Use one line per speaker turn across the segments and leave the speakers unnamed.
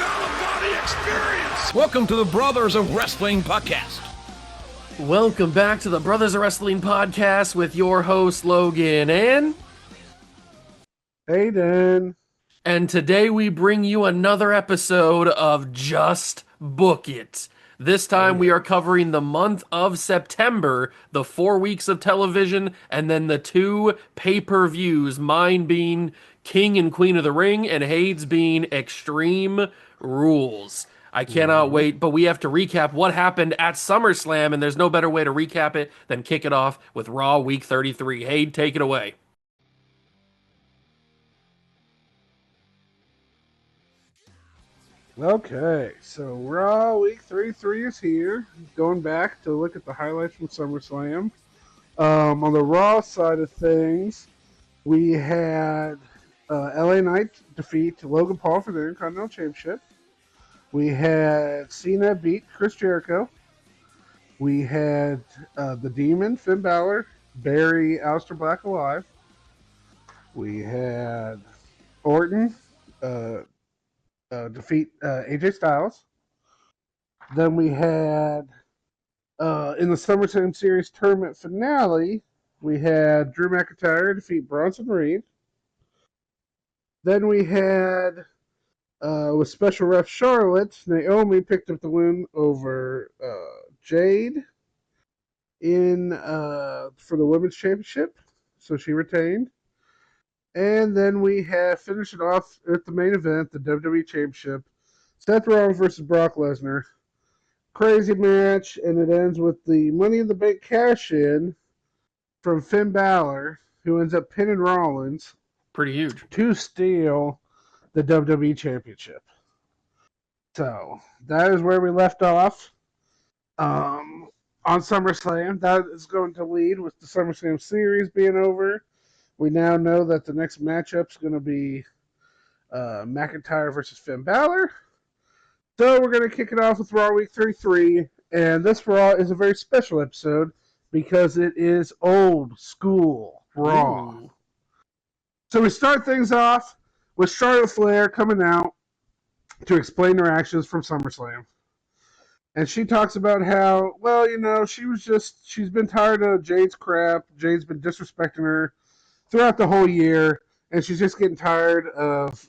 out-of-body experience.
Welcome to the Brothers of Wrestling podcast.
Welcome back to the Brothers of Wrestling podcast with your host Logan and
Hayden.
And today we bring you another episode of Just Book It. This time we are covering the month of September, the 4 weeks of television, and then the 2 pay-per-views, mine being King and Queen of the Ring, and Hayden's being Extreme Rules. I cannot wait, but we have to recap what happened at SummerSlam, and there's no better way to recap it than kick it off with Raw Week 33. Hayden, take it away.
Okay, so Raw Week 33 is here. Going back to look at the highlights from SummerSlam. On the Raw side of things, we had LA Knight defeat Logan Paul for the Intercontinental Championship. We had Cena beat Chris Jericho. We had the Demon, Finn Balor, bury Aleister Black alive. We had Orton defeat AJ Styles. Then we had in the SummerSlam Series tournament finale, we had Drew McIntyre defeat Bronson Reed. Then we had with special ref Charlotte, Naomi picked up the win over Jade in for the Women's Championship, so she retained. And then we have finished it off at the main event, the WWE Championship. Seth Rollins versus Brock Lesnar. Crazy match, and it ends with the Money in the Bank cash-in from Finn Balor, who ends up pinning Rollins.
Pretty huge.
To steal the WWE Championship. So, that is where we left off on SummerSlam. That is going to lead with the SummerSlam Series being over. We now know that the next matchup is going to be McIntyre versus Finn Balor. So we're going to kick it off with Raw Week 33. And this Raw is a very special episode because it is old school Raw.
Ooh.
So we start things off with Charlotte Flair coming out to explain her actions from SummerSlam. And she talks about how, well, you know, she's been tired of Jade's crap. Jade's been disrespecting her throughout the whole year, and she's just getting tired of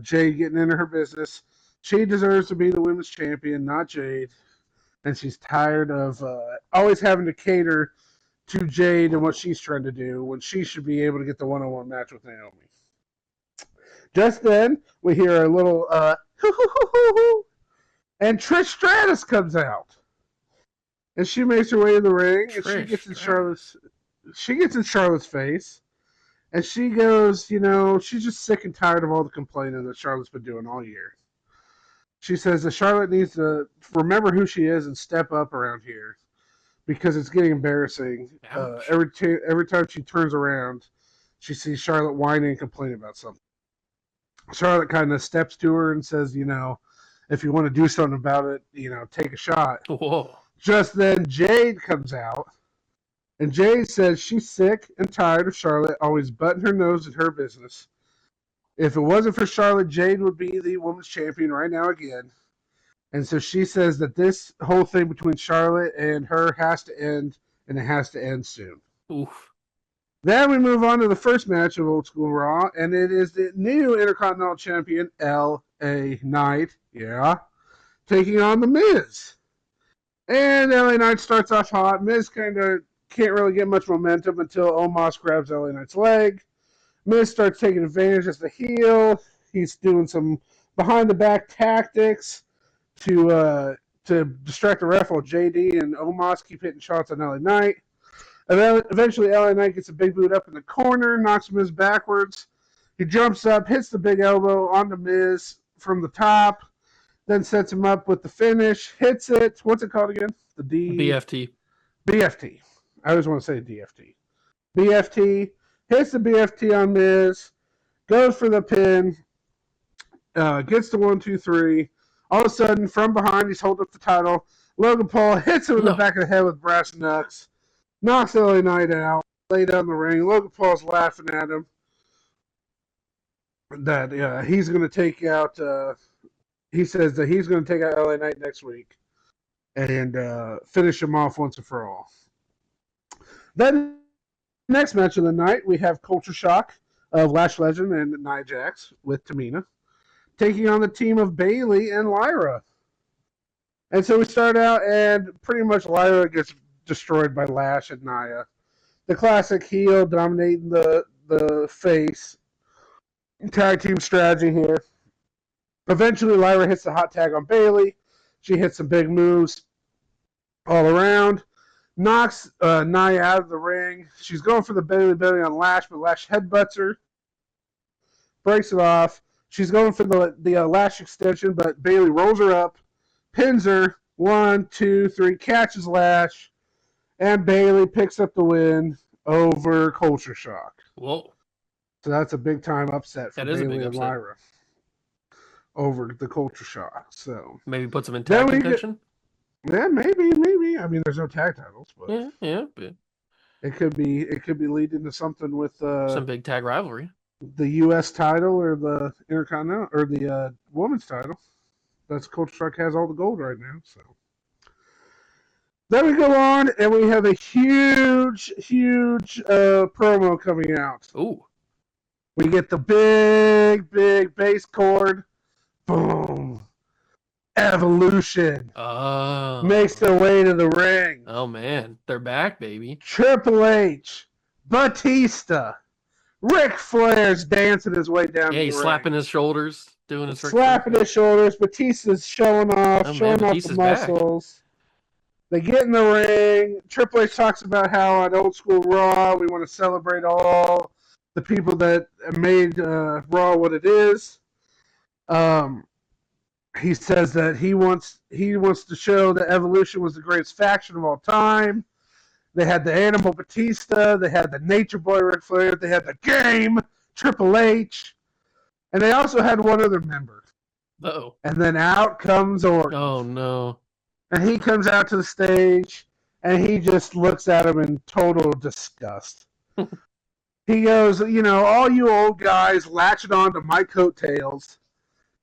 Jade getting into her business. She deserves to be the women's champion, not Jade, and she's tired of always having to cater to Jade and what she's trying to do when she should be able to get the one-on-one match with Naomi. Just then, we hear a little hoo-hoo-hoo-hoo-hoo, and Trish Stratus comes out, and she makes her way to the ring, and she gets in Charlotte's face. And she goes, you know, she's just sick and tired of all the complaining that Charlotte's been doing all year. She says that Charlotte needs to remember who she is and step up around here because it's getting embarrassing. Every time she turns around, she sees Charlotte whining and complaining about something. Charlotte kind of steps to her and says, you know, if you want to do something about it, you know, take a shot.
Whoa.
Just then, Jade comes out. And Jade says she's sick and tired of Charlotte always butting her nose in her business. If it wasn't for Charlotte, Jade would be the women's champion right now again. And so she says that this whole thing between Charlotte and her has to end, and it has to end soon.
Oof.
Then we move on to the first match of Old School Raw, and it is the new Intercontinental Champion, L.A. Knight, taking on The Miz. And L.A. Knight starts off hot. Miz kind of can't really get much momentum until Omos grabs LA Knight's leg. Miz starts taking advantage as the heel. He's doing some behind-the-back tactics to distract the ref while JD and Omos keep hitting shots on LA Knight. And then eventually LA Knight gets a big boot up in the corner, knocks Miz backwards. He jumps up, hits the big elbow onto Miz from the top, then sets him up with the finish, hits it. What's it called again? The
BFT.
BFT. I always want to say DFT. BFT, hits the BFT on Miz, goes for the pin, gets the 1, 2, 3. All of a sudden, from behind, he's holding up the title. Logan Paul hits him in the back of the head with brass knucks, knocks LA Knight out, lay down the ring. Logan Paul's laughing at him that he's going to take out he says that he's going to take out LA Knight next week and finish him off once and for all. Then, next match of the night, we have Culture Shock of Lash Legend and Nia Jax with Tamina taking on the team of Bayley and Lyra. And so we start out, and pretty much Lyra gets destroyed by Lash and Nia. The classic heel dominating the face. Tag team strategy here. Eventually, Lyra hits the hot tag on Bayley. She hits some big moves all around. Knocks Nia out of the ring. She's going for the Bayley on Lash, but Lash headbutts her. Breaks it off. She's going for the Lash extension, but Bayley rolls her up. Pins her. 1, 2, 3. Catches Lash. And Bayley picks up the win over Culture Shock.
Whoa.
So that's a big time upset for
That is a
Bayley
big
and
upset.
Lyra over the Culture Shock. So
Maybe put them in tag contention?
yeah, maybe. I mean, there's no tag titles, but
Yeah.
it could be leading to something with
Some big tag rivalry.
the U.S. title or the Intercontinental or the women's title. That's Culture Shock has all the gold right now. So then we go on and we have a huge promo coming out.
Ooh.
We get the big bass chord. Boom. Evolution.
Oh.
Makes their way to the ring.
Oh, man. They're back, baby.
Triple H. Batista. Ric Flair's dancing his way down
Yeah,
the
he's
ring.
slapping his shoulders, doing his
Slapping his shoulders. Batista's showing off,
Batista's
the muscles. They get in the ring. Triple H talks about how on Old School Raw, we want to celebrate all the people that made Raw what it is. He says that he wants to show that Evolution was the greatest faction of all time. They had the Animal Batista. They had the Nature Boy Ric Flair. They had the Game Triple H. And they also had one other member.
Uh-oh.
And then out comes Orton.
Oh, no.
And he comes out to the stage, and he just looks at him in total disgust. He goes, all you old guys latching on to my coattails,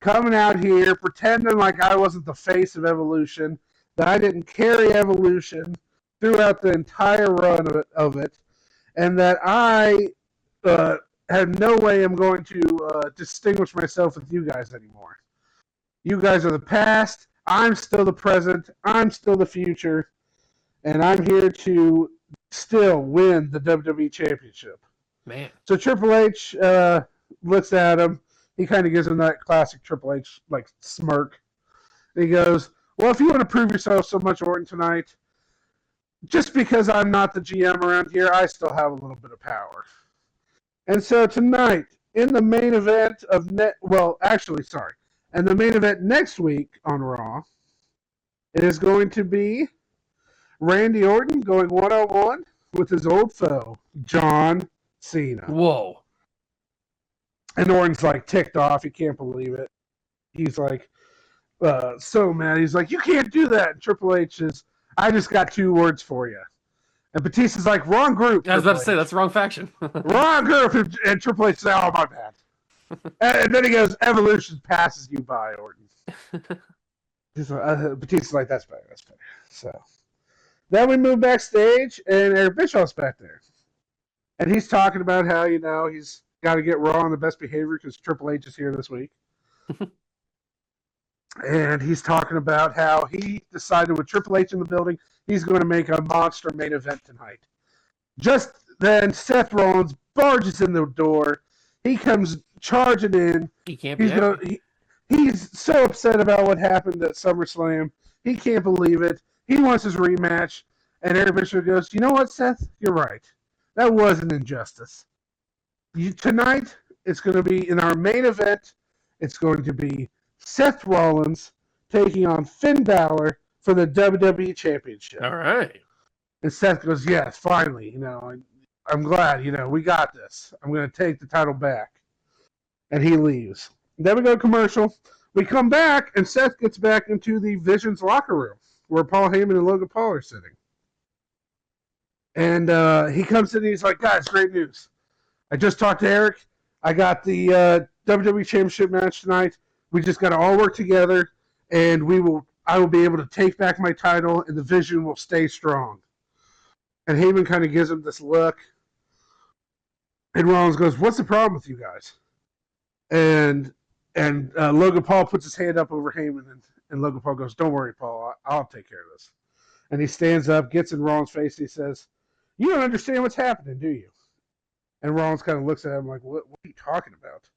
coming out here, pretending like I wasn't the face of Evolution, that I didn't carry Evolution throughout the entire run of it, and that I have no way I'm going to distinguish myself with you guys anymore. You guys are the past. I'm still the present. I'm still the future. And I'm here to still win the WWE Championship.
Man.
So Triple H looks at him. He kind of gives him that classic Triple H like smirk. And he goes, well, if you want to prove yourself so much, Orton, tonight, just because I'm not the GM around here, I still have a little bit of power. And so tonight, in the main event of and the main event next week on Raw, it is going to be Randy Orton going one-on-one with his old foe, John Cena.
Whoa.
And Orton's like ticked off. He can't believe it. He's like so mad. He's like, you can't do that. And Triple H is, I just got 2 words for you. And Batista's like, wrong group.
I was about to say, that's the wrong faction.
Wrong group. And Triple H says, oh, my bad. And then he goes, Evolution passes you by, Orton. Batista's like, that's better. So then we move backstage, and Eric Bischoff's back there. And he's talking about how, he's got to get Raw on the best behavior because Triple H is here this week. And he's talking about how he decided with Triple H in the building, he's going to make a monster main event tonight. Just then, Seth Rollins barges in the door. He comes charging in.
He can't be
He's so upset about what happened at SummerSlam. He can't believe it. He wants his rematch. And Eric Bischoff goes, you know what, Seth? You're right. That was an injustice. Tonight, it's going to be in our main event, it's going to be Seth Rollins taking on Finn Balor for the WWE Championship.
All right.
And Seth goes, yes, finally. I'm glad, we got this. I'm going to take the title back. And he leaves. Then we go to commercial. We come back, and Seth gets back into the Vision's locker room where Paul Heyman and Logan Paul are sitting. And he comes in and he's like, guys, great news. I just talked to Eric. I got the WWE Championship match tonight. We just got to all work together, and I will be able to take back my title, and the Vision will stay strong. And Heyman kind of gives him this look, and Rollins goes, "What's the problem with you guys?" And Logan Paul puts his hand up over Heyman, and Logan Paul goes, "Don't worry, Paul. I'll take care of this." And he stands up, gets in Rollins' face, and he says, "You don't understand what's happening, do you?" And Rollins kind of looks at him like, what are you talking about?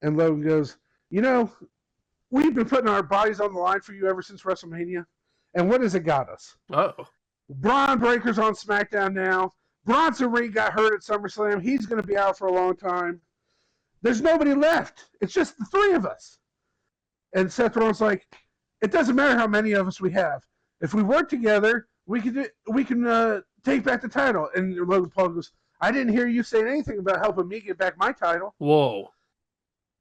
And Logan goes, we've been putting our bodies on the line for you ever since WrestleMania. And what has it got us?
Uh-oh.
Braun Breaker's on SmackDown now. Bronson Reed got hurt at SummerSlam. He's going to be out for a long time. There's nobody left. It's just the three of us. And Seth Rollins like, it doesn't matter how many of us we have. If we work together, we can take back the title. And Logan Paul goes, I didn't hear you say anything about helping me get back my title.
Whoa.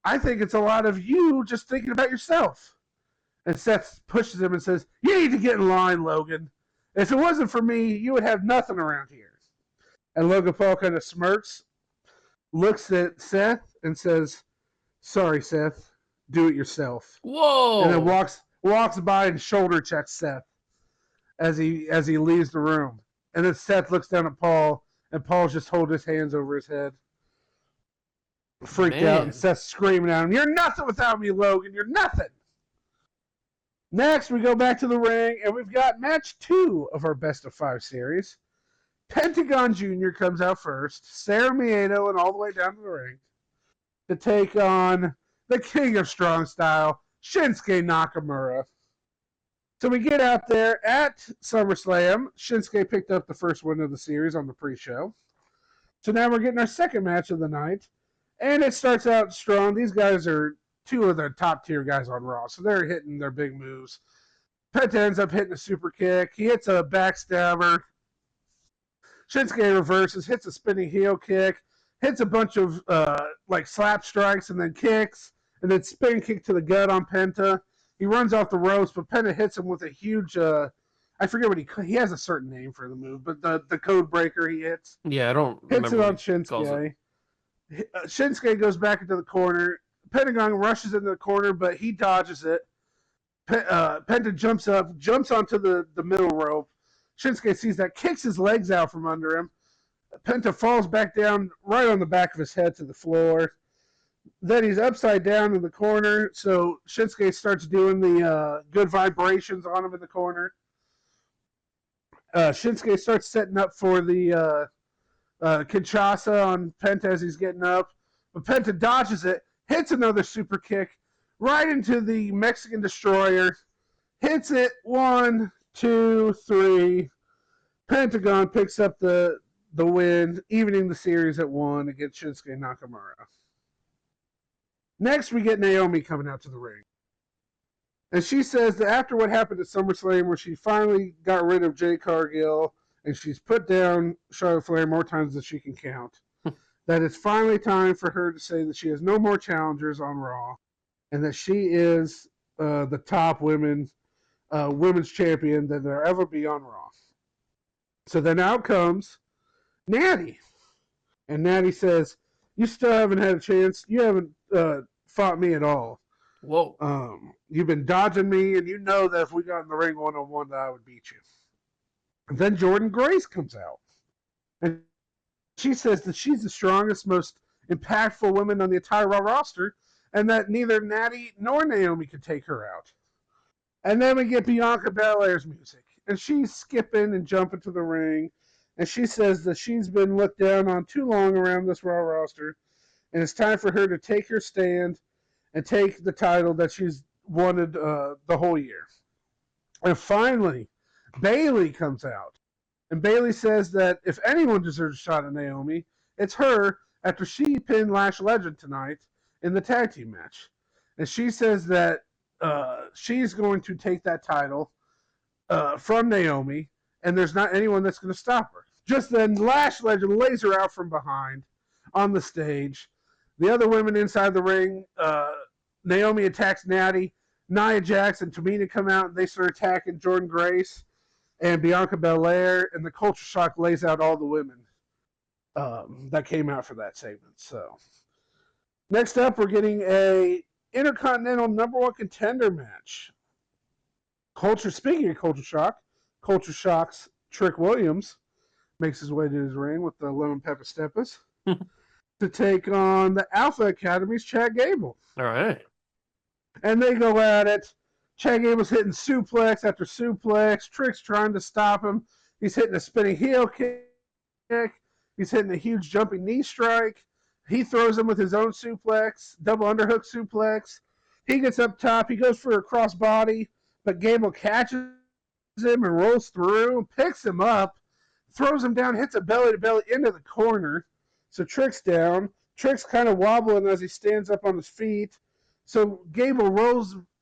I think it's a lot of you just thinking about yourself. And Seth pushes him and says, you need to get in line, Logan. If it wasn't for me, you would have nothing around here. And Logan Paul kind of smirks, looks at Seth, and says, sorry, Seth, do it yourself.
Whoa.
And then walks by and shoulder checks Seth as he leaves the room. And then Seth looks down at Paul, and Paul's just holding his hands over his head. Freaked out, and Seth's screaming at him, you're nothing without me, Logan, you're nothing. Next, we go back to the ring, and we've got match 2 of our best of 5 series. Pentagon Jr. comes out first, Sarah Miedo, and all the way down to the ring to take on the King of Strong Style, Shinsuke Nakamura. So we get out there at SummerSlam. Shinsuke picked up the first win of the series on the pre-show. So now we're getting our second match of the night. And it starts out strong. These guys are 2 of the top-tier guys on Raw, so they're hitting their big moves. Penta ends up hitting a super kick. He hits a backstabber. Shinsuke reverses, hits a spinning heel kick, hits a bunch of slap strikes and then kicks, and then spin kick to the gut on Penta. He runs off the ropes, but Penta hits him with a huge, I forget what he has a certain name for the move, but the code breaker he hits.
Yeah, I don't
hits
remember.
Hits it on Shinsuke. Shinsuke goes back into the corner. Pentagon rushes into the corner, but he dodges it. Penta jumps onto the middle rope. Shinsuke sees that, kicks his legs out from under him. Penta falls back down right on the back of his head to the floor. Then he's upside down in the corner, so Shinsuke starts doing the good vibrations on him in the corner. Shinsuke starts setting up for the Kinshasa on Penta as he's getting up. But Penta dodges it, hits another super kick right into the Mexican Destroyer. Hits it, 1, 2, 3. Pentagon picks up the win, evening the series at 1 against Shinsuke Nakamura. Next, we get Naomi coming out to the ring. And she says that after what happened at SummerSlam, where she finally got rid of Jade Cargill, and she's put down Charlotte Flair more times than she can count, that it's finally time for her to say that she has no more challengers on Raw, and that she is the top women's champion that there'll ever be on Raw. So then out comes Natty. And Natty says, you still haven't had a chance. You haven't fought me at all.
Whoa.
You've been dodging me, and you know that if we got in the ring one-on-one, that I would beat you. And then Jordan Grace comes out. And she says that she's the strongest, most impactful woman on the entire Raw roster, and that neither Natty nor Naomi could take her out. And then we get Bianca Belair's music. And she's skipping and jumping to the ring. And she says that she's been looked down on too long around this Raw roster. And it's time for her to take her stand and take the title that she's wanted the whole year. And finally, Bayley comes out. And Bayley says that if anyone deserves a shot at Naomi, it's her after she pinned Lash Legend tonight in the tag team match. And she says that she's going to take that title from Naomi, and there's not anyone that's going to stop her. Just then, Lash Legend lays her out from behind on the stage. The other women inside the ring, Naomi attacks Natty. Nia Jax and Tamina come out, and they start attacking Jordan Grace and Bianca Belair, and the Culture Shock lays out all the women that came out for that segment. So, next up, we're getting a Intercontinental #1 contender match. Speaking of Culture Shock's Trick Williams makes his way to his ring with the Lemon Pepper Steppers to take on the Alpha Academy's Chad Gable.
All right.
And they go at it. Chad Gable's hitting suplex after suplex. Trick's trying to stop him. He's hitting a spinning heel kick. He's hitting a huge jumping knee strike. He throws him with his own suplex, double underhook suplex. He gets up top. He goes for a crossbody, but Gable catches him and rolls through, picks him up, throws him down, hits a belly-to-belly into the corner. So Trick's down. Trick's kind of wobbling as he stands up on his feet. So Gable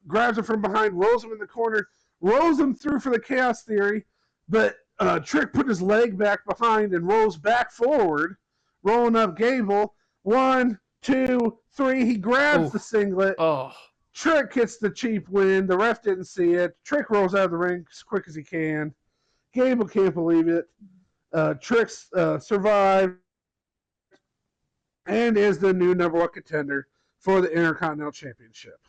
grabs him from behind, rolls him in the corner, rolls him through for the Chaos Theory, but Trick put his leg back behind and rolls back forward, rolling up Gable. 1, 2, 3. He grabs the singlet.
Oh.
Trick gets the cheap win. The ref didn't see it. Trick rolls out of the ring as quick as he can. Gable can't believe it. Trick survived and is the new #1 contender for the Intercontinental Championship.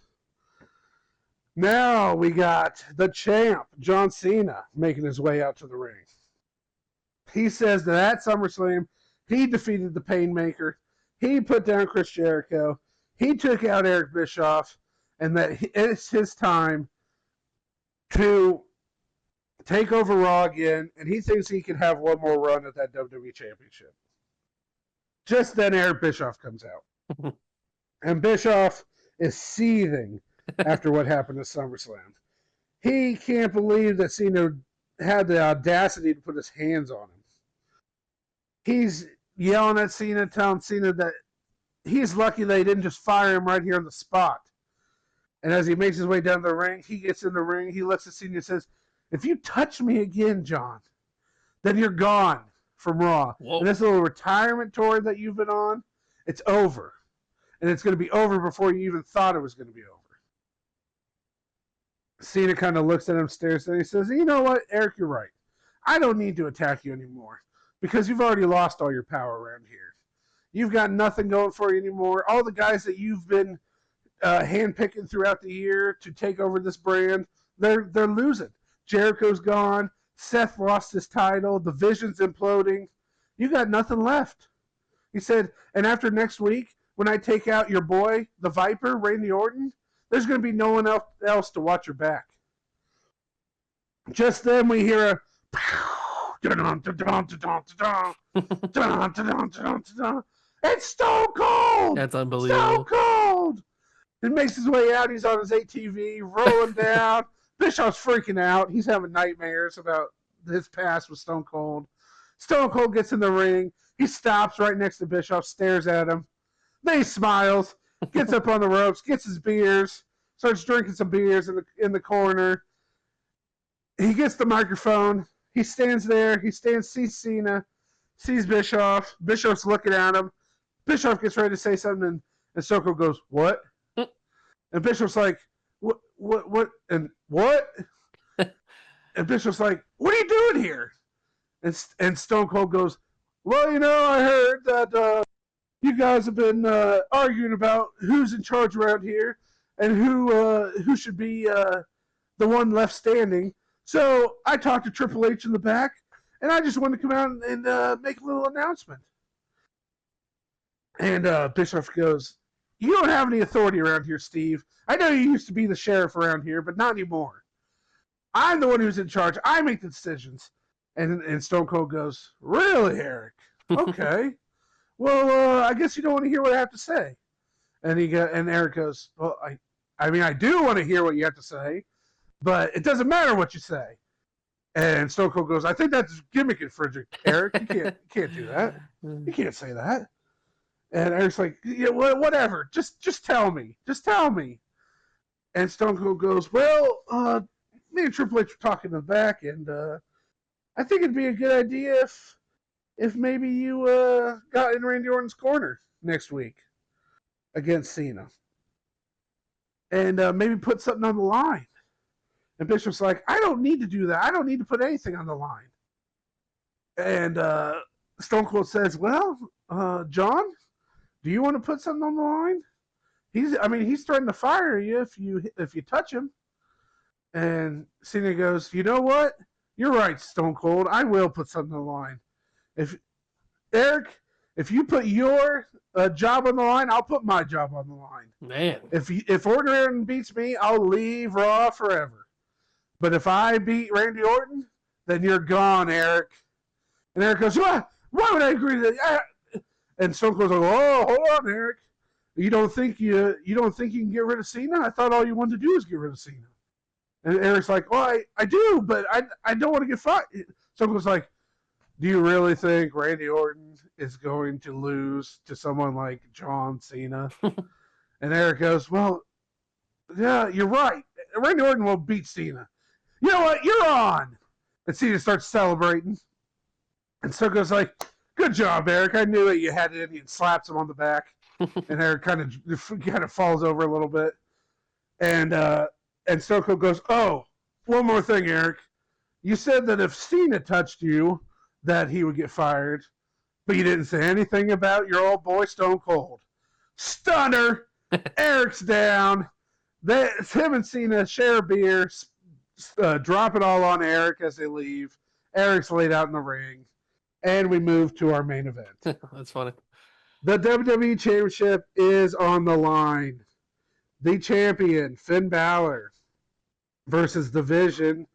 Now we got the champ, John Cena, making his way out to the ring. He says that at SummerSlam, he defeated the Painmaker. He put down Chris Jericho. He took out Eric Bischoff, and that it's his time to take over Raw again, and he thinks he can have one more run at that WWE Championship. Just then, Eric Bischoff comes out. And Bischoff is seething after what happened at SummerSlam. He can't believe that Cena had the audacity to put his hands on him. He's yelling at Cena, telling Cena that he's lucky they didn't just fire him right here on the spot. And as he makes his way down the ring, he gets in the ring, he looks at Cena and says, "If you touch me again, John, then you're gone from Raw.
Whoa.
And this little retirement tour that you've been on, it's over. And it's going to be over before you even thought it was going to be over." Cena kind of looks at him, stares at him, and he says, "You know what, Eric, you're right. I don't need to attack you anymore because you've already lost all your power around here. You've got nothing going for you anymore. All the guys that you've been handpicking throughout the year to take over this brand, they're losing. Jericho's gone. Seth lost his title. The Vision's imploding. You got nothing left." He said, "And after next week, when I take out your boy, the Viper, Randy Orton, there's going to be no one else to watch your back." Just then we hear a it's Stone Cold!
That's unbelievable.
Stone Cold! He makes his way out. He's on his ATV, rolling down. Bischoff's freaking out. He's having nightmares about his past with Stone Cold. Stone Cold gets in the ring. He stops right next to Bischoff, stares at him. Then he smiles, gets up on the ropes, gets his beers, starts drinking some beers in the corner. He gets the microphone. He stands there. Sees Cena, sees Bischoff. Bischoff's looking at him. Bischoff gets ready to say something, and Stone Cold goes, "What?" And Bischoff's like, what, and what? And Bischoff's like, "What are you doing here?" And Stone Cold goes, "Well, you know, I heard that you guys have been arguing about who's in charge around here and who should be the one left standing. So I talked to Triple H in the back, and I just wanted to come out and make a little announcement." And Bischoff goes, "You don't have any authority around here, Steve. I know you used to be the sheriff around here, but not anymore. I'm the one who's in charge. I make the decisions." And Stone Cold goes, "Really, Eric? Okay. Well, I guess you don't want to hear what I have to say." And Eric goes, "Well, I do want to hear what you have to say, but it doesn't matter what you say." And Stone Cold goes, "I think that's gimmicky, Frederick. Eric, you can't do that. You can't say that." And Eric's like, "Yeah, whatever. Just tell me. Just tell me." And Stone Cold goes, "Well, me and Triple H were talking in the back, and I think it'd be a good idea if maybe you got in Randy Orton's corner next week against Cena, and maybe put something on the line." And Bishop's like, "I don't need to do that. I don't need to put anything on the line." And Stone Cold says, "Well, John, do you want to put something on the line?" he's threatening to fire you if you touch him. And Cena goes, you know what? You're right, Stone Cold. I will put something on the line. If Eric, if you put your job on the line, I'll put my job on the line.
Man.
If Orton beats me, I'll leave Raw forever. But if I beat Randy Orton, then you're gone, Eric. And Eric goes, why would I agree to that? And Stone Cold's like, oh, hold on, Eric. You don't think you can get rid of Cena? I thought all you wanted to do was get rid of Cena. And Eric's like, well, I do, but I don't want to get fired. Stone Cold's like, do you really think Randy Orton is going to lose to someone like John Cena? And Eric goes, well, yeah, you're right. Randy Orton will beat Cena. You know what? You're on. And Cena starts celebrating. And Stone Cold's like, good job, Eric. I knew it. You had it in you, and slaps him on the back. And Eric kind of falls over a little bit. And Stone Cold goes, oh, one more thing, Eric. You said that if Cena touched you, that he would get fired. But you didn't say anything about your old boy Stone Cold. Stunner! Eric's down. Him and Cena share a beer, drop it all on Eric as they leave. Eric's laid out in the ring. And we move to our main event.
That's funny.
The WWE Championship is on the line. The champion, Finn Balor, versus the Vision,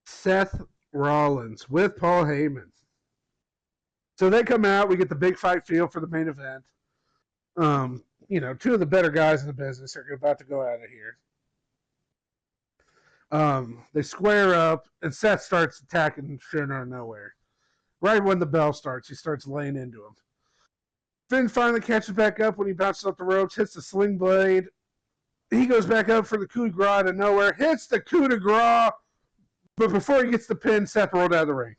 Seth Rollins, with Paul Heyman. So they come out. We get the big fight feel for the main event. Two of the better guys in the business are about to go out of here. They square up, and Seth starts attacking Finn out of nowhere. Right when the bell starts, he starts laying into him. Finn finally catches back up when he bounces up the ropes, hits the sling blade. He goes back up for the coup de grace out of nowhere, hits the coup de grace, but before he gets the pin, Seth rolled out of the ring.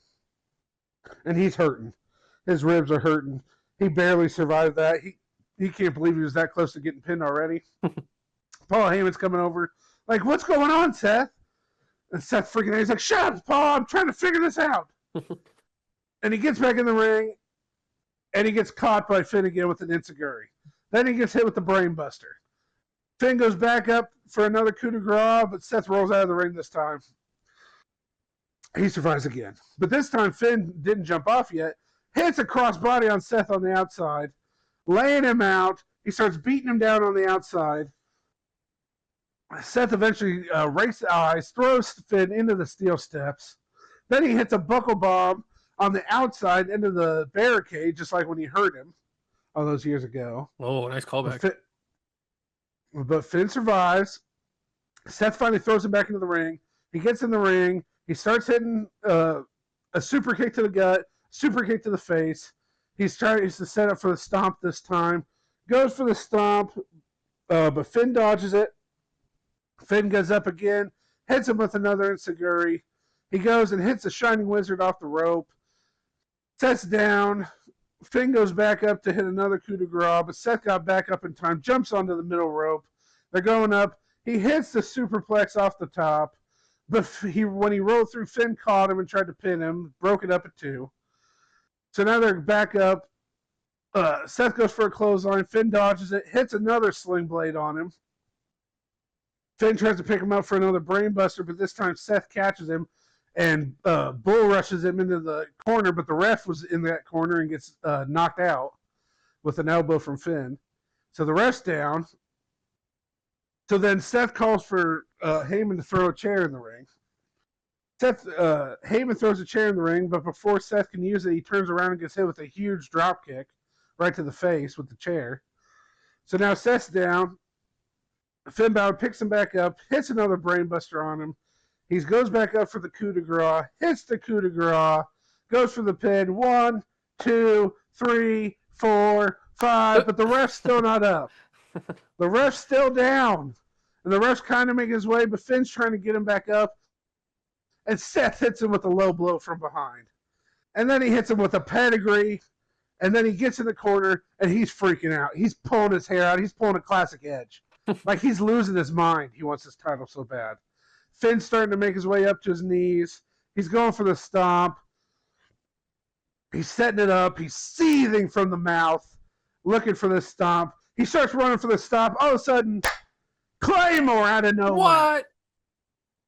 And he's hurting. His ribs are hurting. He barely survived that. He can't believe he was that close to getting pinned already. Paul Heyman's coming over. Like, what's going on, Seth? And Seth freaking out. He's like, shut up, Paul. I'm trying to figure this out. And he gets back in the ring, and he gets caught by Finn again with an enziguri. Then he gets hit with the brain buster. Finn goes back up for another coup de grace, but Seth rolls out of the ring this time. He survives again. But this time, Finn didn't jump off yet. Hits a crossbody on Seth on the outside, laying him out. He starts beating him down on the outside. Seth eventually rakes the eyes, throws Finn into the steel steps. Then he hits a buckle bomb on the outside into the barricade, just like when he hurt him all those years ago.
Oh, nice callback.
But Finn survives. Seth finally throws him back into the ring. He gets in the ring. He starts hitting a super kick to the gut, super kick to the face. He's trying to set up for the stomp this time. Goes for the stomp, but Finn dodges it. Finn goes up again, hits him with another enziguri. He goes and hits the Shining Wizard off the rope. Seth's down. Finn goes back up to hit another coup de grace, but Seth got back up in time, jumps onto the middle rope. They're going up. He hits the superplex off the top, but when he rolled through, Finn caught him and tried to pin him, broke it up at 2. So now they're back up. Seth goes for a clothesline. Finn dodges it, hits another sling blade on him. Finn tries to pick him up for another brainbuster, but this time Seth catches him and bull rushes him into the corner, but the ref was in that corner and gets knocked out with an elbow from Finn. So the ref's down. So then Seth calls for Heyman to throw a chair in the ring. Heyman throws a chair in the ring, but before Seth can use it, he turns around and gets hit with a huge drop kick right to the face with the chair. So now Seth's down. Finn Balor picks him back up, hits another brainbuster on him. He goes back up for the coup de grace, hits the coup de grace, goes for the pin. 1, 2, 3, 4, 5, but the ref's still not up. The ref's still down. And the ref's kind of making his way, but Finn's trying to get him back up. And Seth hits him with a low blow from behind. And then he hits him with a pedigree. And then he gets in the corner, and he's freaking out. He's pulling his hair out. He's pulling a classic Edge. Like he's losing his mind. He wants this title so bad. Finn's starting to make his way up to his knees. He's going for the stomp. He's setting it up. He's seething from the mouth, looking for this stomp. He starts running for the stop. All of a sudden, Claymore out of nowhere.
What?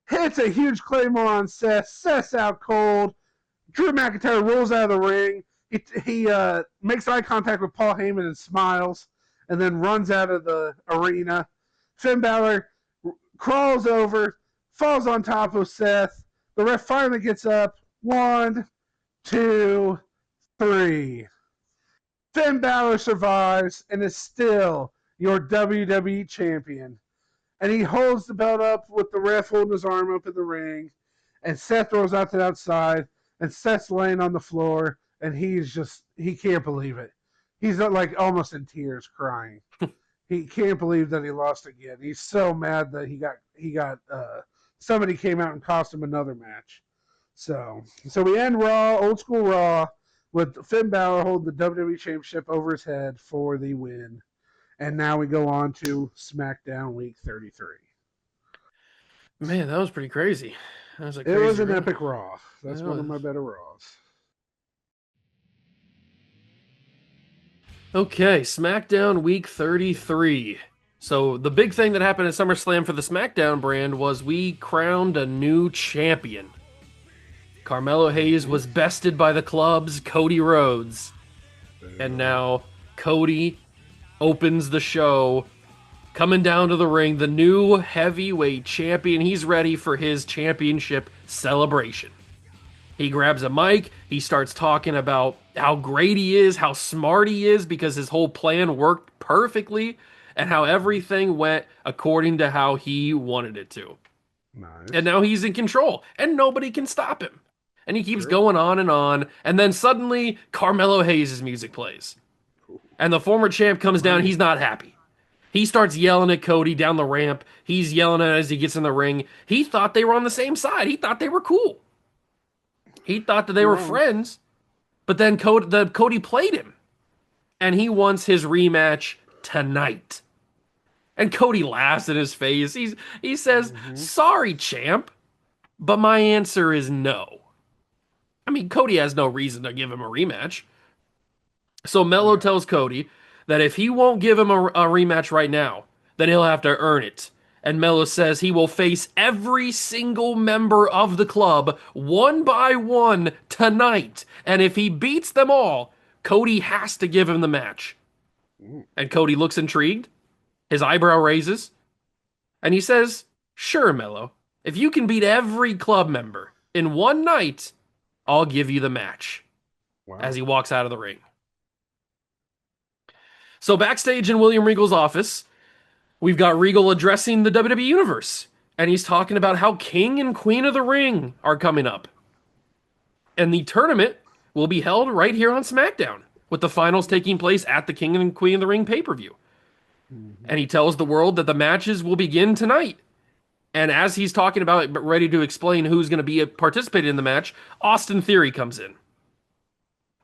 Hits a huge Claymore on Seth. Seth's out cold. Drew McIntyre rolls out of the ring. He makes eye contact with Paul Heyman and smiles, and then runs out of the arena. Finn Balor crawls over, falls on top of Seth. The ref finally gets up. 1, 2, 3. Finn Balor survives and is still your WWE champion. And he holds the belt up with the ref holding his arm up in the ring. And Seth throws out to the outside. And Seth's laying on the floor. And he can't believe it. He's like almost in tears crying. He can't believe that he lost again. He's so mad that he got somebody came out and cost him another match. So we end Raw, old school Raw, with Finn Balor holding the WWE Championship over his head for the win. And now we go on to SmackDown Week 33.
Man, that was pretty crazy. That was
It was an epic Raw. That's one of my better Raws.
Okay, SmackDown Week 33. So the big thing that happened at SummerSlam for the SmackDown brand was we crowned a new champion. Carmelo Hayes was bested by the club's Cody Rhodes. And now Cody opens the show, coming down to the ring, the new heavyweight champion. He's ready for his championship celebration. He grabs a mic, he starts talking about how great he is, how smart he is, because his whole plan worked perfectly, and how everything went according to how he wanted it to.
Nice.
And now he's in control, and nobody can stop him. And he keeps going on, and then suddenly Carmelo Hayes' music plays. And the former champ comes down, he's not happy. He starts yelling at Cody down the ramp. He's yelling at it as he gets in the ring. He thought they were on the same side. He thought they were cool. He thought that they were friends. But then Cody played him. And he wants his rematch tonight. And Cody laughs in his face. He says, "Sorry, champ, but my answer is no." I mean, Cody has no reason to give him a rematch. So Melo tells Cody that if he won't give him a rematch right now, then he'll have to earn it. And Melo says he will face every single member of the club one by one tonight. And if he beats them all, Cody has to give him the match. And Cody looks intrigued. His eyebrow raises. And he says, "Sure, Melo. If you can beat every club member in one night, I'll give you the match."
Wow.
As he walks out of the ring. So backstage in William Regal's office, we've got Regal addressing the WWE Universe. And he's talking about how King and Queen of the Ring are coming up. And the tournament will be held right here on SmackDown, with the finals taking place at the King and Queen of the Ring pay-per-view. And he tells the world that the matches will begin tonight. And as he's talking about it, but ready to explain who's going to be participating in the match, Austin Theory comes in.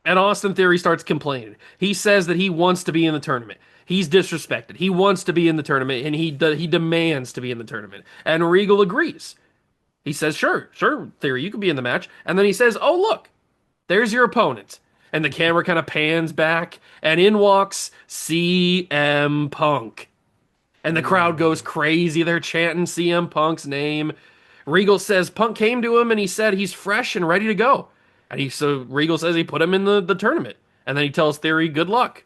And Austin Theory starts complaining. He says that he wants to be in the tournament. He's disrespected. He wants to be in the tournament, and he demands to be in the tournament. And Regal agrees. He says, sure, Theory, you can be in the match. And then he says, "Oh, look, there's your opponent." And the camera kind of pans back, and in walks CM Punk. And the crowd goes crazy. They're chanting CM Punk's name. Regal says Punk came to him, and he said he's fresh and ready to go. And so Regal says he put him in the tournament. And then he tells Theory, "Good luck."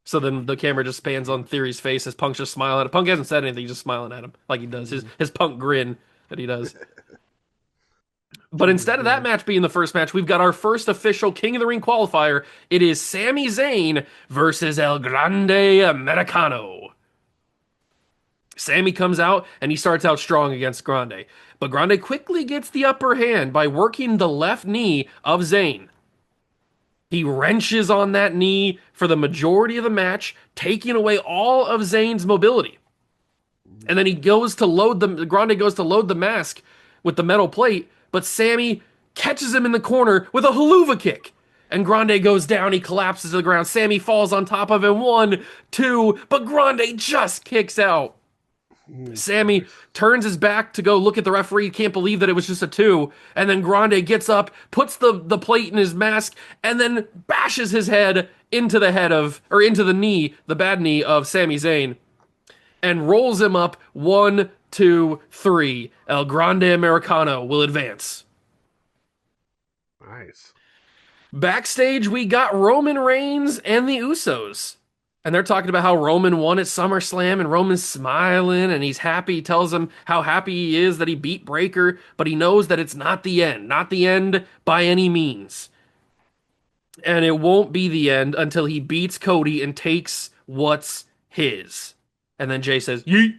So then the camera just pans on Theory's face as Punk's just smiling at him. Punk hasn't said anything, he's just smiling at him like he does. His Punk grin that he does. But instead of that match being the first match, we've got our first official King of the Ring qualifier. It is Sami Zayn versus El Grande Americano. Sammy comes out, and he starts out strong against Grande. But Grande quickly gets the upper hand by working the left knee of Zayn. He wrenches on that knee for the majority of the match, taking away all of Zayn's mobility. And then Grande goes to load the mask with the metal plate, but Sammy catches him in the corner with a haluva kick. And Grande goes down, he collapses to the ground. Sammy falls on top of him, 1, 2, but Grande just kicks out. Sammy turns his back to go look at the referee, can't believe that it was just a 2, and then Grande gets up, puts the plate in his mask, and then bashes his head into the knee, the bad knee of Sami Zayn, and rolls him up 1, 2, 3. El Grande Americano will advance.
Nice.
Backstage, we got Roman Reigns and the Usos. And they're talking about how Roman won at SummerSlam, and Roman's smiling, and he's happy. He tells him how happy he is that he beat Breakker, but he knows that it's not the end. Not the end by any means. And it won't be the end until he beats Cody and takes what's his. And then Jay says, yeet.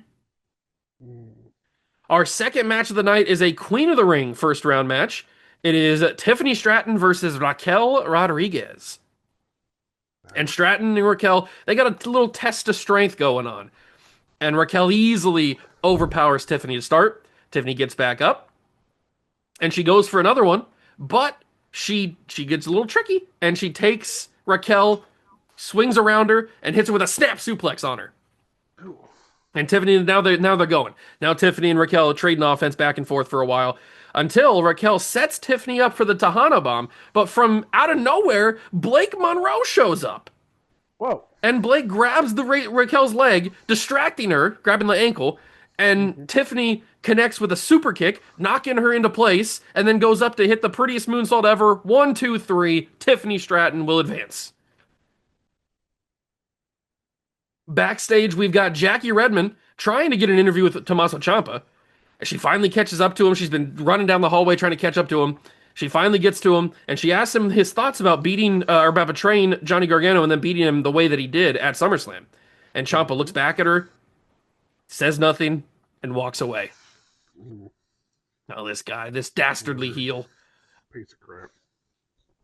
Our second match of the night is a Queen of the Ring first round match. It is Tiffany Stratton versus Raquel Rodriguez. And Stratton and Raquel, they got a little test of strength going on. And Raquel easily overpowers Tiffany to start. Tiffany gets back up. And she goes for another one. But she gets a little tricky. And she takes Raquel, swings around her, and hits her with a snap suplex on her. And Tiffany, now they're going. Now Tiffany and Raquel are trading offense back and forth for a while. Until Raquel sets Tiffany up for the Tejana Bomb, but from out of nowhere, Blake Monroe shows up.
Whoa.
And Blake grabs Raquel's leg, distracting her, grabbing the ankle, and Tiffany connects with a super kick, knocking her into place, and then goes up to hit the prettiest moonsault ever. 1, 2, 3. Tiffany Stratton will advance. Backstage, we've got Jackie Redmond trying to get an interview with Tommaso Ciampa. She finally catches up to him. She's been running down the hallway trying to catch up to him. She finally gets to him, and she asks him his thoughts about about betraying Johnny Gargano and then beating him the way that he did at SummerSlam. And Ciampa looks back at her, says nothing, and walks away. Now this guy, this dastardly heel.
Piece of crap.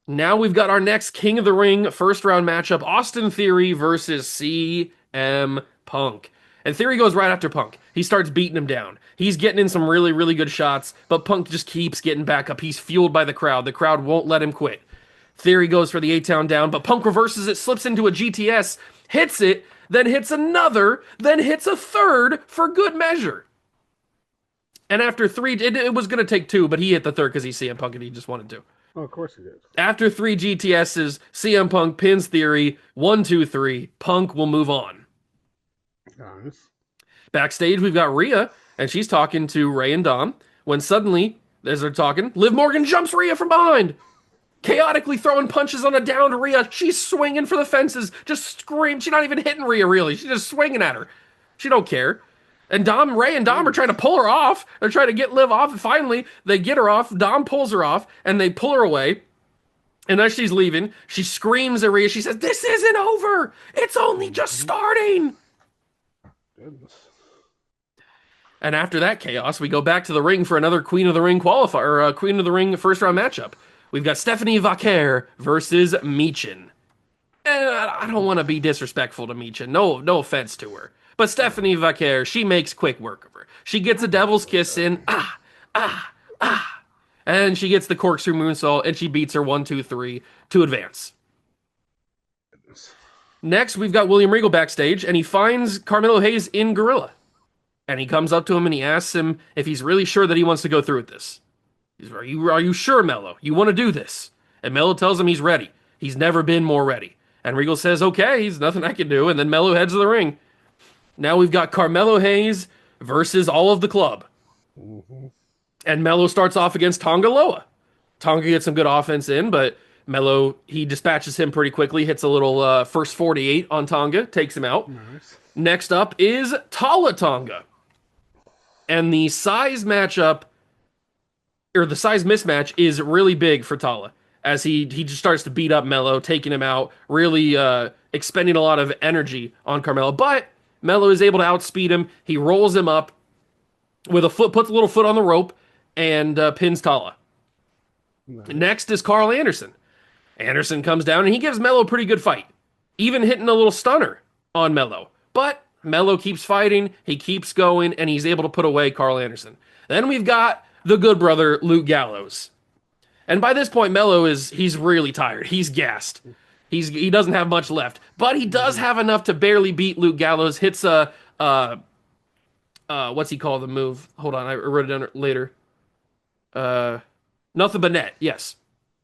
Now we've got our next King of the Ring first round matchup, Austin Theory versus CM Punk. And Theory goes right after Punk. He starts beating him down. He's getting in some really, really good shots, but Punk just keeps getting back up. He's fueled by the crowd. The crowd won't let him quit. Theory goes for the A-Town down, but Punk reverses it, slips into a GTS, hits it, then hits another, then hits a third for good measure. And after 3, it was going to take 2, but he hit the third because he's CM Punk and he just wanted to.
Oh, of course he did.
After 3 GTSs, CM Punk pins Theory. 1, 2, 3. Punk will move on.
Nice.
Backstage, we've got Rhea, and she's talking to Ray and Dom, when suddenly, as they're talking, Liv Morgan jumps Rhea from behind, chaotically throwing punches on a downed Rhea. She's swinging for the fences, just scream. She's not even hitting Rhea, really. She's just swinging at her. She don't care. And Ray and Dom are trying to pull her off. They're trying to get Liv off, and finally, they get her off. Dom pulls her off, and they pull her away. And as she's leaving, she screams at Rhea. She says, "This isn't over. It's only just starting."
Goodness.
And after that chaos, we go back to the ring for another Queen of the Ring qualifier, or Queen of the Ring first round matchup. We've got Stephanie Vaquer versus Michin. And I don't want to be disrespectful to Michin. No offense to her. But Stephanie Vaquer, she makes quick work of her. She gets a devil's kiss in, and she gets the corkscrew moonsault, and she beats her 1, 2, 3 to advance. Next, we've got William Regal backstage, and he finds Carmelo Hayes in Gorilla. And he comes up to him and he asks him if he's really sure that he wants to go through with this. He's, are you sure, Mello? You want to do this? And Mello tells him he's ready. He's never been more ready. And Regal says, okay, there's nothing I can do. And then Mello heads to the ring. Now we've got Carmelo Hayes versus all of the club. Mm-hmm. And Mello starts off against Tonga Loa. Tonga gets some good offense in, but Mello, he dispatches him pretty quickly, hits a little first 48 on Tonga, takes him out. Nice. Next up is Tala Tonga. And the size matchup, or the size mismatch, is really big for Tala, as he just starts to beat up Mello, taking him out, really expending a lot of energy on Carmelo. But Mello is able to outspeed him. He rolls him up with a foot, puts a little foot on the rope, and pins Tala. Nice. Next is Carl Anderson. Anderson comes down, and he gives Mello a pretty good fight, even hitting a little stunner on Mello. But Mello keeps fighting, he keeps going, and he's able to put away Carl Anderson. Then we've got the good brother, Luke Gallows. And by this point, Mello he's really tired. He's gassed. He doesn't have much left. But he does have enough to barely beat Luke Gallows. Hits a what's he call the move? Hold on, I wrote it down later. Uh, nothing but net. Yes,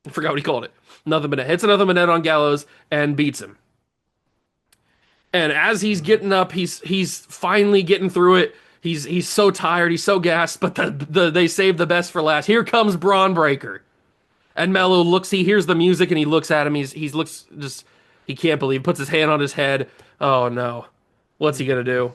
I forgot what he called it. Nothing but net. Hits another but net on Gallows and beats him. And as he's getting up, he's finally getting through it. He's so tired, he's so gassed, but they saved the best for last. Here comes Braun Breaker. And Mello he hears the music and he looks at him. He looks just he can't believe, puts his hand on his head. Oh no. What's he gonna do?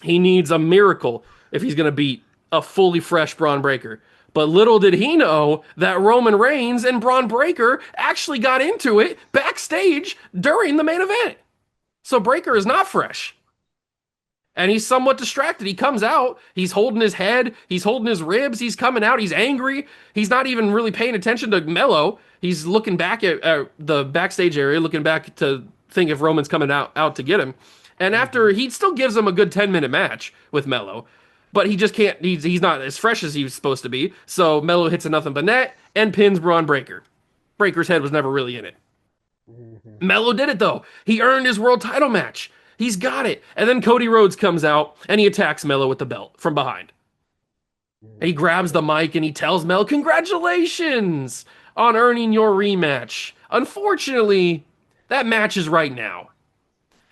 He needs a miracle if he's gonna beat a fully fresh Braun Breaker. But little did he know that Roman Reigns and Braun Breaker actually got into it backstage during the main event. So Breaker is not fresh. And he's somewhat distracted. He comes out, he's holding his head, he's holding his ribs, he's coming out, he's angry. He's not even really paying attention to Mello. He's looking back at the backstage area, looking back to think if Roman's coming out to get him. And after, he still gives him a good 10-minute match with Mello. But he just can't, he's not as fresh as he was supposed to be. So Mello hits a nothing but net and pins Braun Breaker. Breaker's head was never really in it. Mello did it though. He earned his world title match. He's got it. And then Cody Rhodes comes out and he attacks Mello with the belt from behind. And he grabs the mic and he tells Mel, "Congratulations on earning your rematch. Unfortunately, that match is right now."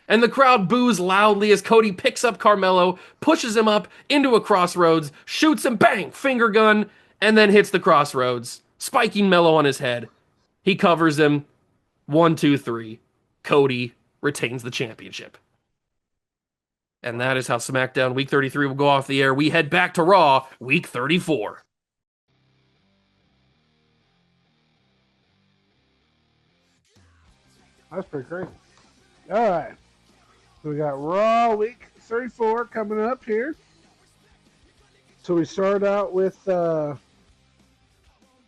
And the crowd boos loudly as Cody picks up Carmelo, pushes him up into a crossroads, shoots him, bang, finger gun, and then hits the crossroads, spiking Mello on his head. He covers him. 1, 2, 3. Cody retains the championship. And that is how SmackDown Week 33 will go off the air. We head back to Raw Week 34.
That's pretty crazy. All right. So we got Raw Week 34 coming up here. So we start out with Cena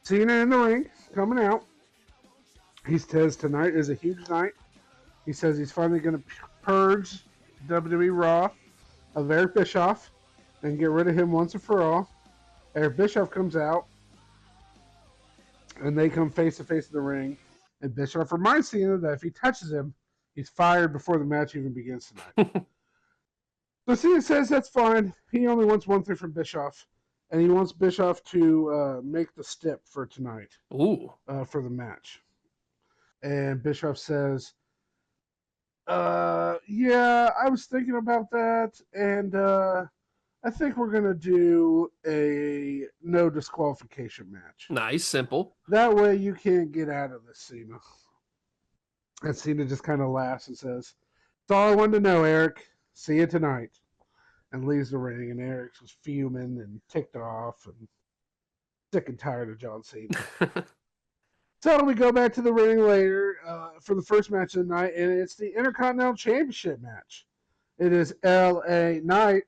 in the ring coming out. He says tonight is a huge night. He says he's finally going to purge WWE Raw of Eric Bischoff and get rid of him once and for all. Eric Bischoff comes out, and they come face to face in the ring. And Bischoff reminds Cena that if he touches him, he's fired before the match even begins tonight. So Cena says that's fine. He only wants one thing from Bischoff, and he wants Bischoff to make the stip for tonight.
Ooh.
For the match. And Bischoff says, yeah, I was thinking about that, and I think we're going to do a no disqualification match.
Nice, simple.
That way you can't get out of this, Cena. And Cena just kind of laughs and says, "That's all I wanted to know, Eric. See you tonight." And leaves the ring, and Eric was fuming and ticked off and sick and tired of John Cena. So we go back to the ring later for the first match of the night, and it's the Intercontinental Championship match. It is LA Knight,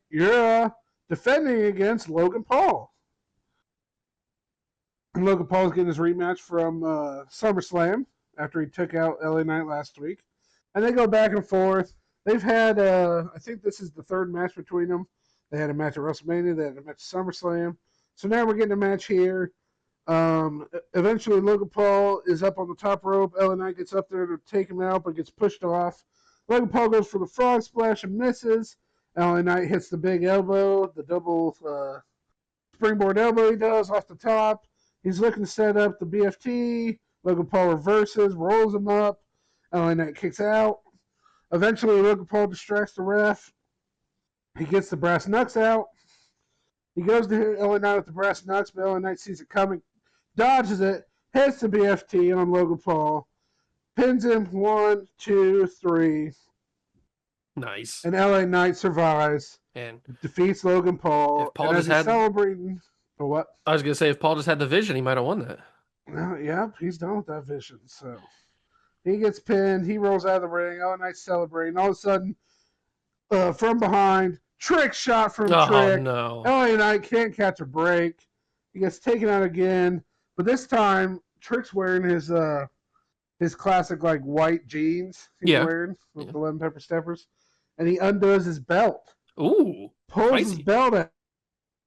defending against Logan Paul. And Logan Paul is getting his rematch from SummerSlam after he took out LA Knight last week. And they go back and forth. They've had, I think this is the third match between them. They had a match at WrestleMania. They had a match at SummerSlam. So now we're getting a match here. Eventually Logan Paul is up on the top rope. LA Knight gets up there to take him out, but gets pushed off. Logan Paul goes for the frog splash and misses. LA Knight hits the big elbow, the double springboard elbow he does off the top. He's looking to set up the BFT. Logan Paul reverses, rolls him up. LA Knight kicks out. Eventually Logan Paul distracts the ref. He gets the brass knucks out. He goes to hit LA Knight with the brass knucks, but LA Knight sees it coming, dodges it, hits the BFT on Logan Paul, pins him 1, 2, 3.
Nice.
And LA Knight survives
And
defeats Logan Paul.
if Paul
and
just
as he's
had,
celebrating, for what?
I was gonna say if Paul just had the vision, he might have won that.
Well, yeah, he's done with that vision. So he gets pinned. He rolls out of the ring. LA Knight's celebrating. All of a sudden, from behind, trick shot from Trick.
No.
LA Knight can't catch a break. He gets taken out again, but this time Trick's wearing his classic like white jeans he's wearing with the lemon pepper steppers, and he undoes his belt.
Ooh.
Pulls
spicy.
his belt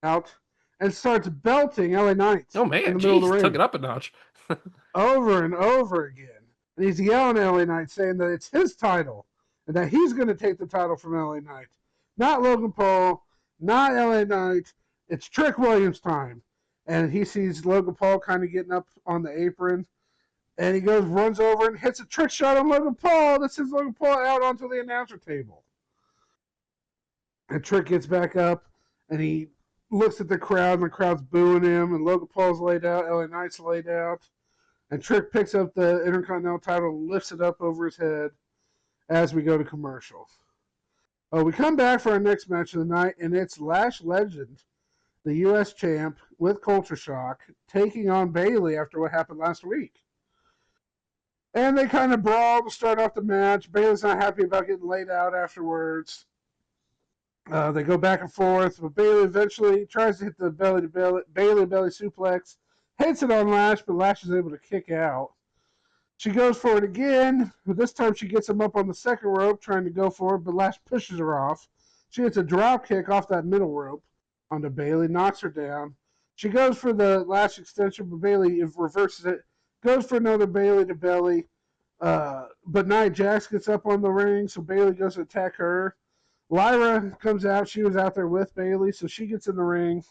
out and starts belting LA Knight.
Oh man,
in the middle of the ring.
Took it up a notch.
Over and over again. And he's yelling at LA Knight saying that it's his title and that he's going to take the title from LA Knight, not Logan Paul. not LA Knight. It's Trick Williams time. And he sees Logan Paul kind of getting up on the apron. And he runs over and hits a trick shot on Logan Paul that sends Logan Paul out onto the announcer table. And Trick gets back up and he looks at the crowd and the crowd's booing him. And Logan Paul's laid out. LA Knight's laid out. And Trick picks up the Intercontinental title and lifts it up over his head as we go to commercial. We come back for our next match of the night, and it's Lash Legend, the U.S. champ, with Culture Shock, taking on Bayley after what happened last week. And they kind of brawl to start off the match. Bayley's not happy about getting laid out afterwards. They go back and forth, but Bayley eventually tries to hit the Bayley belly suplex, hits it on Lash, but Lash is able to kick out. She goes for it again, but this time she gets him up on the second rope, trying to go for it, but Lash pushes her off. She hits a drop kick off that middle rope onto Bayley, knocks her down. She goes for the Lash extension, but Bayley reverses it, goes for another Bayley to belly, but Nia Jax gets up on the ring, so Bayley goes to attack her. Lyra comes out. She was out there with Bayley, so she gets in the ring,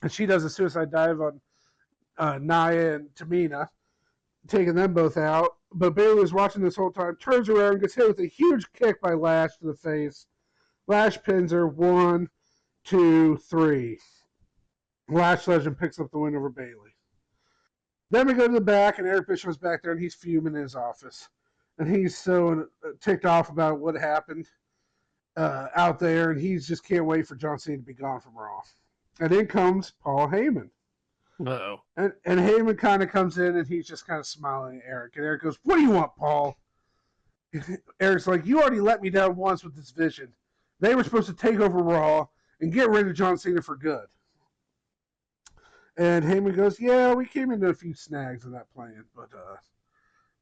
and she does a suicide dive on Nia and Tamina, taking them both out. But Bayley was watching this whole time, turns around, gets hit with a huge kick by Lash to the face. Lash pins her. 1, 2, 3. Lash Legend picks up the win over Bayley. Then we go to the back, and Eric Bischoff's back there, and he's fuming in his office. And he's so ticked off about what happened out there, and he just can't wait for John Cena to be gone from Raw. And in comes Paul Heyman.
Uh-oh.
And Heyman kind of comes in, and he's just kind of smiling at Eric. And Eric goes, "What do you want, Paul?" Eric's like, "You already let me down once with this vision. They were supposed to take over Raw and get rid of John Cena for good." And Heyman goes, "Yeah, we came into a few snags in that plan,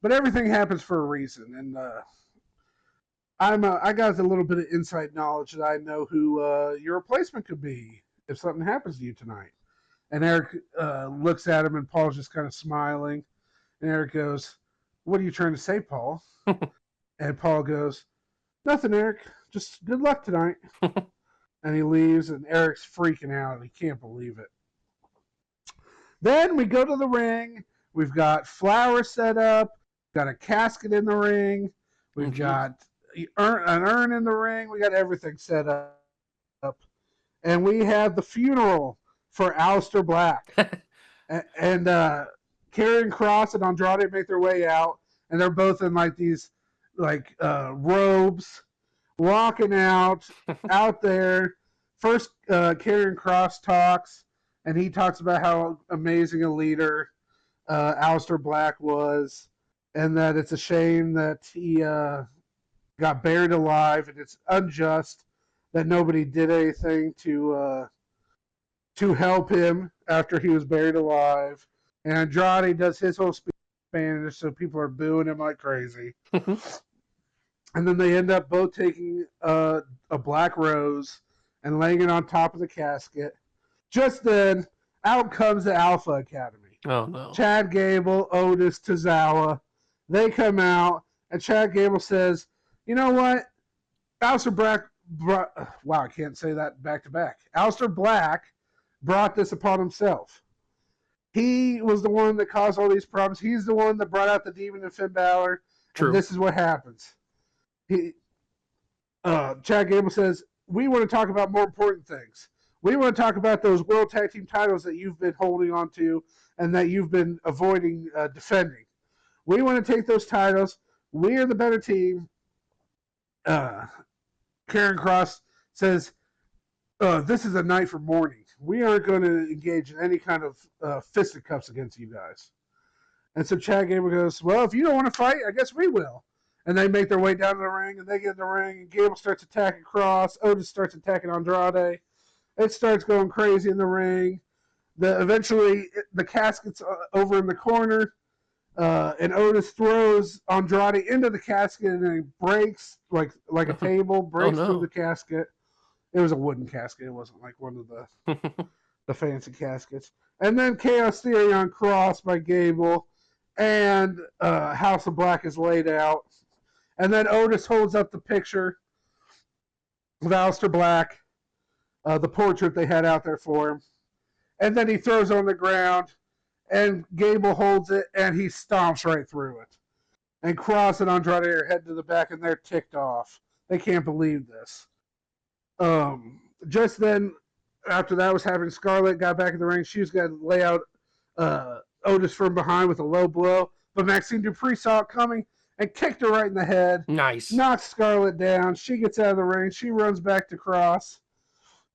but everything happens for a reason. And I got a little bit of inside knowledge that I know who your replacement could be if something happens to you tonight." And Eric looks at him, and Paul's just kind of smiling. And Eric goes, "What are you trying to say, Paul?" And Paul goes, "Nothing, Eric. Just good luck tonight." And he leaves, and Eric's freaking out, and he can't believe it. Then we go to the ring. We've got flowers set up. Got a casket in the ring. We've got an urn in the ring. We got everything set up. And we have the funeral for Aleister Black. and Karrion Kross and Andrade make their way out, and they're both in like these robes, walking out there. First, Karrion Kross talks, and he talks about how amazing a leader Aleister Black was, and that it's a shame that he got buried alive, and it's unjust that nobody did anything to help him after he was buried alive. And Andrade does his whole speech in Spanish, so people are booing him like crazy. And then they end up both taking a black rose and laying it on top of the casket. Just then, out comes the Alpha Academy.
Oh, no.
Chad Gable, Otis, Tozawa. They come out, and Chad Gable says, "You know what? Aleister Black wow, I can't say that back to back. Aleister Black brought this upon himself. He was the one that caused all these problems. He's the one that brought out the demon in Finn Balor.
True.
And this is what happens." Chad Gable says, "We want to talk about more important things. We want to talk about those World Tag Team titles that you've been holding on to and that you've been avoiding defending. We want to take those titles. We are the better team." Karrion Kross says, "This is a night for mourning. We aren't going to engage in any kind of fisticuffs against you guys." And so Chad Gable goes, "Well, if you don't want to fight, I guess we will." And they make their way down to the ring, and they get in the ring, and Gable starts attacking Kross. Otis starts attacking Andrade. It starts going crazy in the ring. Eventually, the casket's over in the corner, and Otis throws Andrade into the casket, and it breaks like a table, breaks through the casket. It was a wooden casket. It wasn't like one of the fancy caskets. And then Chaos Theory on Kross by Gable, and House of Black is laid out. And then Otis holds up the picture of Aleister Black, the portrait they had out there for him. And then he throws it on the ground, and Gable holds it, and he stomps right through it. And Cross and Andrade are heading to the back, and they're ticked off. They can't believe this. Just then, after that was happening, Scarlett got back in the ring. She was going to lay out Otis from behind with a low blow, but Maxine Dupree saw it coming and kicked her right in the head.
Nice.
Knocks Scarlett down. She gets out of the ring. She runs back to Cross,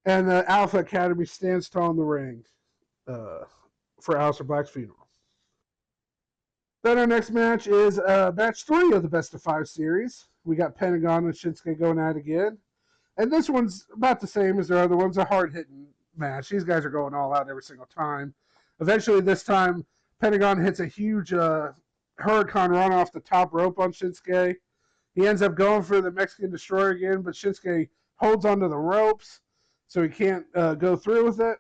and the Alpha Academy stands tall in the ring for Aleister Black's funeral. Then our next match is match 3 of the Best of 5 series. We got Pentagon and Shinsuke going at it again. And this one's about the same as their other ones, a hard-hitting match. These guys are going all out every single time. Eventually, this time, Pentagon hits a huge Hurricane run off the top rope on Shinsuke. He ends up going for the Mexican Destroyer again, but Shinsuke holds onto the ropes, so he can't go through with it.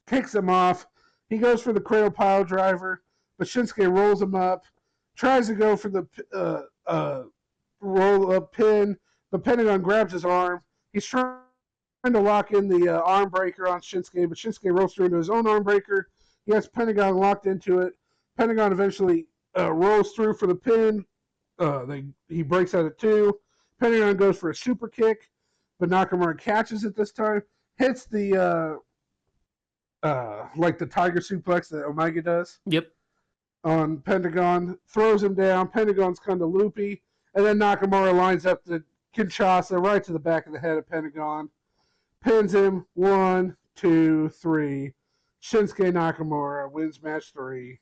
Kicks him off. He goes for the cradle pile driver, but Shinsuke rolls him up, tries to go for the roll-up pin, but Pentagon grabs his arm. He's trying to lock in the arm breaker on Shinsuke, but Shinsuke rolls through into his own arm breaker. He has Pentagon locked into it. Pentagon eventually rolls through for the pin. He breaks out at 2. Pentagon goes for a super kick, but Nakamura catches it this time. Hits the like the tiger suplex that Omega does.
Yep.
On Pentagon, throws him down. Pentagon's kind of loopy, and then Nakamura lines up the Kinshasa right to the back of the head of Pentagon. Pins him. 1, 2, 3. Shinsuke Nakamura wins match 3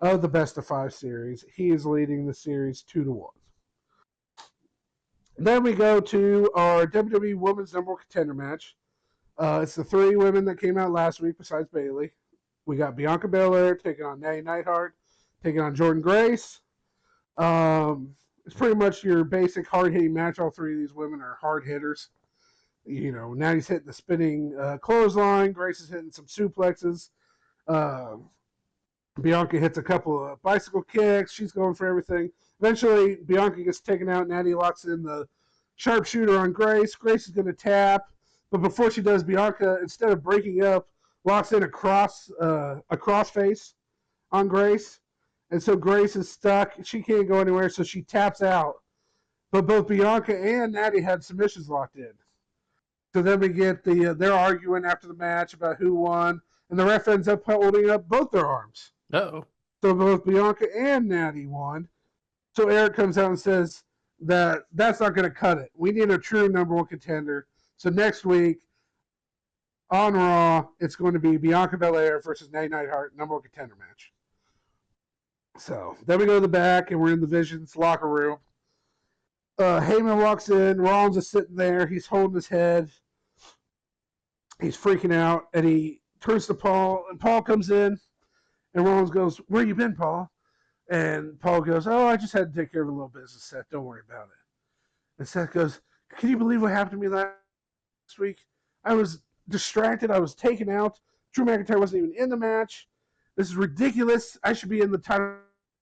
of the Best of 5 series. He is leading the series 2-1. Then we go to our WWE Women's Number 1 Contender match. It's the 3 women that came out last week besides Bayley. We got Bianca Belair taking on Natty Neidhart, taking on Jordynne Grace. It's pretty much your basic hard-hitting match. All 3 of these women are hard hitters. You know, Natty's hitting the spinning clothesline. Grace is hitting some suplexes. Bianca hits a couple of bicycle kicks. She's going for everything. Eventually, Bianca gets taken out. Natty locks in the sharpshooter on Grace. Grace is going to tap. But before she does, Bianca, instead of breaking up, locks in a crossface on Grace. And so Grace is stuck. She can't go anywhere, so she taps out. But both Bianca and Natty had submissions locked in. So then we get they're arguing after the match about who won. And the ref ends up holding up both their arms.
Uh-oh.
So both Bianca and Natty won. So Eric comes out and says that's not going to cut it. We need a true number 1 contender. So next week on Raw, it's going to be Bianca Belair versus Natty Neidhart, number 1 contender match. So then we go to the back, and we're in the Vision's locker room. Heyman walks in. Rollins is sitting there. He's holding his head. He's freaking out, and he turns to Paul, and Paul comes in, and Rollins goes, "Where you been, Paul?" And Paul goes, "Oh, I just had to take care of a little business, Seth. Don't worry about it." And Seth goes, "Can you believe what happened to me last week? I was distracted. I was taken out. Drew McIntyre wasn't even in the match. This is ridiculous. I should be in the title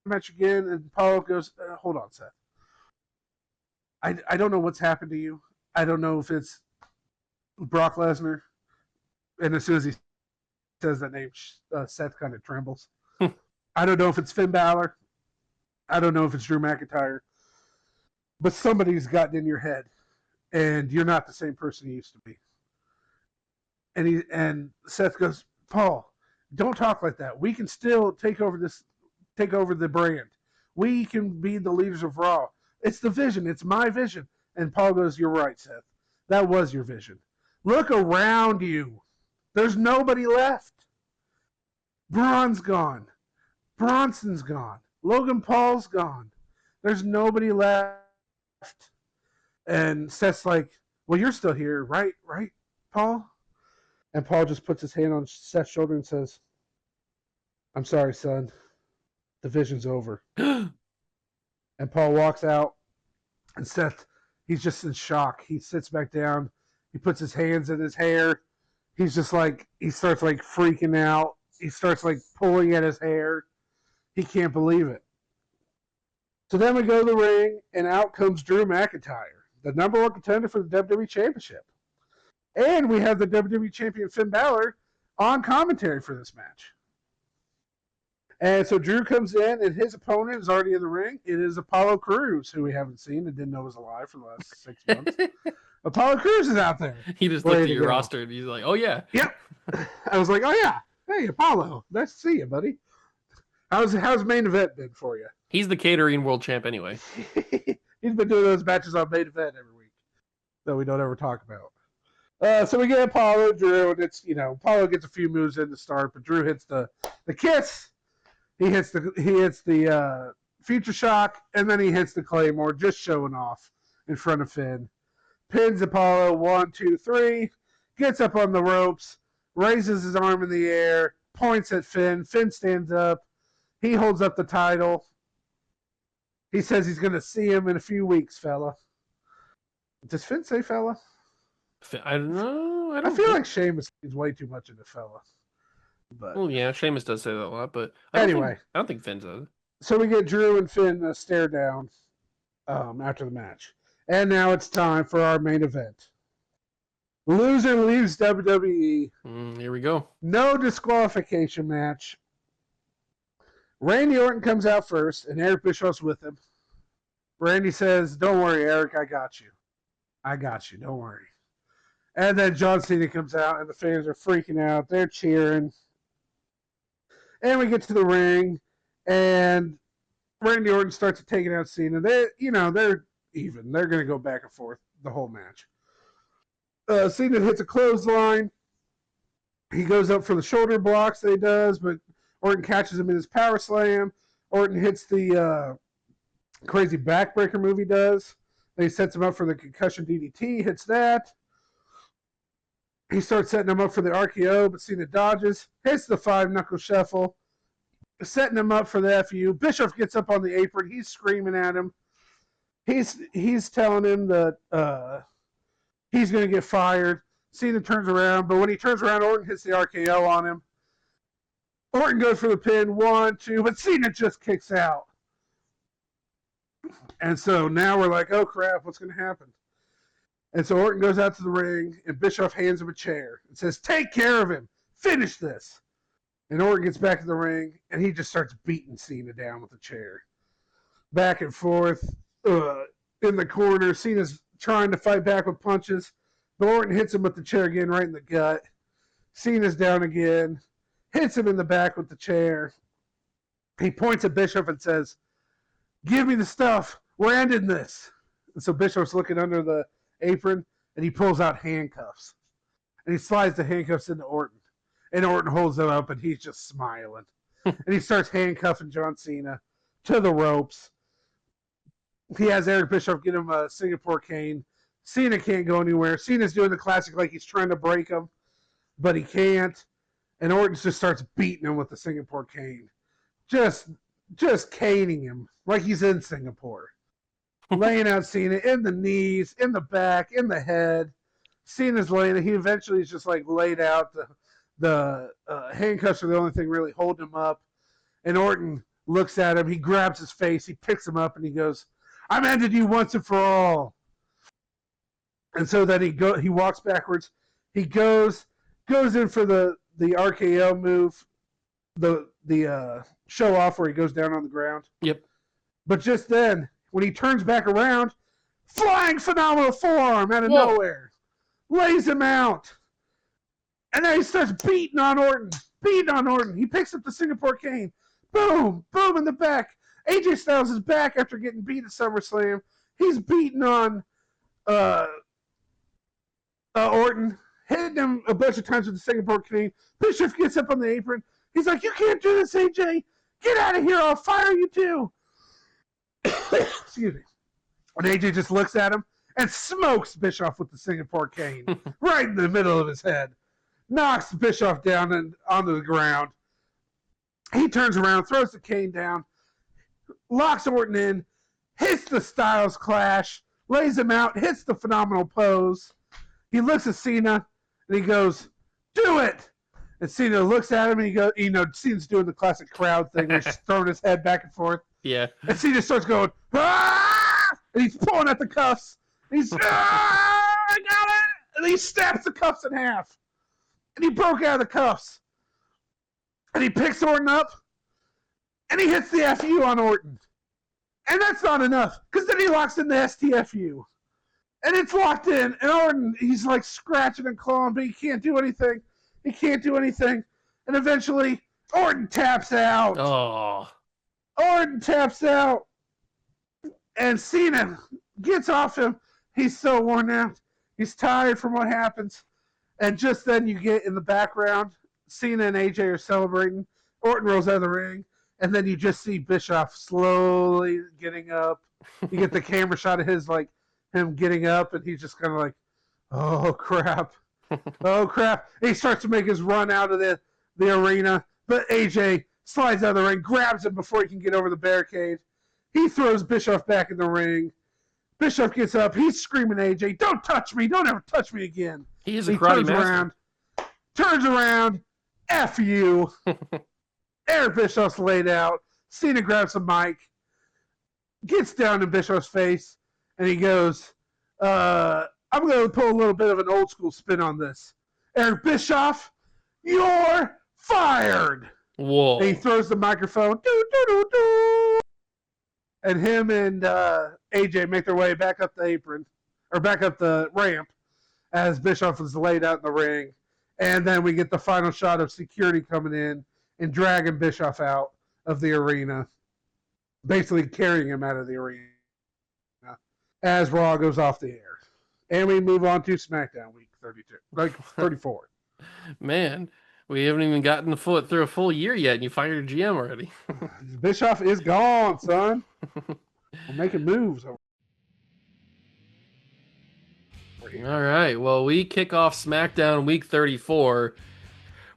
match again." And Paul goes, "Hold on, Seth. I don't know what's happened to you. I don't know if it's Brock Lesnar." And as soon as he says that name, Seth kind of trembles. I don't know if it's Finn Balor. I don't know if it's Drew McIntyre. But somebody's gotten in your head, and you're not the same person you used to be. And Seth goes, "Paul, don't talk like that. We can still take over the brand. We can be the leaders of Raw. It's the vision. It's my vision." And Paul goes, "You're right, Seth. That was your vision. Look around you. There's nobody left. Braun's gone. Bronson's gone. Logan Paul's gone. There's nobody left." And Seth's like, "Well, you're still here, right, Paul?" And Paul just puts his hand on Seth's shoulder and says, "I'm sorry, son. The vision's over." And Paul walks out, and Seth, he's just in shock. He sits back down. He puts his hands in his hair. He's just like, he starts like freaking out. He starts like pulling at his hair. He can't believe it. So then we go to the ring, and out comes Drew McIntyre, the number 1 contender for the WWE Championship. And we have the WWE Champion Finn Balor on commentary for this match. And so Drew comes in, and his opponent is already in the ring. It is Apollo Crews, who we haven't seen and didn't know was alive for the last 6 months. Apollo Crews is out there.
He just looked at your roster and he's like, oh, yeah.
Yep. I was like, oh, yeah. Hey, Apollo. Nice to see you, buddy. How's main event been for you?
He's the catering world champ anyway.
He's been doing those matches on main event every week that we don't ever talk about. So we get Apollo, Drew, and it's, Apollo gets a few moves in to start, but Drew hits the kiss. He hits the Future Shock, and then he hits the Claymore, just showing off in front of Finn. Pins Apollo, 1, 2, 3, gets up on the ropes, raises his arm in the air, points at Finn. Finn stands up. He holds up the title. He says he's going to see him in a few weeks, fella. Does Finn say fella?
I don't know.
I feel like Sheamus is way too much into fella. But
well, yeah, Sheamus does say that a lot, but I don't think Finn does.
So we get Drew and Finn stare down after the match. And now it's time for our main event. Loser leaves WWE.
Here we go.
No disqualification match. Randy Orton comes out first, and Eric Bischoff's with him. Randy says, don't worry, Eric, I got you. I got you, don't worry. And then John Cena comes out, and the fans are freaking out. They're cheering. And we get to the ring, and Randy Orton starts taking out Cena. They're even. They're going to go back and forth the whole match. Cena hits a clothesline. He goes up for the shoulder blocks that he does, but Orton catches him in his power slam. Orton hits the crazy backbreaker move he does. Then he sets him up for the concussion DDT, hits that. He starts setting him up for the RKO, but Cena dodges, hits the 5-knuckle shuffle, setting him up for the FU. Bischoff gets up on the apron. He's screaming at him. He's telling him that he's going to get fired. Cena turns around, but when he turns around, Orton hits the RKO on him. Orton goes for the pin, 1, 2, but Cena just kicks out. And so now we're like, oh crap, what's going to happen? And so Orton goes out to the ring, and Bischoff hands him a chair and says, take care of him. Finish this. And Orton gets back in the ring, and he just starts beating Cena down with the chair. Back and forth in the corner. Cena's trying to fight back with punches, but Orton hits him with the chair again right in the gut. Cena's down again, hits him in the back with the chair. He points at Bischoff and says, give me the stuff. We're ending this. And so Bischoff's looking under the apron, and he pulls out handcuffs. And he slides the handcuffs into Orton. And Orton holds them up, and he's just smiling. And he starts handcuffing John Cena to the ropes. He has Eric Bischoff get him a Singapore cane. Cena can't go anywhere. Cena's doing the classic like he's trying to break him, but he can't. And Orton just starts beating him with the Singapore cane. Just caning him like he's in Singapore. Laying out Cena in the knees, in the back, in the head. Cena's laying. He eventually is just like laid out. The handcuffs are the only thing really holding him up. And Orton looks at him. He grabs his face. He picks him up and he goes, I've ended you once and for all. And so then he walks backwards. He goes in for the RKO move, the show off where he goes down on the ground.
Yep.
But just then, when he turns back around, flying phenomenal forearm out of nowhere, lays him out. And then he starts beating on Orton. He picks up the Singapore cane. Boom, boom in the back. AJ Styles is back after getting beat at SummerSlam. He's beating on Orton, hitting him a bunch of times with the Singapore cane. Bischoff gets up on the apron. He's like, you can't do this, AJ. Get out of here. I'll fire you too. Excuse me. And AJ just looks at him and smokes Bischoff with the Singapore cane right in the middle of his head. Knocks Bischoff down and onto the ground. He turns around, throws the cane down, locks Orton in, hits the Styles Clash, lays him out, hits the phenomenal pose. He looks at Cena and he goes, do it! And Cena looks at him and he goes, Cena's doing the classic crowd thing where he's throwing his head back and forth.
Yeah.
And Cena starts going, ah! And he's pulling at the cuffs. He's, I got it! and he snaps the cuffs in half. And he broke out of the cuffs. And he picks Orton up, and he hits the FU on Orton. And that's not enough, because then he locks in the STFU. And it's locked in, and Orton, he's like scratching and clawing, but he can't do anything. He can't do anything. And eventually, Orton taps out.
Oh.
Orton taps out. And Cena gets off him. He's so worn out. He's tired from what happens. And just then you get in the background, Cena and AJ are celebrating. Orton rolls out of the ring. And then you just see Bischoff slowly getting up. You get the camera shot of him getting up, and he's just kind of like, oh, crap. Oh, crap. And he starts to make his run out of the arena. But AJ slides out of the ring, grabs him before he can get over the barricade. He throws Bischoff back in the ring. Bischoff gets up. He's screaming at AJ, don't touch me. Don't ever touch me again.
He is a karate master.
Turns around. F you. Eric Bischoff's laid out. Cena grabs the mic. Gets down in Bischoff's face. And he goes, I'm going to put a little bit of an old school spin on this. Eric Bischoff, you're fired.
Whoa.
And he throws the microphone. Doo, doo, doo, doo. And him and AJ make their way back up the apron, or back up the ramp, as Bischoff is laid out in the ring. And then we get the final shot of security coming in and dragging Bischoff out of the arena, basically carrying him out of the arena as Raw goes off the air. And we move on to SmackDown week 34.
Man, we haven't even gotten through a full year yet, and you fired your GM already.
Bischoff is gone, son. We're making moves.
All right, well, we kick off SmackDown week 34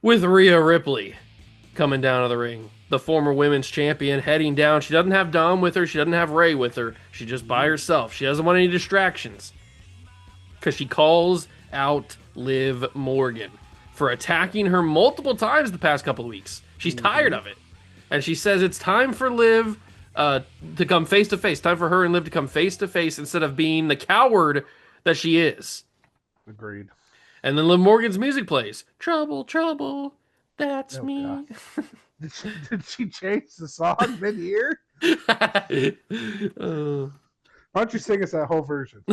with Rhea Ripley coming down to the ring. The former women's champion heading down. She doesn't have Dom with her. She doesn't have Ray with her. She's just by herself. She doesn't want any distractions, because she calls out Liv Morgan for attacking her multiple times the past couple of weeks. She's tired of it. And she says it's time for Liv to come face to face. Time for her and Liv to come face to face instead of being the coward that she is.
Agreed.
And then Liv Morgan's music plays. Trouble, trouble, that's me.
Did she change the song mid-year? Why don't you sing us that whole version?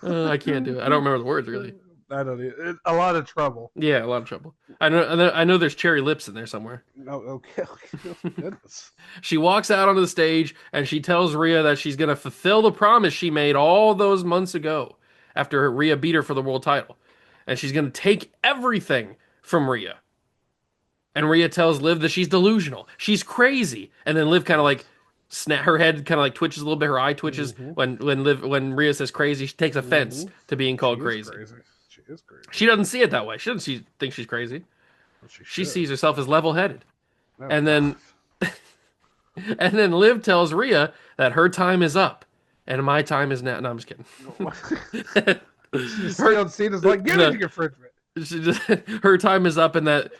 I can't do it. I don't remember the words, really.
I don't either. A lot of trouble.
Yeah, a lot of trouble. I know there's cherry lips in there somewhere.
No, okay. Oh, goodness.
She walks out onto the stage, and she tells Rhea that she's going to fulfill the promise she made all those months ago after Rhea beat her for the world title. And she's going to take everything from Rhea. And Rhea tells Liv that she's delusional. She's crazy. And then Liv kind of like her head kind of like twitches a little bit. Her eye twitches when Rhea says crazy. She takes offense to being called crazy.
She is crazy.
She doesn't see it that way. She doesn't think she's crazy.
Well,
she sees herself as level-headed.
Oh,
and then Liv tells Rhea that her time is up and my time is now. No, I'm just kidding.
Cena's like, get into your infringement.
Her time is up, and that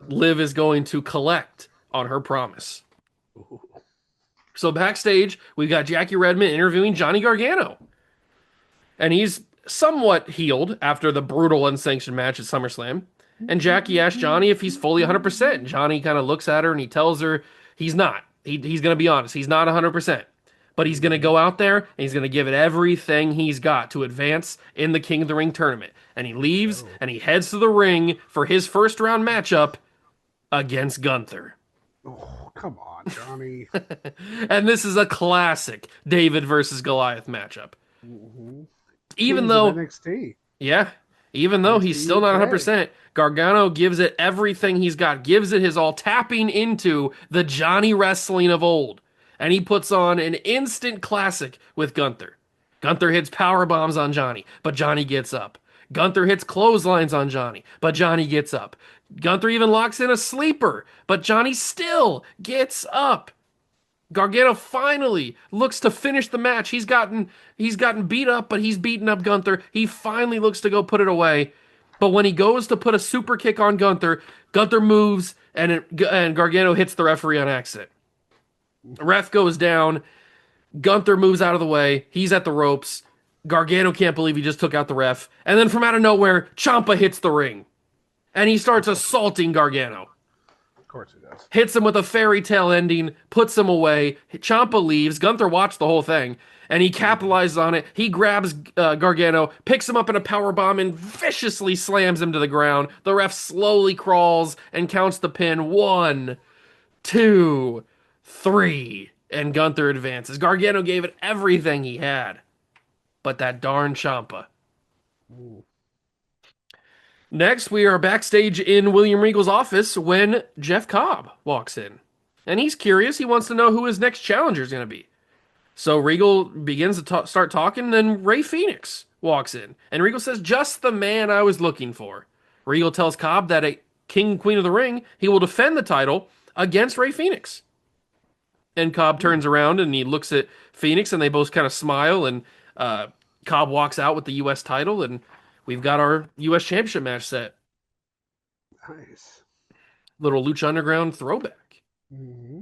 Liv is going to collect on her promise.
Ooh.
So backstage, we've got Jackie Redmond interviewing Johnny Gargano. And he's somewhat healed after the brutal unsanctioned match at SummerSlam. And Jackie asks Johnny if he's fully 100%. Johnny kind of looks at her and he tells her he's not. He's going to be honest. He's not 100%. But he's going to go out there and he's going to give it everything he's got to advance in the King of the Ring tournament. And he leaves and he heads to the ring for his first round matchup against Gunther.
Oh, come on, Johnny.
And this is a classic David versus Goliath matchup.
Mm-hmm.
Even though
NXT.
Yeah. Even though he's still not 100%, Gargano gives it everything he's got, gives it his all, tapping into the Johnny wrestling of old. And he puts on an instant classic with Gunther. Gunther hits power bombs on Johnny, but Johnny gets up. Gunther hits clotheslines on Johnny, but Johnny gets up. Gunther even locks in a sleeper, but Johnny still gets up. Gargano finally looks to finish the match. He's gotten beat up, but he's beaten up Gunther. He finally looks to go put it away. But when he goes to put a super kick on Gunther, Gunther moves, and Gargano hits the referee on accident. Ref goes down. Gunther moves out of the way. He's at the ropes. Gargano can't believe he just took out the ref. And then from out of nowhere, Ciampa hits the ring. And he starts assaulting Gargano.
Of course he does.
Hits him with a fairy tale ending, puts him away. Ciampa leaves. Gunther watched the whole thing, and he capitalizes on it. He grabs Gargano, picks him up in a powerbomb, and viciously slams him to the ground. The ref slowly crawls and counts the pin. 1, 2, 3, and Gunther advances. Gargano gave it everything he had, but that darn Ciampa. Next, we are backstage in William Regal's office when Jeff Cobb walks in. And he's curious. He wants to know who his next challenger is going to be. So Regal begins to start talking, and then Rey Fenix walks in. And Regal says, just the man I was looking for. Regal tells Cobb that at King and Queen of the Ring, he will defend the title against Rey Fenix. And Cobb turns around and he looks at Phoenix, and they both kind of smile, and Cobb walks out with the U.S. title, and we've got our U.S. Championship match set.
Nice.
Little Lucha Underground throwback.
Mm-hmm.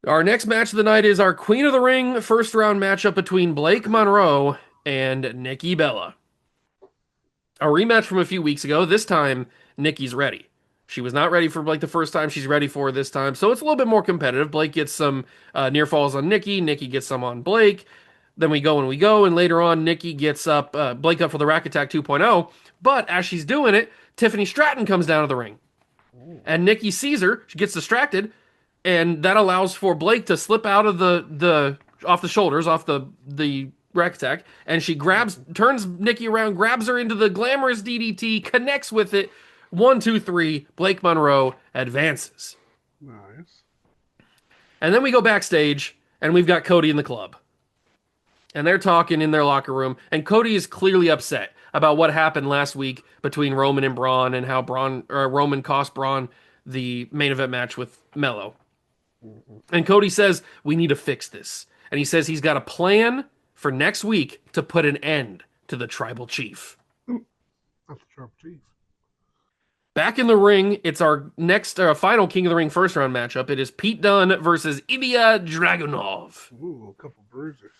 Our next match of the night is our Queen of the Ring first round matchup between Blake Monroe and Nikki Bella. A rematch from a few weeks ago. This time, Nikki's ready. She was not ready for Blake the first time. She's ready for it this time. So it's a little bit more competitive. Blake gets some near falls on Nikki. Nikki gets some on Blake. Then we go, and later on, Nikki gets Blake up for the Rack Attack 2.0. But as she's doing it, Tiffany Stratton comes down to the ring. And Nikki sees her. She gets distracted. And that allows for Blake to slip out of the off the shoulders, off the Rack Attack. And she turns Nikki around, grabs her into the glamorous DDT, connects with it. 1, 2, 3. Blake Monroe advances.
Nice.
And then we go backstage, and we've got Cody in the club. And they're talking in their locker room, and Cody is clearly upset about what happened last week between Roman and Braun, and how Roman cost Braun the main event match with Mello. And Cody says, we need to fix this. And he says he's got a plan for next week to put an end to the Tribal Chief.
That's the Tribal Chief.
Back in the ring, it's our next final King of the Ring first round matchup. It is Pete Dunne versus Ilya Dragunov.
Ooh, a couple bruisers.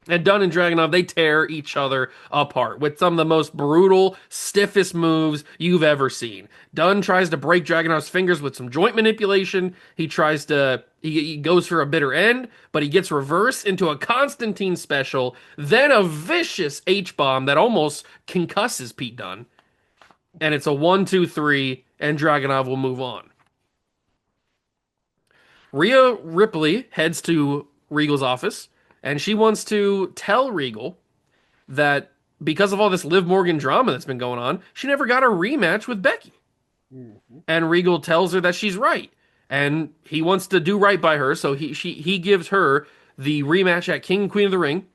And Dunne and Dragunov, they tear each other apart with some of the most brutal, stiffest moves you've ever seen. Dunne tries to break Dragunov's fingers with some joint manipulation. He goes for a bitter end, but he gets reversed into a Constantine special, then a vicious H-bomb that almost concusses Pete Dunne. And it's a 1, 2, 3, and Dragunov will move on. Rhea Ripley heads to Regal's office, and she wants to tell Regal that because of all this Liv Morgan drama that's been going on, she never got a rematch with Becky. Mm-hmm. And Regal tells her that she's right, and he wants to do right by her, so he gives her the rematch at King and Queen of the Ring.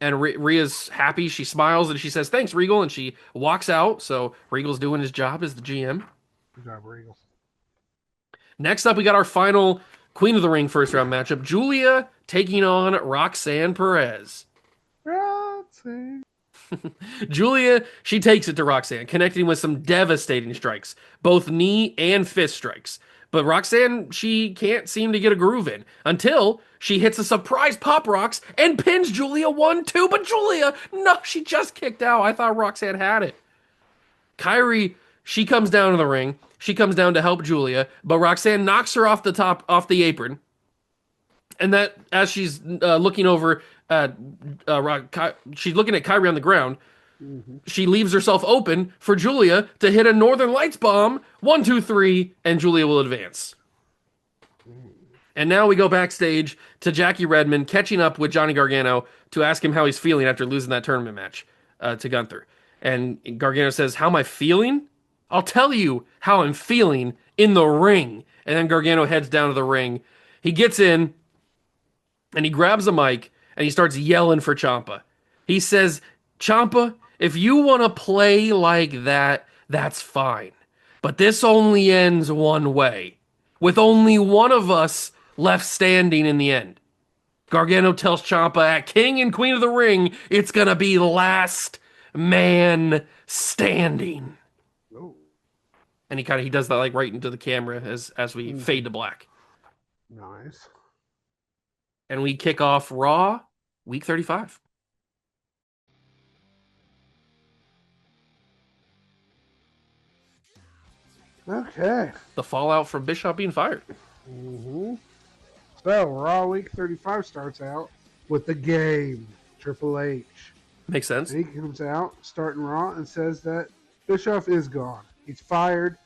And Rhea's happy. She smiles and she says, thanks, Regal. And she walks out. So Regal's doing his job as the GM.
Good job, Regal.
Next up, we got our final Queen of the Ring first round matchup. Julia taking on Roxanne Perez.
Roxanne.
Julia, she takes it to Roxanne, connecting with some devastating strikes, both knee and fist strikes. But Roxanne, she can't seem to get a groove in until she hits a surprise pop rocks and pins Julia 1-2. But Julia, no, she just kicked out. I thought Roxanne had it. Kyrie, she comes down to the ring. She comes down to help Julia, but Roxanne knocks her off the apron. And that, as she's looking over, she's looking at Kyrie on the ground. Mm-hmm. She leaves herself open for Julia to hit a Northern Lights bomb. 1, 2, 3, and Julia will advance. And now we go backstage to Jackie Redmond catching up with Johnny Gargano to ask him how he's feeling after losing that tournament match to Gunther. And Gargano says, how am I feeling? I'll tell you how I'm feeling in the ring. And then Gargano heads down to the ring. He gets in, and he grabs a mic, and he starts yelling for Ciampa. He says, Ciampa, if you want to play like that, that's fine. But this only ends one way, with only one of us left standing in the end. Gargano tells Ciampa at King and Queen of the Ring, it's going to be last man standing.
Oh.
And he does that like right into the camera as we fade to black.
Nice.
And we kick off Raw, week 35.
Okay.
The fallout from Bischoff being fired.
Mm-hmm. So, Raw Week 35 starts out with the game, Triple H.
Makes sense.
And he comes out, starting Raw, and says that Bischoff is gone. He's fired.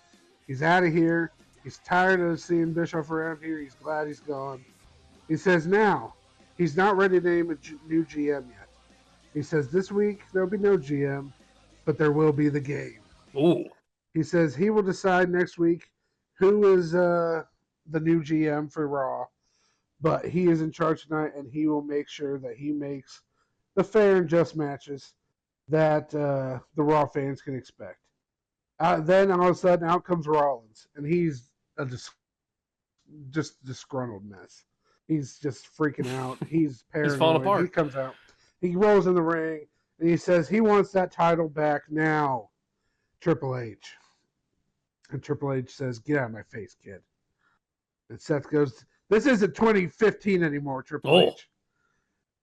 He's out of here. He's tired of seeing Bischoff around here. He's glad he's gone. He says now, he's not ready to name a new GM yet. He says this week there'll be no GM, but there will be the game.
Ooh.
He says he will decide next week who is the new GM for Raw, but he is in charge tonight, and he will make sure that he makes the fair and just matches that the Raw fans can expect. Then all of a sudden, out comes Rollins, and he's a just disgruntled mess. He's just freaking out. He's paranoid.
He's falling apart.
He comes out. He rolls in the ring, and he says he wants that title back now, Triple H. And Triple H says, "Get out of my face, kid." And Seth goes, "This isn't 2015 anymore, Triple H.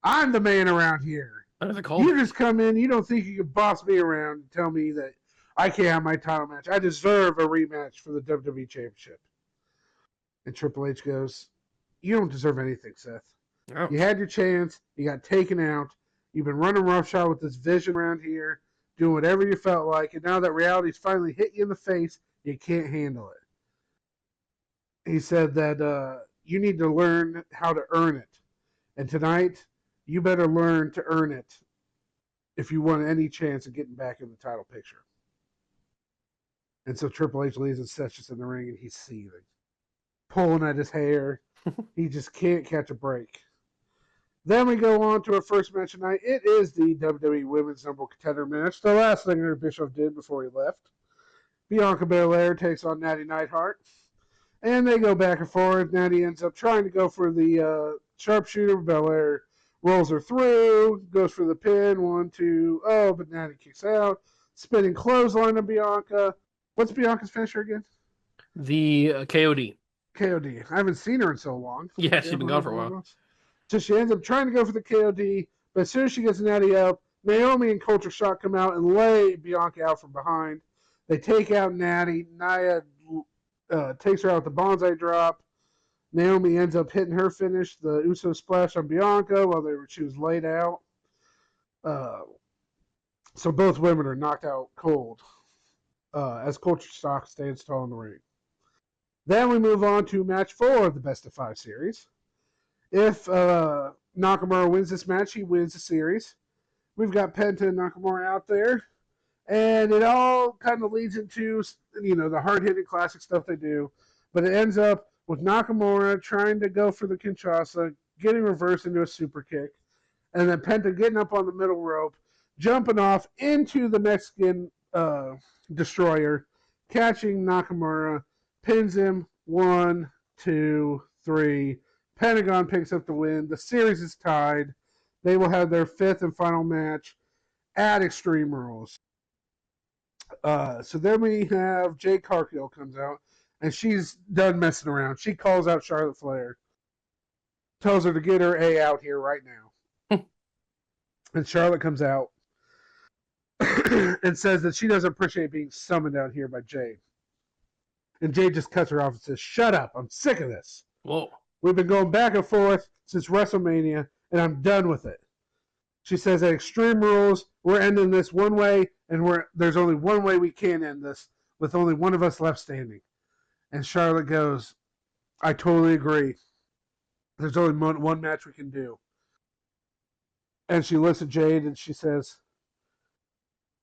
I'm the man around here. You just come in, you don't think you can boss me around and tell me that I can't have my title match. I deserve a rematch for the WWE Championship." And Triple H goes, "You don't deserve anything, Seth.
Ouch.
You had your chance. You got taken out. You've been running roughshod with this vision around here, doing whatever you felt like, and now that reality's finally hit you in the face, you can't handle it." He said that you need to learn how to earn it. And tonight, you better learn to earn it if you want any chance of getting back in the title picture. And so Triple H leaves and Seth's just in the ring, and he's seething, pulling at his hair. He just can't catch a break. Then we go on to our first match tonight. It is the WWE Women's Number Contender match. The last thing Eric Bischoff did before he left. Bianca Belair takes on Natty Neidhart. And they go back and forth. Natty ends up trying to go for the sharpshooter. Belair rolls her through, goes for the pin. 1, 2, oh, but Natty kicks out. Spinning clothesline of Bianca. What's Bianca's finisher again?
The KOD.
KOD. I haven't seen her in so long.
Yeah, she's been gone for a while.
So she ends up trying to go for the KOD, but as soon as she gets Natty up, Naomi and Culture Shock come out and lay Bianca out from behind. They take out Natty. Nia takes her out with the bonsai drop. Naomi ends up hitting her finish, the Uso splash on Bianca while she was laid out. So both women are knocked out cold as Culture Shock stands tall in the ring. Then we move on to match 4 of the Best of 5 series. If Nakamura wins this match, he wins the series. We've got Penta and Nakamura out there. And it all kind of leads into, the hard-hitting classic stuff they do. But it ends up with Nakamura trying to go for the Kinshasa, getting reversed into a super kick. And then Penta getting up on the middle rope, jumping off into the Mexican destroyer, catching Nakamura, pins him, 1, 2, 3. Pentagon picks up the win. The series is tied. They will have their 5th and final match at Extreme Rules. So then we have Jade Cargill comes out, and she's done messing around. She calls out Charlotte Flair, tells her to get her A out here right now. And Charlotte comes out and says that she doesn't appreciate being summoned out here by Jade. And Jade just cuts her off and says, "Shut up. I'm sick of this.
Whoa.
We've been going back and forth since WrestleMania, and I'm done with it." She says at Extreme Rules, we're ending this one way, and there's only one way we can end this, with only one of us left standing. And Charlotte goes, "I totally agree. There's only one match we can do." And she looks at Jade and she says,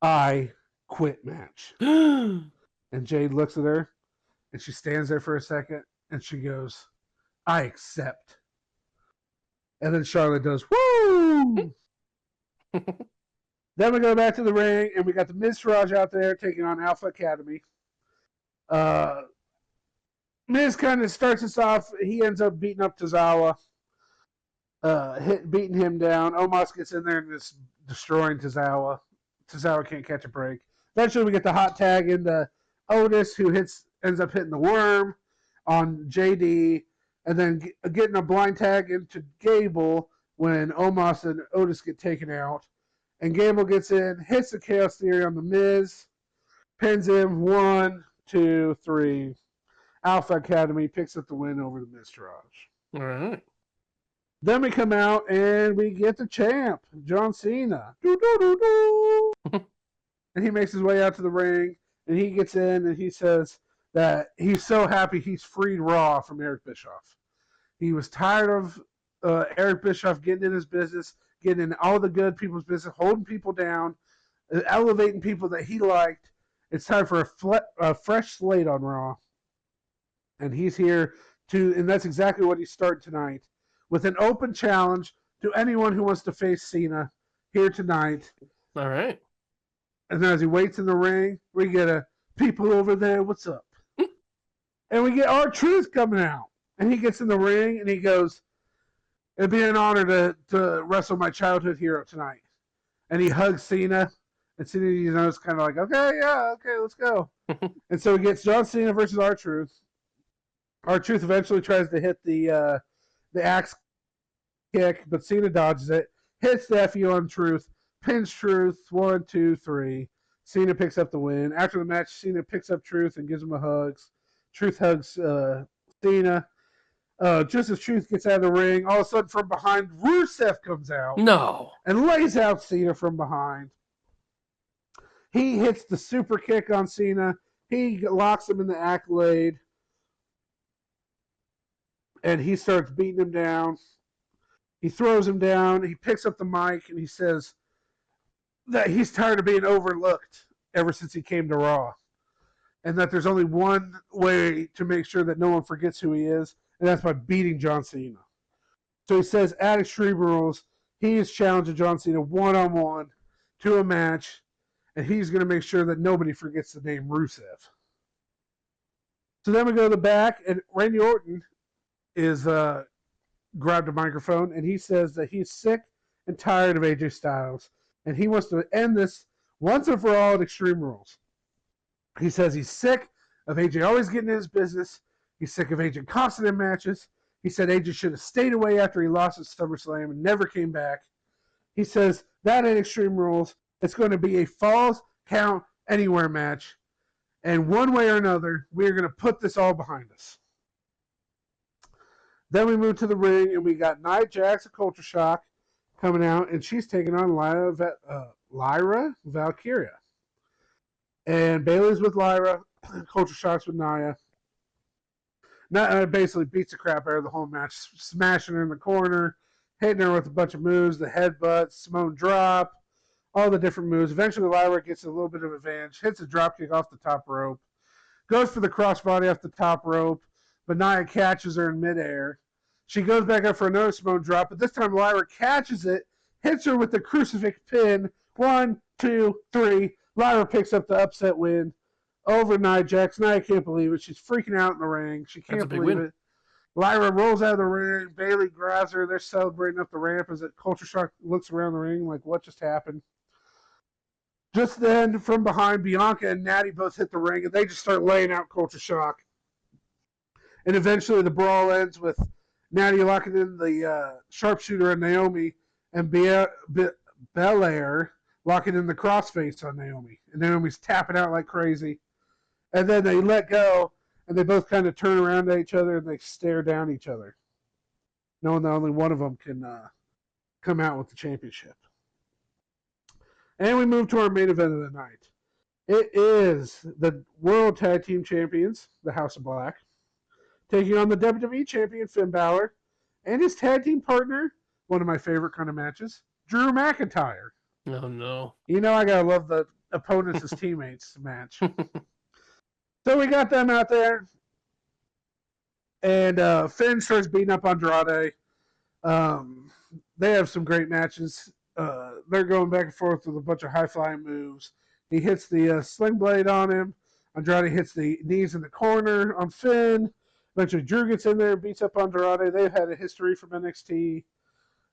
"I quit match." And Jade looks at her, and she stands there for a second, and she goes, "I accept." And then Charlotte does, "Woo!" Then we go back to the ring, and we got the Miz Taraj out there taking on Alpha Academy. Miz kind of starts us off. He ends up beating up Tozawa, beating him down. Omos gets in there and is destroying Tozawa. Tozawa can't catch a break. Eventually, we get the hot tag into Otis, who ends up hitting the worm on JD, and then getting a blind tag into Gable when Omos and Otis get taken out. And Gable gets in, hits the Chaos Theory on the Miz, pins him, 1, 2, 3. Alpha Academy picks up the win over the Mistrage.
All right.
Then we come out and we get the champ, John Cena. And he makes his way out to the ring, and he gets in, and he says that he's so happy he's freed Raw from Eric Bischoff. He was tired of Eric Bischoff getting in his business, getting in all the good people's business, holding people down, elevating people that he liked. It's time for a fresh slate on Raw. And he's here and that's exactly what he's starting tonight, with an open challenge to anyone who wants to face Cena here tonight.
All right.
And then as he waits in the ring, we get a people over there, what's up? And we get R-Truth coming out. And he gets in the ring and he goes, it'd be an honor to wrestle my childhood hero tonight. And he hugs Cena. And Cena, is kind of like, okay, let's go. And so he gets John Cena versus R-Truth. R-Truth eventually tries to hit the axe kick, but Cena dodges it, hits the FU on Truth, pins Truth, 1, 2, 3. Cena picks up the win. After the match, Cena picks up Truth and gives him a hug. Truth hugs Cena. Just as Truth gets out of the ring, all of a sudden from behind, Rusev comes out.
No.
And lays out Cena from behind. He hits the super kick on Cena. He locks him in the accolade. And he starts beating him down. He throws him down. He picks up the mic and he says that he's tired of being overlooked ever since he came to Raw. And that there's only one way to make sure that no one forgets who he is, and that's by beating John Cena. So he says at Extreme Rules, he is challenging John Cena one-on-one to a match, and he's going to make sure that nobody forgets the name Rusev. So then we go to the back, and Randy Orton is grabbed a microphone, and he says that he's sick and tired of AJ Styles, and he wants to end this once and for all at Extreme Rules. He says he's sick of AJ always getting in his business. He's sick of AJ costing him matches. He said AJ should have stayed away after he lost at SummerSlam and never came back. He says that at Extreme Rules, it's going to be a Falls Count Anywhere match, and one way or another, we're going to put this all behind us. Then we move to the ring, and we got Nia Jax of Culture Shock coming out, and she's taking on Lyra Valkyria. And Bayley's with Lyra, Culture Shock's with Nia. Nia basically beats the crap out of the whole match, smashing her in the corner, hitting her with a bunch of moves, the headbutt, Simone drop, all the different moves. Eventually, Lyra gets a little bit of advantage, hits a dropkick off the top rope, goes for the crossbody off the top rope, but Nia catches her in midair. She goes back up for another Simone drop, but this time Lyra catches it, hits her with the crucifix pin. 1, 2, 3. Lyra picks up the upset win over Nia Jax. Nia can't believe it. She's freaking out in the ring. She can't believe it. Lyra rolls out of the ring. Bayley grabs her. They're celebrating up the ramp as Culture Shock looks around the ring like, what just happened? Just then, from behind, Bianca and Natty both hit the ring, and they just start laying out Culture Shock. And eventually the brawl ends with Natty locking in the sharpshooter on Naomi, and Belair locking in the crossface on Naomi. And Naomi's tapping out like crazy. And then they let go, and they both kind of turn around at each other, and they stare down each other, knowing that only one of them can come out with the championship. And we move to our main event of the night. It is the World Tag Team Champions, the House of Black, taking on the WWE Champion, Finn Balor, and his tag team partner, one of my favorite kind of matches, Drew McIntyre.
Oh, no.
You know I gotta love the opponents as teammates match. So we got them out there, and Finn starts beating up Andrade. They have some great matches. They're going back and forth with a bunch of high-flying moves. He hits the sling blade on him. Andrade hits the knees in the corner on Finn. Eventually, Drew gets in there and beats up Andrade. They've had a history from NXT.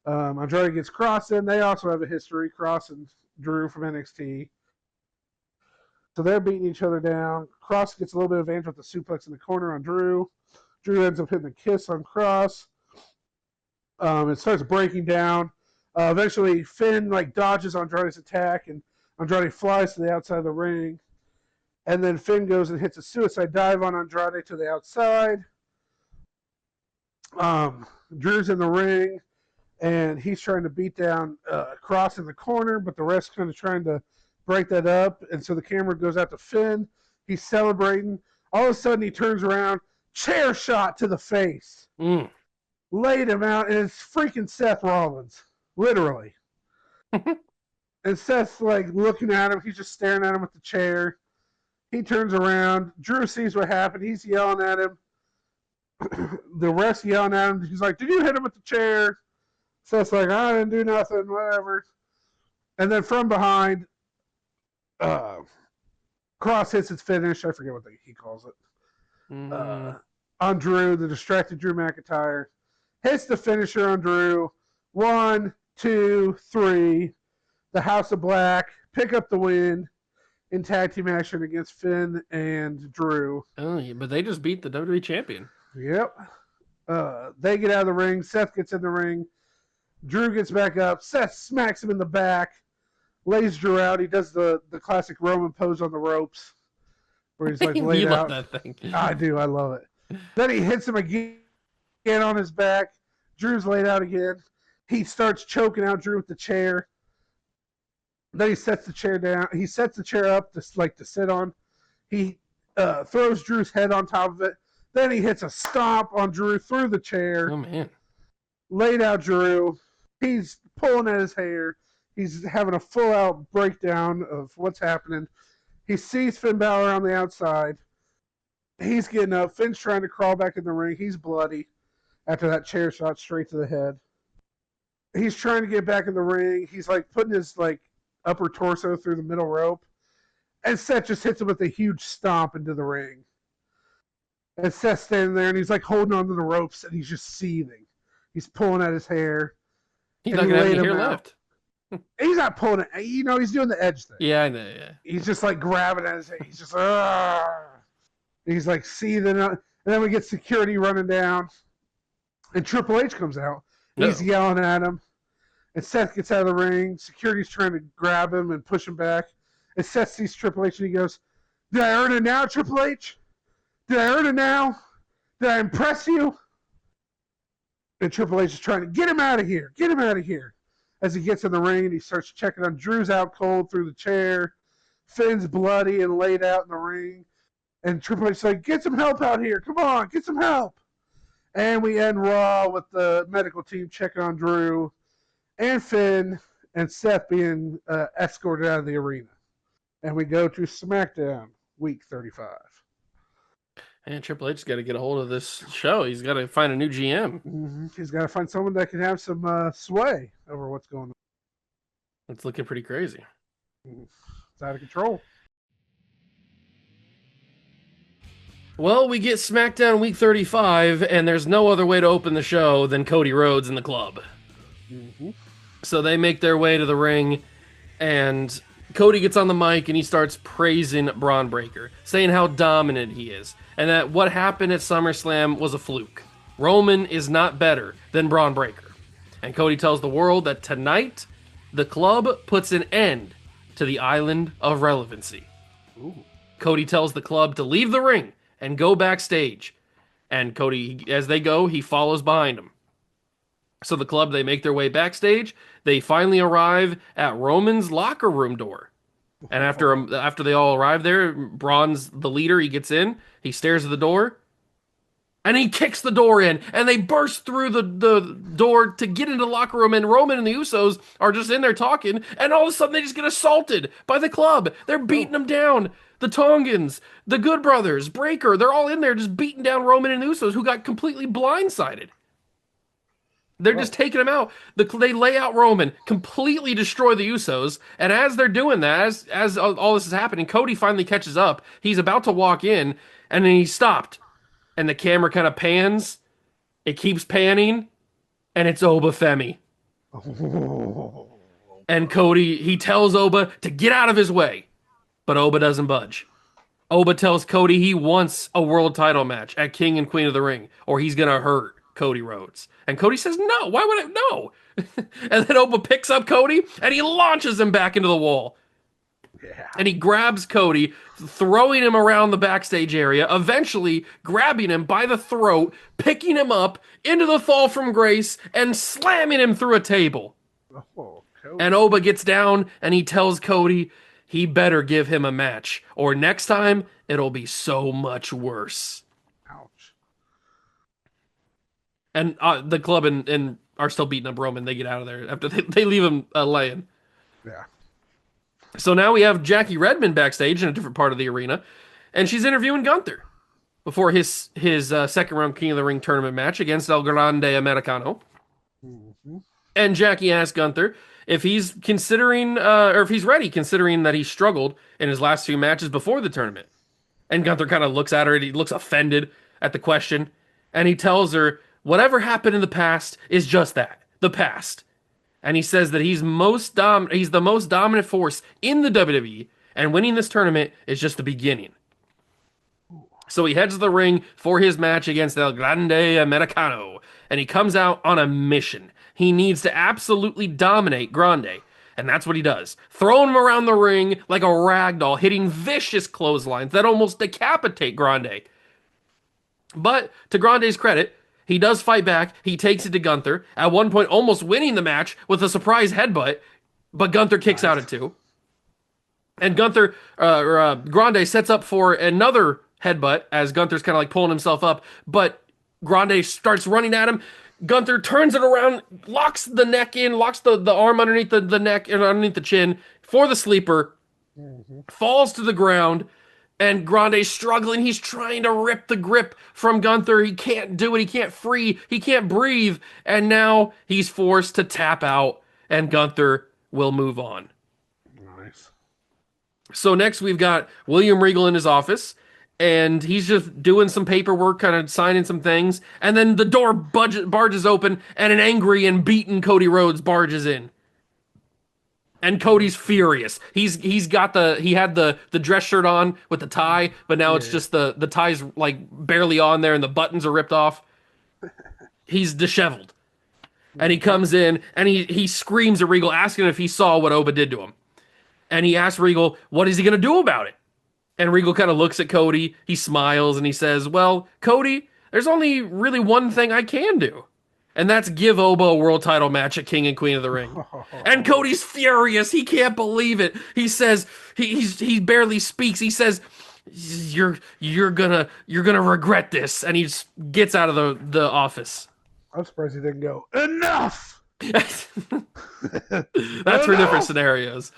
Andrade gets Cross in. They also have a history, Cross and Drew from NXT. So they're beating each other down. Cross gets a little bit of advantage with the suplex in the corner on Drew. Drew ends up hitting the kiss on Cross. It starts breaking down. Eventually, Finn dodges Andrade's attack, and Andrade flies to the outside of the ring. And then Finn goes and hits a suicide dive on Andrade to the outside. Drew's in the ring, and he's trying to beat down Cross in the corner, but the ref's kind of trying to break that up. And so the camera goes out to Finn. He's celebrating. All of a sudden, he turns around, chair shot to the face. Laid him out, and it's freaking Seth Rollins, literally. And Seth's like looking at him. He's just staring at him with the chair. He turns around. Drew sees what happened. He's yelling at him. The ref's yelling at him. He's like, "Did you hit him with the chair?" Seth's like, "I didn't do nothing, whatever." And then from behind, Cross hits its finish. I forget what he calls it. On Drew, the distracted Drew McIntyre. Hits the finisher on Drew. 1, 2, 3. The House of Black pick up the win in tag team action against Finn and Drew.
Oh, yeah, but they just beat the WWE champion.
Yep. They get out of the ring. Seth gets in the ring. Drew gets back up. Seth smacks him in the back. Lays Drew out. He does the classic Roman pose on the ropes where he's like laid
you
out.
love that thing.
I do. I love it. Then he hits him again on his back. Drew's laid out again. He starts choking out Drew with the chair. Then he sets the chair down. He sets the chair up to sit on. He throws Drew's head on top of it. Then he hits a stomp on Drew through the chair.
Oh, man.
Laid out Drew. He's pulling at his hair. He's having a full-out breakdown of what's happening. He sees Finn Balor on the outside. He's getting up. Finn's trying to crawl back in the ring. He's bloody after that chair shot straight to the head. He's trying to get back in the ring. He's like putting his upper torso through the middle rope. And Seth just hits him with a huge stomp into the ring. And Seth's standing there and he's like holding onto the ropes and he's just seething. He's pulling at his hair.
He's not going to have any hair left.
He's not pulling it. He's doing the edge thing.
Yeah, I know, yeah.
He's just like grabbing at his hair. He's just, he's like seething. And then we get security running down. And Triple H comes out. He's yelling at him. And Seth gets out of the ring. Security's trying to grab him and push him back. And Seth sees Triple H and he goes, "Did I earn it now, Triple H? Did I earn it now? Did I impress you?" And Triple H is trying to get him out of here. Get him out of here. As he gets in the ring, he starts checking on Drew's out cold through the chair. Finn's bloody and laid out in the ring. And Triple H's like, "Get some help out here. Come on, get some help." And we end Raw with the medical team checking on Drew and Finn and Seth being escorted out of the arena. And we go to SmackDown, week 35.
And Triple H's got to get a hold of this show. He's got to find a new GM.
Mm-hmm. He's got to find someone that can have some sway over what's going on.
It's looking pretty crazy.
It's out of control.
Well, we get SmackDown week 35, and there's no other way to open the show than Cody Rhodes and the club.
Mm-hmm.
So they make their way to the ring, and Cody gets on the mic and he starts praising Braun Breaker, saying how dominant he is, and that what happened at SummerSlam was a fluke. Roman is not better than Braun Breaker. And Cody tells the world that tonight, the club puts an end to the island of relevancy. Ooh. Cody tells the club to leave the ring and go backstage. And Cody, as they go, he follows behind him. So the club, they make their way backstage. They finally arrive at Roman's locker room door. And after they all arrive there, Braun's the leader. He gets in. He stares at the door. And he kicks the door in. And they burst through the door to get into the locker room. And Roman and the Usos are just in there talking. And all of a sudden, they just get assaulted by the club. They're beating them down. The Tongans, the Good Brothers, Breaker, they're all in there just beating down Roman and the Usos, who got completely blindsided. They're just taking him out. They lay out Roman, completely destroy the Usos, and as they're doing that, as all this is happening, Cody finally catches up. He's about to walk in, and then he's stopped. And the camera kind of pans. It keeps panning, and it's Oba Femi. And Cody, he tells Oba to get out of his way, but Oba doesn't budge. Oba tells Cody he wants a world title match at King and Queen of the Ring, or he's going to hurt Cody Rhodes. And Cody says, "No, why would I? No." And then Oba picks up Cody and he launches him back into the wall.
Yeah.
And he grabs Cody, throwing him around the backstage area, eventually grabbing him by the throat, picking him up into the fall from grace, and slamming him through a table.
Oh, Cody.
And Oba gets down and he tells Cody he better give him a match, or next time it'll be so much worse.
Ouch.
And the club and are still beating up Roman. They get out of there after they leave him laying.
Yeah.
So now we have Jackie Redmond backstage in a different part of the arena, and she's interviewing Gunther before his second round King of the Ring tournament match against El Grande Americano.
Mm-hmm.
And Jackie asks Gunther if he's considering, or if he's ready, considering that he struggled in his last few matches before the tournament. And Gunther kind of looks at her and he looks offended at the question. And he tells her, whatever happened in the past is just that, the past. And he says that he's the most dominant force in the WWE, and winning this tournament is just the beginning. So he heads to the ring for his match against El Grande Americano, and he comes out on a mission. He needs to absolutely dominate Grande, and that's what he does. Throwing him around the ring like a rag doll, hitting vicious clotheslines that almost decapitate Grande. But to Grande's credit, he does fight back. He takes it to Gunther, at one point almost winning the match with a surprise headbutt, but Gunther kicks out at 2. And Grande sets up for another headbutt as Gunther's kind of like pulling himself up, but Grande starts running at him. Gunther turns it around, locks the neck in, locks the arm underneath the neck and underneath the chin for the sleeper, falls to the ground, and Grande's struggling. He's trying to rip the grip from Gunther. He can't do it. He can't free. He can't breathe. And now he's forced to tap out, and Gunther will move on.
Nice.
So next we've got William Regal in his office, and he's just doing some paperwork, kind of signing some things. And then the door barges open, and an angry and beaten Cody Rhodes barges in. And Cody's furious. He had the dress shirt on with the tie, but now it's just the tie's like barely on there and the buttons are ripped off. He's disheveled. And he comes in and he screams at Regal, asking if he saw what Oba did to him. And he asks Regal, what is he going to do about it? And Regal kind of looks at Cody, he smiles, and he says, well, Cody, there's only really one thing I can do. And that's give Oba a world title match at King and Queen of the Ring. And Cody's furious. He can't believe it. He says, he barely speaks. He says, you're gonna regret this. And he just gets out of the office.
I'm surprised he didn't go, enough!
That's for different scenarios.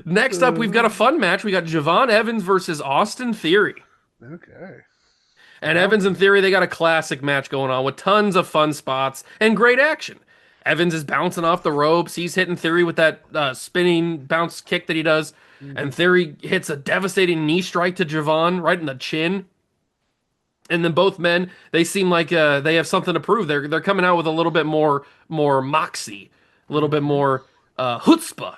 Next up, we've got a fun match. We got Javon Evans versus Austin Theory.
Okay.
And Evans and Theory, they got a classic match going on with tons of fun spots and great action. Evans is bouncing off the ropes. He's hitting Theory with that spinning bounce kick that he does. And Theory hits a devastating knee strike to Javon right in the chin. And then both men, they seem like they have something to prove. They're coming out with a little bit more moxie, a little bit more chutzpah.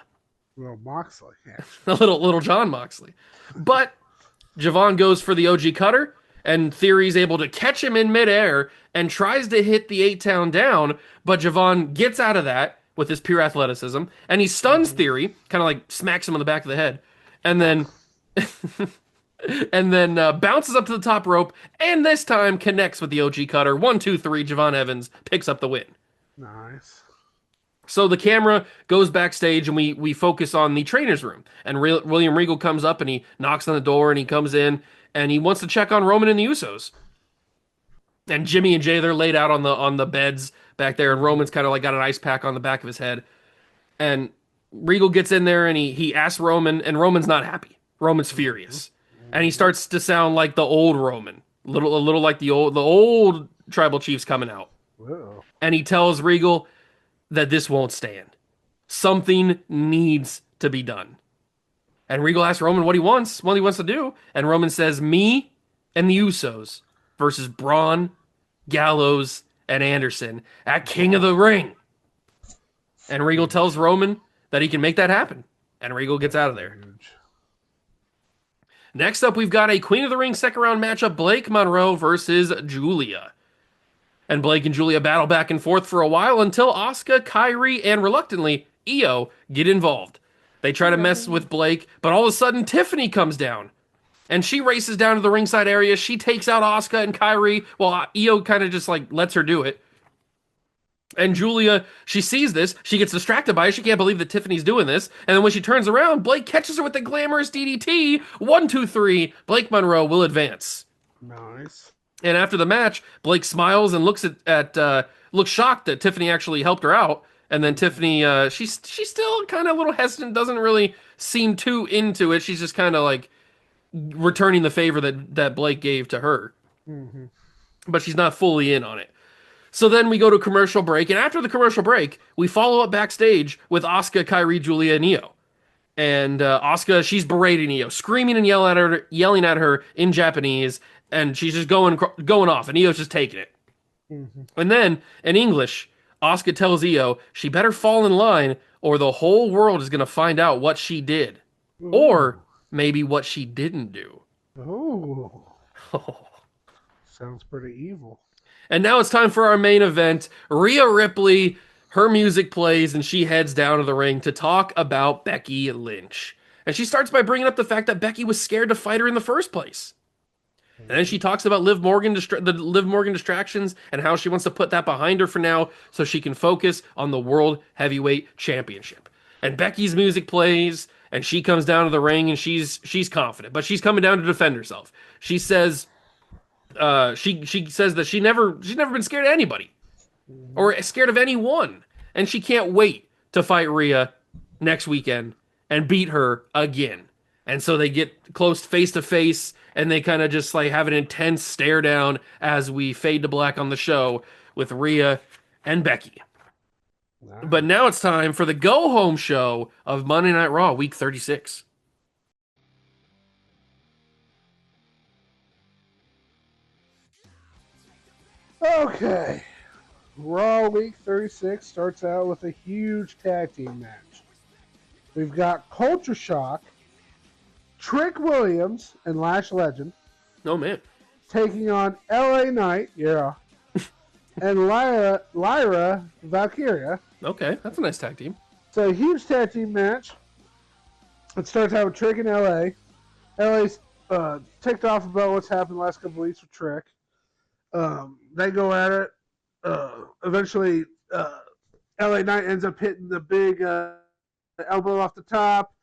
Well, Moxley, yeah.
A little John Moxley. But Javon goes for the OG cutter, and Theory's able to catch him in midair and tries to hit the 8-town down, but Javon gets out of that with his pure athleticism, and he stuns Theory, kind of like smacks him on the back of the head, and then bounces up to the top rope, and this time connects with the OG cutter. 1, 2, 3, Javon Evans picks up the win.
Nice.
So the camera goes backstage, and we focus on the trainer's room. And William Regal comes up, and he knocks on the door, and he comes in, and he wants to check on Roman and the Usos. And Jimmy and Jay, they're laid out on the beds back there, and Roman's kind of like got an ice pack on the back of his head. And Regal gets in there, and he asks Roman, and Roman's not happy. Roman's furious. And he starts to sound like the old Roman, a little like the old tribal chiefs coming out.
Whoa.
And he tells Regal that this won't stand. Something needs to be done. And Regal asks Roman what he wants to do. And Roman says, me and the Usos versus Braun, Gallows, and Anderson at King of the Ring. And Regal tells Roman that he can make that happen. And Regal gets out of there.
Huge.
Next up, we've got a Queen of the Ring second round matchup, Blake Monroe versus Julia. And Blake and Julia battle back and forth for a while until Asuka, Kairi, and reluctantly, Io get involved. They try to mess with Blake, but all of a sudden Tiffany comes down. And she races down to the ringside area. She takes out Asuka and Kyrie. Well, Io kind of just like lets her do it. And Julia, she sees this. She gets distracted by it. She can't believe that Tiffany's doing this. And then when she turns around, Blake catches her with the glamorous DDT. 1, 2, 3. Blake Monroe will advance.
Nice.
And after the match, Blake smiles and looks looks shocked that Tiffany actually helped her out. And then Tiffany, she's still kind of a little hesitant, doesn't really seem too into it. She's just kind of like returning the favor that Blake gave to her.
Mm-hmm.
But she's not fully in on it. So then we go to commercial break, and after the commercial break, we follow up backstage with Asuka, Kyrie, Julia, and Io. And Asuka, she's berating Io, screaming and yelling at her in Japanese, and she's just going off, and Io's just taking it.
Mm-hmm.
And then in English, Asuka tells Io she better fall in line, or the whole world is going to find out what she did, or maybe what she didn't do.
Oh, sounds pretty evil.
And now it's time for our main event. Rhea Ripley, her music plays, and she heads down to the ring to talk about Becky Lynch. And she starts by bringing up the fact that Becky was scared to fight her in the first place. And then she talks about the Liv Morgan distractions and how she wants to put that behind her for now so she can focus on the World Heavyweight Championship. And Becky's music plays, and she comes down to the ring, and she's confident, but she's coming down to defend herself. She says... she says that she's never been scared of anybody or scared of anyone, and she can't wait to fight Rhea next weekend and beat her again. And so they get close face to face, and they kind of just like have an intense stare down as we fade to black on the show with Rhea and Becky. Wow. But now it's time for the go home show of Monday Night Raw, week 36.
Okay. Raw Week 36 starts out with a huge tag team match. We've got Culture Shock, Trick Williams, and Lash Legend.
Oh, man.
Taking on LA Knight, yeah, and Lyra Valkyria.
Okay, that's a nice tag team.
So, a huge tag team match. It starts out with Trick in LA. LA's ticked off about what's happened the last couple weeks with Trick. They go at it. Eventually, LA Knight ends up hitting the big elbow off the top.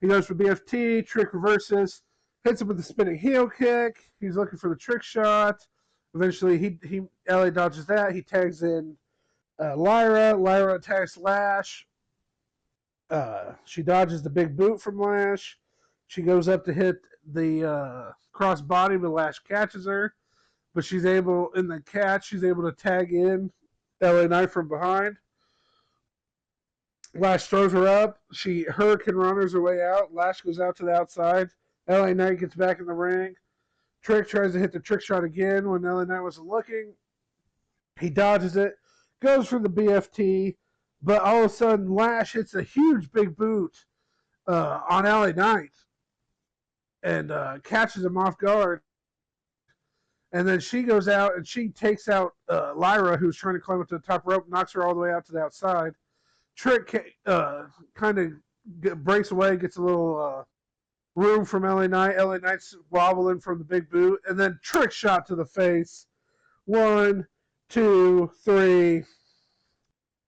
He goes for BFT. Trick reverses, hits him with the spinning heel kick. He's looking for the trick shot. Eventually, LA dodges that. He tags in Lyra. Lyra attacks Lash. She dodges the big boot from Lash. She goes up to hit the cross body, but Lash catches her. But she's able to tag in LA Knight from behind. Lash throws her up. She Hurricane runners her way out. Lash goes out to the outside. LA Knight gets back in the ring. Trick tries to hit the trick shot again when LA Knight wasn't looking. He dodges it, goes for the BFT, but all of a sudden Lash hits a huge big boot on LA Knight and catches him off guard. And then she goes out and she takes out Lyra, who's trying to climb up to the top rope, knocks her all the way out to the outside. Trick kind of breaks away, gets a little room from LA Knight. LA Knight's wobbling from the big boot. And then Trick shot to the face. 1, 2, 3.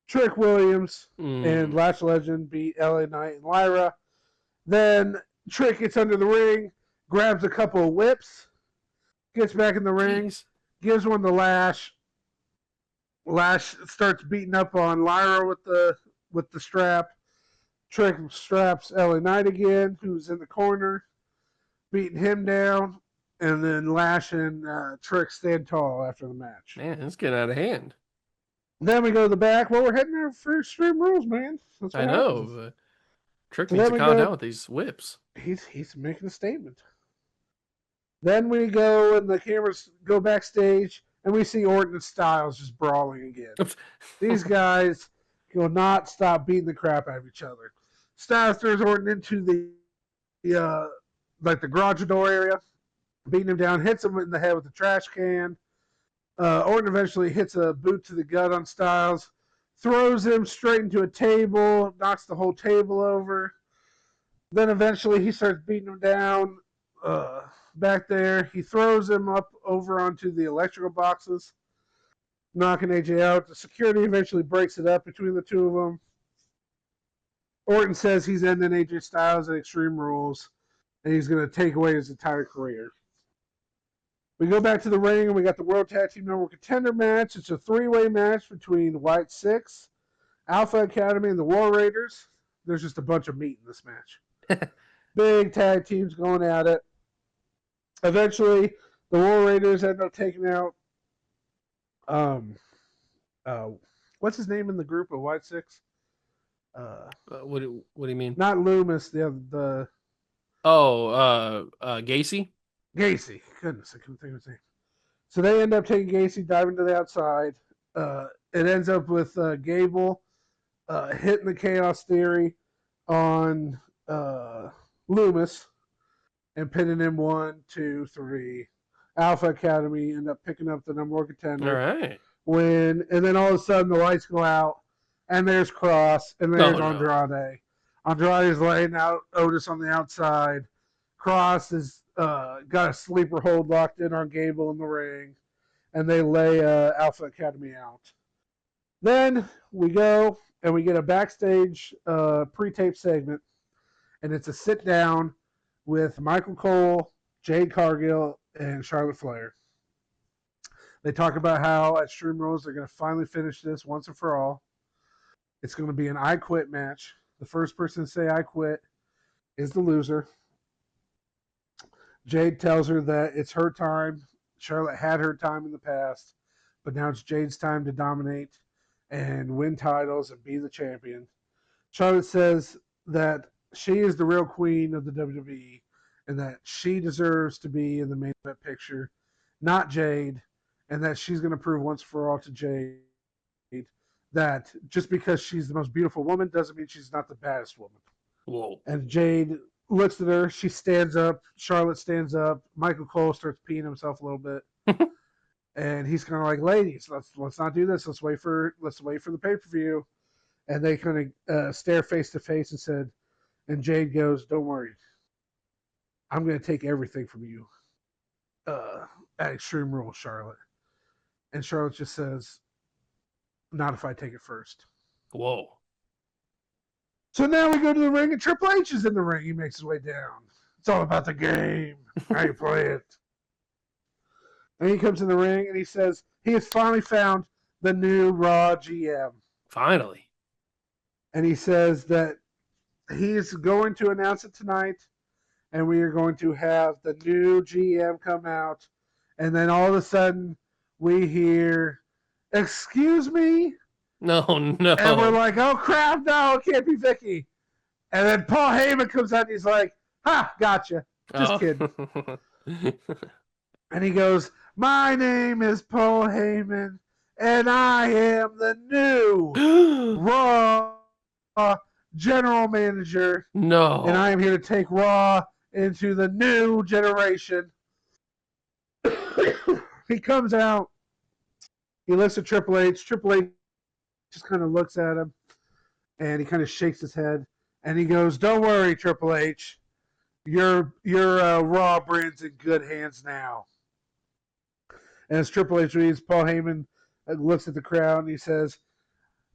Trick Williams and Lash Legend beat LA Knight and Lyra. Then Trick gets under the ring, grabs a couple of whips. Gets back in the ring, gives one to Lash. Lash starts beating up on Lyra with the strap. Trick straps LA Knight again, who's in the corner, beating him down. And then Lash and Trick stand tall after the match.
Man, it's getting out of hand.
Then we go to the back. Well, we're heading there for Extreme Rules, man.
I know. But Trick needs to calm down with these whips.
He's making a statement. Then we go and the cameras go backstage and we see Orton and Styles just brawling again. These guys will not stop beating the crap out of each other. Styles throws Orton into the garage door area, beating him down, hits him in the head with a trash can. Orton eventually hits a boot to the gut on Styles, throws him straight into a table, knocks the whole table over. Then eventually he starts beating him down back there. He throws him up over onto the electrical boxes, knocking AJ out. The security eventually breaks it up between the two of them. Orton says he's ending AJ Styles at Extreme Rules, and he's going to take away his entire career. We go back to the ring, and we got the World Tag Team Number One Contender match. It's a three-way match between White Six, Alpha Academy, and the War Raiders. There's just a bunch of meat in this match. Big tag teams going at it. Eventually, the War Raiders end up taking out what's his name in the group of White Six?
What do you mean?
Not Loomis, the
Gacy?
Gacy. Goodness, I couldn't think of his name. So they end up taking Gacy, diving to the outside. It ends up with Gable hitting the Chaos Theory on Loomis and pinning him 1, 2, 3. Alpha Academy end up picking up the number one contender.
All right.
And then all of a sudden the lights go out, and there's Cross, and there's Andrade. Andrade's laying out Otis on the outside. Cross has got a sleeper hold locked in on Gable in the ring, and they lay Alpha Academy out. Then we go and we get a backstage pre-tape segment, and it's a sit-down with Michael Cole, Jade Cargill, and Charlotte Flair. They talk about how at Extreme Rules they're going to finally finish this once and for all. It's going to be an I Quit match. The first person to say I quit is the loser. Jade tells her that it's her time. Charlotte had her time in the past, but now it's Jade's time to dominate and win titles and be the champion. Charlotte says that she is the real queen of the WWE and that she deserves to be in the main event picture, not Jade, and that she's going to prove once for all to Jade that just because she's the most beautiful woman doesn't mean she's not the baddest woman.
Whoa.
And Jade looks at her. She stands up. Charlotte stands up. Michael Cole starts peeing himself a little bit. And he's kind of like, ladies, let's not do this. Let's wait for the pay-per-view. And they kind of stare face to face and Jade goes, don't worry. I'm going to take everything from you at Extreme Rules, Charlotte. And Charlotte just says, not if I take it first.
Whoa.
So now we go to the ring, and Triple H is in the ring. He makes his way down. It's all about the game, how you play it. And he comes in the ring, and he says he has finally found the new Raw GM.
Finally.
And he says that he's going to announce it tonight, and we are going to have the new GM come out. And then all of a sudden, we hear, excuse me?
No.
And we're like, oh, crap, no, it can't be Vicky. And then Paul Heyman comes out, and he's like, ha, gotcha. Just kidding. And he goes, my name is Paul Heyman, and I am the new Raw general manager.
No.
And I am here to take Raw into the new generation. He comes out. He looks at Triple H. Triple H just kind of looks at him, and he kind of shakes his head, and he goes, don't worry, Triple H. Your Raw brand's in good hands now. And as Triple H reads, Paul Heyman looks at the crowd, and he says,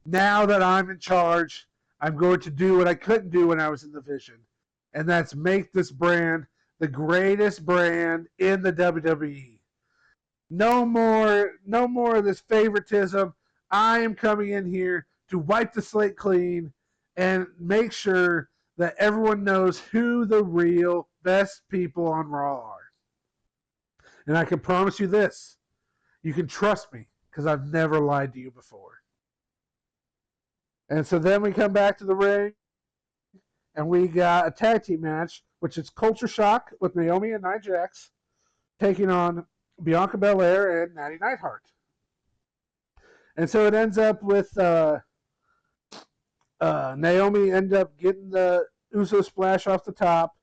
now that I'm in charge, I'm going to do what I couldn't do when I was in the Vision, and that's make this brand the greatest brand in the WWE. No more of this favoritism. I am coming in here to wipe the slate clean and make sure that everyone knows who the real best people on Raw are. And I can promise you this. You can trust me because I've never lied to you before. And so then we come back to the ring and we got a tag team match, which is Culture Shock with Naomi and Nia Jax taking on Bianca Belair and Natty Neidhart. And so it ends up with Naomi end up getting the Uso splash off the top,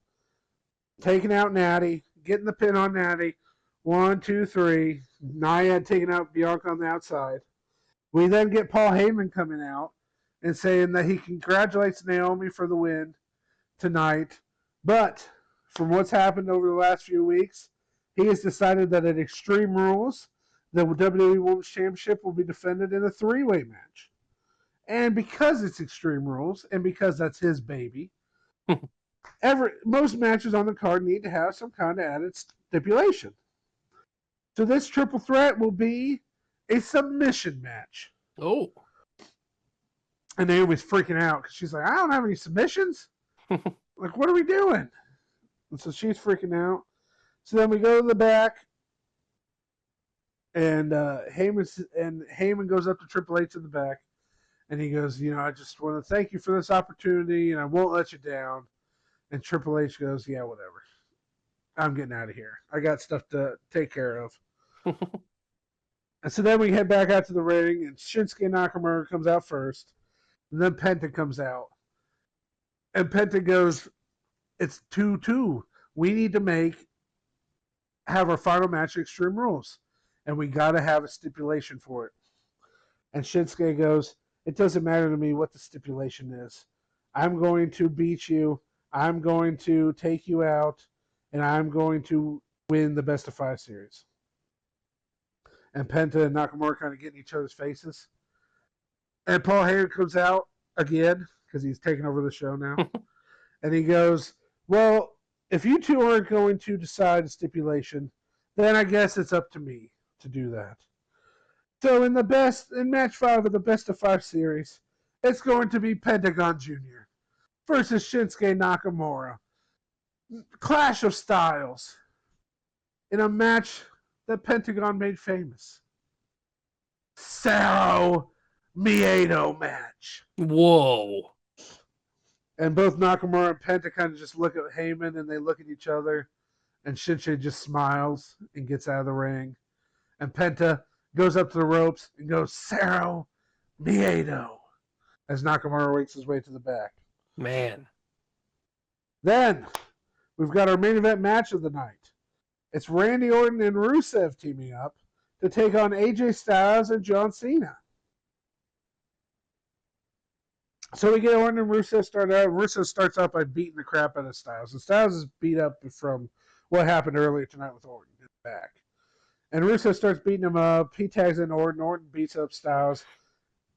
taking out Natty, getting the pin on Natty. 1, 2, 3. Nia taking out Bianca on the outside. We then get Paul Heyman coming out and saying that he congratulates Naomi for the win tonight, But from what's happened over the last few weeks, he has decided that at Extreme Rules, the WWE Women's Championship will be defended in a three-way match. And because it's Extreme Rules, and because that's his baby, most matches on the card need to have some kind of added stipulation. So this triple threat will be a submission match.
Oh.
And Naomi's freaking out because she's like, I don't have any submissions. Like, what are we doing? And so she's freaking out. So then we go to the back, and Heyman goes up to Triple H in the back, and he goes, I just want to thank you for this opportunity, and I won't let you down. And Triple H goes, yeah, whatever. I'm getting out of here. I got stuff to take care of. And so then we head back out to the ring, and Shinsuke Nakamura comes out first. And then Penta comes out. And Penta goes, it's 2-2. We need to have our final match at Extreme Rules. And we got to have a stipulation for it. And Shinsuke goes, it doesn't matter to me what the stipulation is. I'm going to beat you. I'm going to take you out. And I'm going to win the best of 5 series. And Penta and Nakamura kind of get in each other's faces. And Paul Heyman comes out again because he's taking over the show now. And he goes, well, if you two aren't going to decide a stipulation, then I guess it's up to me to do that. So in match 5 of the best of 5 series, it's going to be Pentagon Jr. versus Shinsuke Nakamura. Clash of styles in a match that Pentagon made famous. Cero Miedo match.
Whoa.
And both Nakamura and Penta kind of just look at Heyman and they look at each other. And Shinsuke just smiles and gets out of the ring. And Penta goes up to the ropes and goes, Cero Miedo, as Nakamura wakes his way to the back.
Man.
Then we've got our main event match of the night. It's Randy Orton and Rusev teaming up to take on AJ Styles and John Cena. So we get Orton and Rusev start out. Rusev starts out by beating the crap out of Styles. And Styles is beat up from what happened earlier tonight with Orton in the back. And Rusev starts beating him up. He tags in Orton. Orton beats up Styles.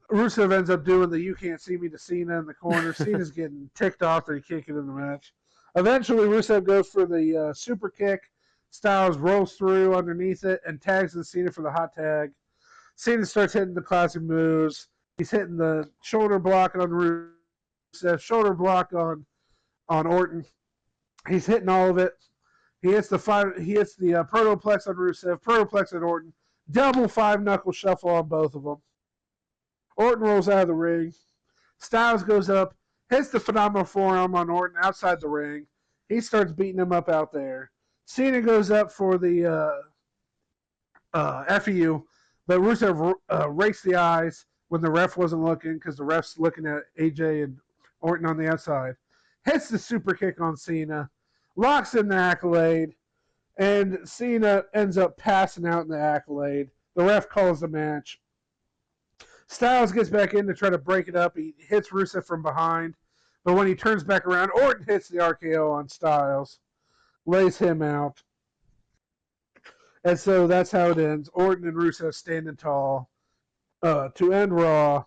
Rusev ends up doing the you can't see me to Cena in the corner. Cena's getting ticked off that he can't get in the match. Eventually, Rusev goes for the super kick. Styles rolls through underneath it and tags in Cena for the hot tag. Cena starts hitting the classic moves. He's hitting the shoulder block on Rusev, shoulder block on Orton. He's hitting all of it. He hits the protoplex on Rusev, protoplex on Orton, double 5-knuckle shuffle on both of them. Orton rolls out of the ring. Styles goes up, hits the phenomenal forearm on Orton outside the ring. He starts beating him up out there. Cena goes up for the FEU, but Rusev rakes the eyes when the ref wasn't looking because the ref's looking at AJ and Orton on the outside. Hits the super kick on Cena, locks in the accolade, and Cena ends up passing out in the accolade. The ref calls the match. Styles gets back in to try to break it up. He hits Rusev from behind, but when he turns back around, Orton hits the RKO on Styles. Lays him out. And so that's how it ends. Orton and Rusev standing tall to end Raw.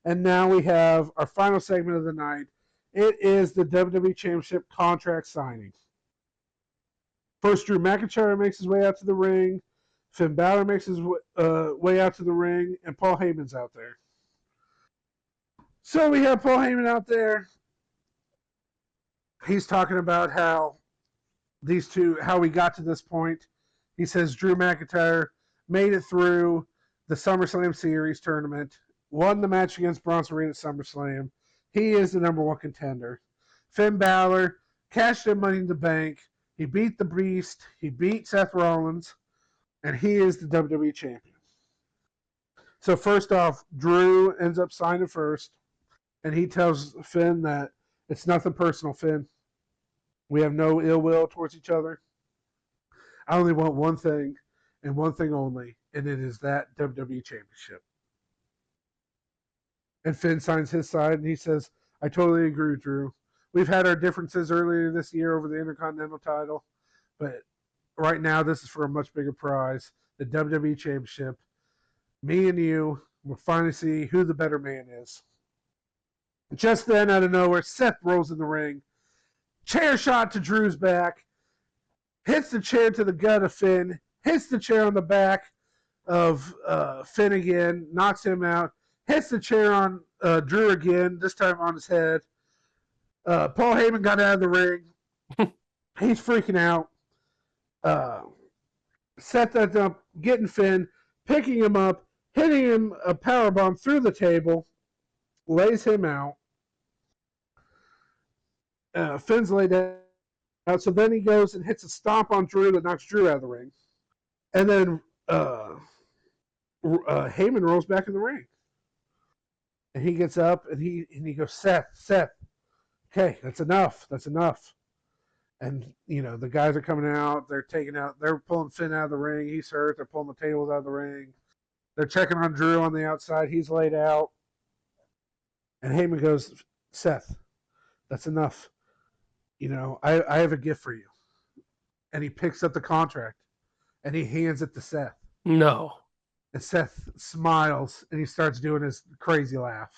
And now we have our final segment of the night. It is the WWE Championship contract signing. First, Drew McIntyre makes his way out to the ring. Finn Balor makes his way out to the ring. And Paul Heyman's out there. So we have Paul Heyman out there. He's talking about how we got to this point. He says Drew McIntyre made it through the SummerSlam Series tournament, won the match against Bronson Reed at SummerSlam. He is the number 1 contender. Finn Balor cashed in Money in the Bank. He beat the Beast. He beat Seth Rollins. And he is the WWE Champion. So first off, Drew ends up signing first. And he tells Finn that it's nothing personal, Finn. We have no ill will towards each other. I only want one thing and one thing only, and it is that WWE Championship. And Finn signs his side, and he says, I totally agree, Drew. we've had our differences earlier this year over the Intercontinental title, but right now this is for a much bigger prize, the WWE Championship. Me and you will finally see who the better man is. Just then, out of nowhere, Seth rolls in the ring. Chair shot to Drew's back. Hits the chair to the gut of Finn. Hits the chair on the back of Finn again. Knocks him out. Hits the chair on Drew again, this time on his head. Paul Heyman got out of the ring. He's freaking out. Seth ends up getting Finn, picking him up, hitting him a powerbomb through the table, lays him out. Finn's laid out, so then he goes and hits a stomp on Drew that knocks Drew out of the ring. And then Heyman rolls back in the ring. And he gets up and he goes, Seth, okay, that's enough. And, the guys are coming out. They're pulling Finn out of the ring. He's hurt. They're pulling the tables out of the ring. They're checking on Drew on the outside. He's laid out. And Heyman goes, Seth, that's enough. I have a gift for you. And he picks up the contract and he hands it to Seth.
No.
And Seth smiles and he starts doing his crazy laugh.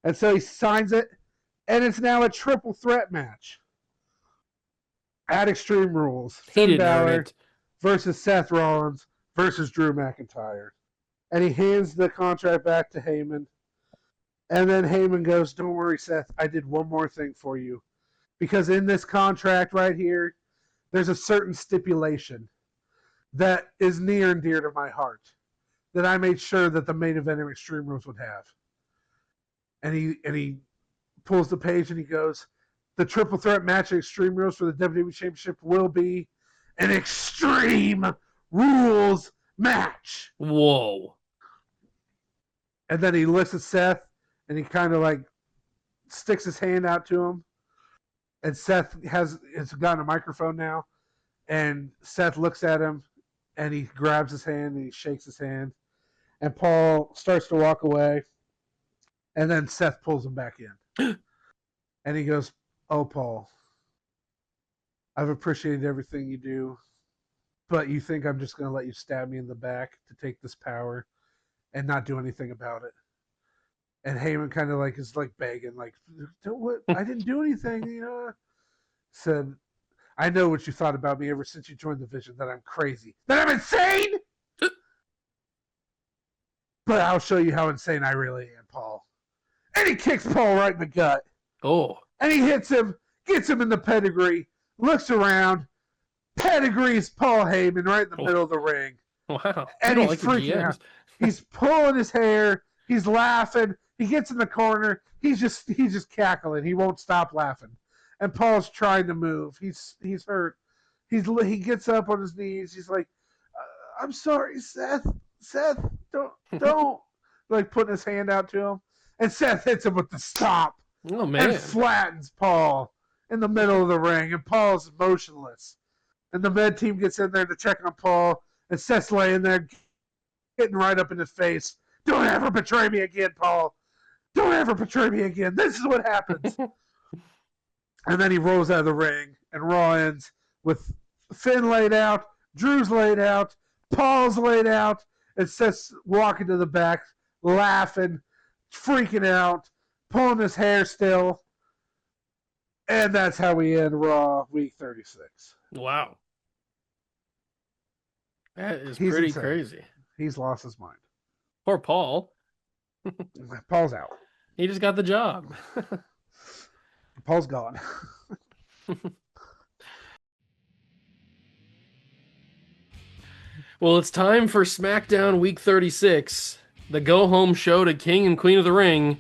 And so he signs it, and it's now a triple threat match at Extreme Rules. Finn Balor versus Seth Rollins versus Drew McIntyre. And he hands the contract back to Heyman. And then Heyman goes, don't worry, Seth, I did one more thing for you. Because in this contract right here, there's a certain stipulation that is near and dear to my heart that I made sure that the main event of Extreme Rules would have. And he pulls the page and he goes, the triple threat match at Extreme Rules for the WWE Championship will be an Extreme Rules match.
Whoa.
And then he looks at Seth and he kind of sticks his hand out to him. And Seth has gotten a microphone now. And Seth looks at him and he grabs his hand and he shakes his hand. And Paul starts to walk away. And then Seth pulls him back in. And he goes, oh, Paul, I've appreciated everything you do, but you think I'm just going to let you stab me in the back to take this power and not do anything about it? And Heyman kind of is begging, what? I didn't do anything, Said, I know what you thought about me ever since you joined the Vision, that I'm crazy, that I'm insane! But I'll show you how insane I really am, Paul. And he kicks Paul right in the gut.
Oh.
And he hits him, gets him in the pedigree, looks around, pedigrees Paul Heyman right in the middle of the ring.
Wow.
And he's freaking out. He's pulling his hair. He's laughing. He gets in the corner. He's just cackling. He won't stop laughing. And Paul's trying to move. He's hurt. He gets up on his knees. He's like, I'm sorry, Seth. Seth, don't. Putting his hand out to him. And Seth hits him with the stop.
Oh, man.
And flattens Paul in the middle of the ring. And Paul's motionless. And the med team gets in there to check on Paul. And Seth's laying there, getting right up in his face. Don't ever betray me again, Paul. Don't ever betray me again. This is what happens. And then he rolls out of the ring. And Raw ends with Finn laid out. Drew's laid out. Paul's laid out. And Seth's walking to the back, laughing, freaking out, pulling his hair still. And that's how we end Raw Week 36.
Wow. That is
He's
pretty
insane.
crazy.
He's lost his mind.
Poor Paul.
Paul's out.
He just got the job.
Paul's gone.
Well, it's time for SmackDown Week 36, the go-home show to King and Queen of the Ring,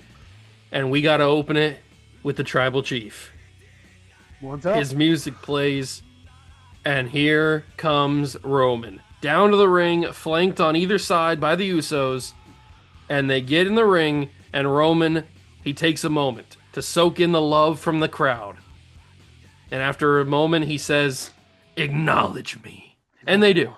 and we got to open it with the Tribal Chief.
What's up?
His music plays, and here comes Roman. Down to the ring, flanked on either side by the Usos, and they get in the ring, and Roman, he takes a moment to soak in the love from the crowd. And after a moment, he says, "Acknowledge me." And they do.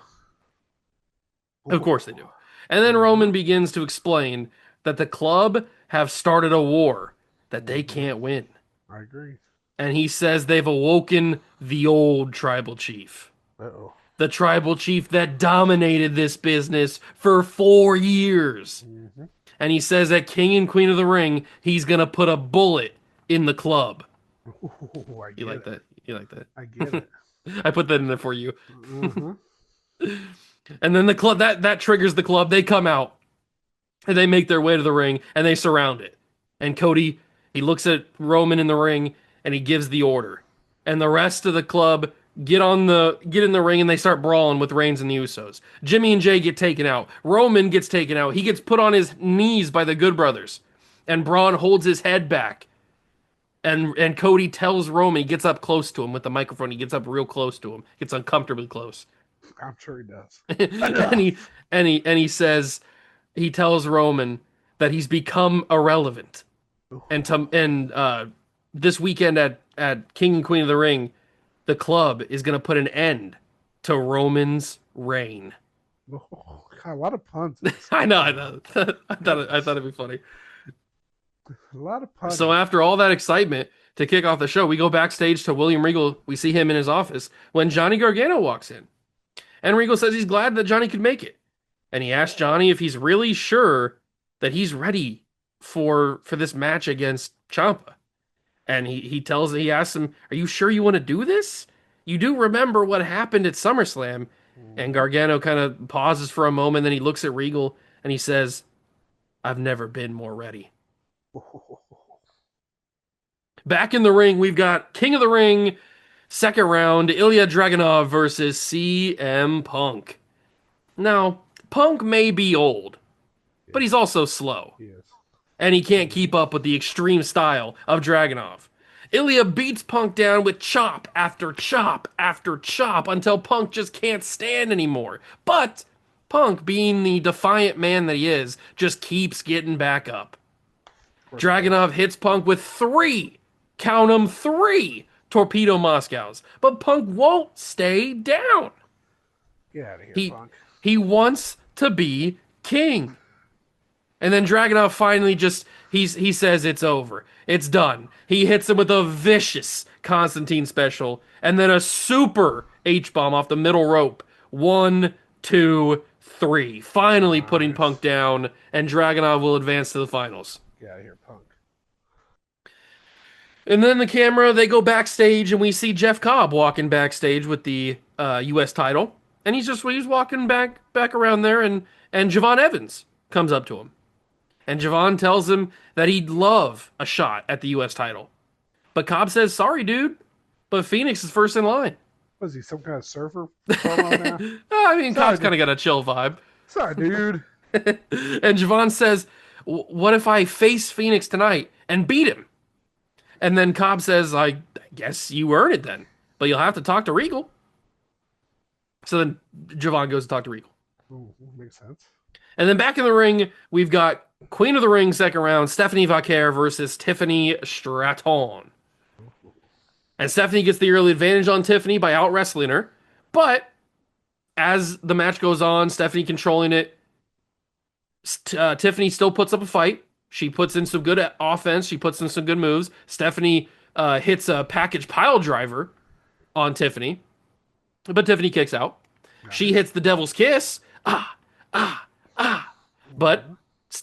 Of course they do. And then Roman begins to explain that the club have started a war that they can't win.
I agree.
And he says they've awoken the old tribal chief.
Uh-oh.
The tribal chief that dominated this business for 4 years.
Mm-hmm.
And he says at King and Queen of the Ring, he's going to put a bullet in the club.
Ooh, I get
You like
it.
that? You like that?
I get it.
I put that in there for you.
Mm-hmm.
And then the club, that triggers the club. They come out and they make their way to the ring and they surround it. And Cody, he looks at Roman in the ring and he gives the order. And the rest of the club get in the ring and they start brawling with Reigns and the Usos. Jimmy and Jay get taken out. Roman gets taken out. He gets put on his knees by the Good Brothers. And Braun holds his head back. And Cody tells Roman, he gets up close to him with the microphone. He gets up real close to him. Gets uncomfortably close.
I'm sure he does.
and he says, he tells Roman that he's become irrelevant. And this weekend at King and Queen of the Ring, the club is going to put an end to Roman's reign.
Oh, God, a lot of puns.
I know. I thought it'd be funny.
A lot of puns.
So after all that excitement to kick off the show, we go backstage to William Regal. We see him in his office when Johnny Gargano walks in. And Regal says he's glad that Johnny could make it. And he asks Johnny if he's really sure that he's ready for this match against Ciampa. And he asks him, "Are you sure you want to do this? You do remember what happened at SummerSlam?" And Gargano kind of pauses for a moment, then he looks at Regal and he says, "I've never been more ready." Back in the ring, we've got King of the Ring, second round, Ilya Dragunov versus CM Punk. Now, Punk may be old, but he's also slow.
Yes.
And he can't keep up with the extreme style of Dragunov. Ilya beats Punk down with chop after chop after chop until Punk just can't stand anymore. But Punk, being the defiant man that he is, just keeps getting back up. Dragunov hits Punk with 3, count 'em 3, torpedo Moscows. But Punk won't stay down.
Get out of here, Punk.
He wants to be king. And then Dragunov finally he says it's over. It's done. He hits him with a vicious Constantine special and then a super H-bomb off the middle rope. 1, 2, 3. Finally putting Punk down, and Dragunov will advance to the finals.
Get out of here, Punk.
And then the camera, they go backstage, and we see Jeff Cobb walking backstage with the U.S. title. And he's walking back around there, and Javon Evans comes up to him. And Javon tells him that he'd love a shot at the U.S. title. But Cobb says, "Sorry, dude, but Phoenix is first in line."
Was he some kind of surfer promo now?
I mean, Cobb's kind of got a chill vibe.
Sorry, dude.
And Javon says, "What if I face Phoenix tonight and beat him?" And then Cobb says, I guess you earn it then, but you'll have to talk to Regal. So then Javon goes to talk to Regal.
Ooh, makes sense.
And then back in the ring, we've got Queen of the Ring second round, Stephanie Vaquer versus Tiffany Stratton. And Stephanie gets the early advantage on Tiffany by out-wrestling her. But as the match goes on, Stephanie controlling it, Tiffany still puts up a fight. She puts in some good offense. She puts in some good moves. Stephanie hits a package pile driver on Tiffany. But Tiffany kicks out. She hits the Devil's Kiss. But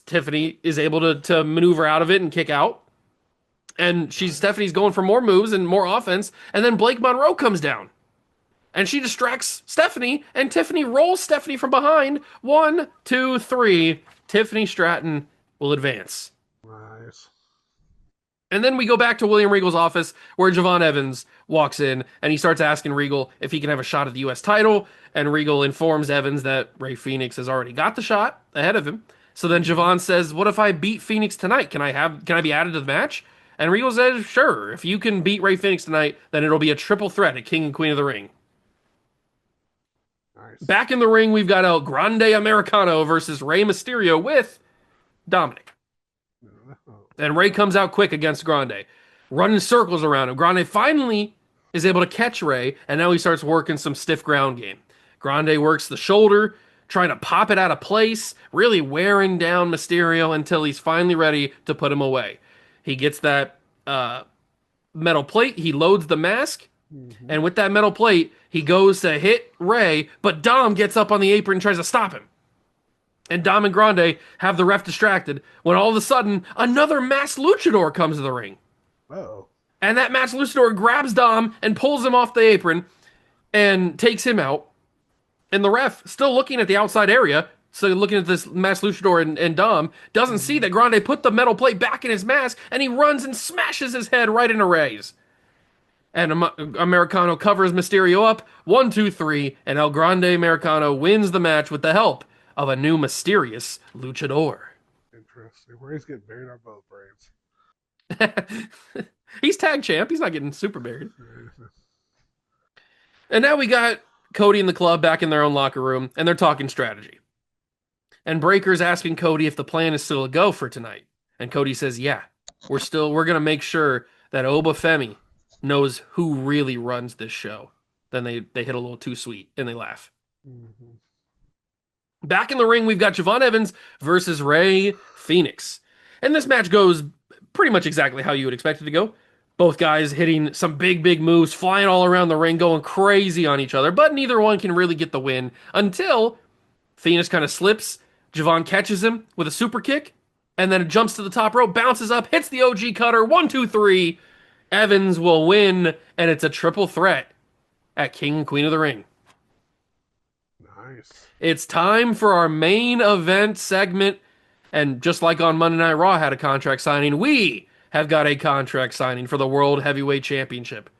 Tiffany is able to maneuver out of it and kick out. And Stephanie's going for more moves and more offense. And then Blake Monroe comes down. And she distracts Stephanie. And Tiffany rolls Stephanie from behind. 1, 2, 3. Tiffany Stratton will advance.
Nice.
And then we go back to William Regal's office where Javon Evans walks in and he starts asking Regal if he can have a shot at the U.S. title. And Regal informs Evans that Rey Fenix has already got the shot ahead of him. So then Javon says, "What if I beat Phoenix tonight? Can I be added to the match?" And Regal says, "Sure. If you can beat Rey Fenix tonight, then it'll be a triple threat at King and Queen of the Ring."
Nice.
Back in the ring, we've got El Grande Americano versus Rey Mysterio with Dominic. And Rey comes out quick against Grande, running circles around him. Grande finally is able to catch Rey, and now he starts working some stiff ground game. Grande works the shoulder, trying to pop it out of place, really wearing down Mysterio until he's finally ready to put him away. He gets that metal plate, he loads the mask, and with that metal plate, he goes to hit Ray, but Dom gets up on the apron and tries to stop him. And Dom and Grande have the ref distracted when all of a sudden another masked luchador comes to the ring.
Oh.
And that masked luchador grabs Dom and pulls him off the apron and takes him out. And the ref, still looking at the outside area, so looking at this masked luchador and Dom, doesn't see that Grande put the metal plate back in his mask, and he runs and smashes his head right into Ray's. And Americano covers Mysterio up, 1, 2, 3, and El Grande Americano wins the match with the help of a new mysterious luchador.
Interesting. Ray's getting buried on both brains.
He's tag champ. He's not getting super buried. And now we got Cody and the club back in their own locker room, and they're talking strategy. And Breaker's asking Cody if the plan is still a go for tonight. And Cody says, yeah, we're going to make sure that Oba Femi knows who really runs this show. Then they hit a little too sweet, and they laugh.
Mm-hmm.
Back in the ring, we've got Javon Evans versus Ray Phoenix. And this match goes pretty much exactly how you would expect it to go. Both guys hitting some big moves, flying all around the ring, going crazy on each other, but neither one can really get the win until Phoenix kind of slips. Javon catches him with a super kick, and then it jumps to the top rope, bounces up, hits the OG cutter, 1, 2, 3. Evans will win, and it's a triple threat at King and Queen of the Ring.
Nice.
It's time for our main event segment, and just like on Monday Night Raw had a contract signing, we have got a contract signing for the World Heavyweight Championship.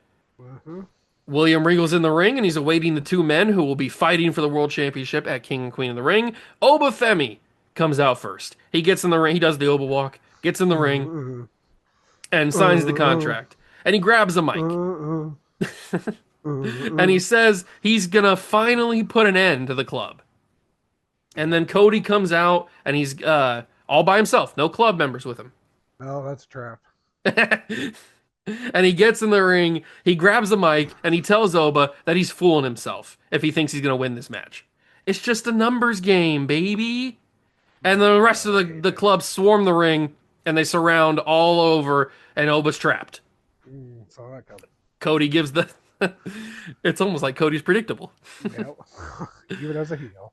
Uh-huh.
William Regal's in the ring, and he's awaiting the two men who will be fighting for the World Championship at King and Queen of the Ring. Oba Femi comes out first. He gets in the ring. He does the Oba walk, gets in the ring, and signs the contract. And he grabs a mic. And he says he's going to finally put an end to the club. And then Cody comes out, and he's all by himself. No club members with him.
Oh, that's a trap.
And he gets in the ring, he grabs the mic, and he tells Oba that he's fooling himself if he thinks he's going to win this match. It's just a numbers game, baby. And the rest of the club swarm the ring, and they surround all over, and Oba's trapped.
Saw that coming.
Cody gives the... It's almost like Cody's predictable.
Yeah. Even as a heel.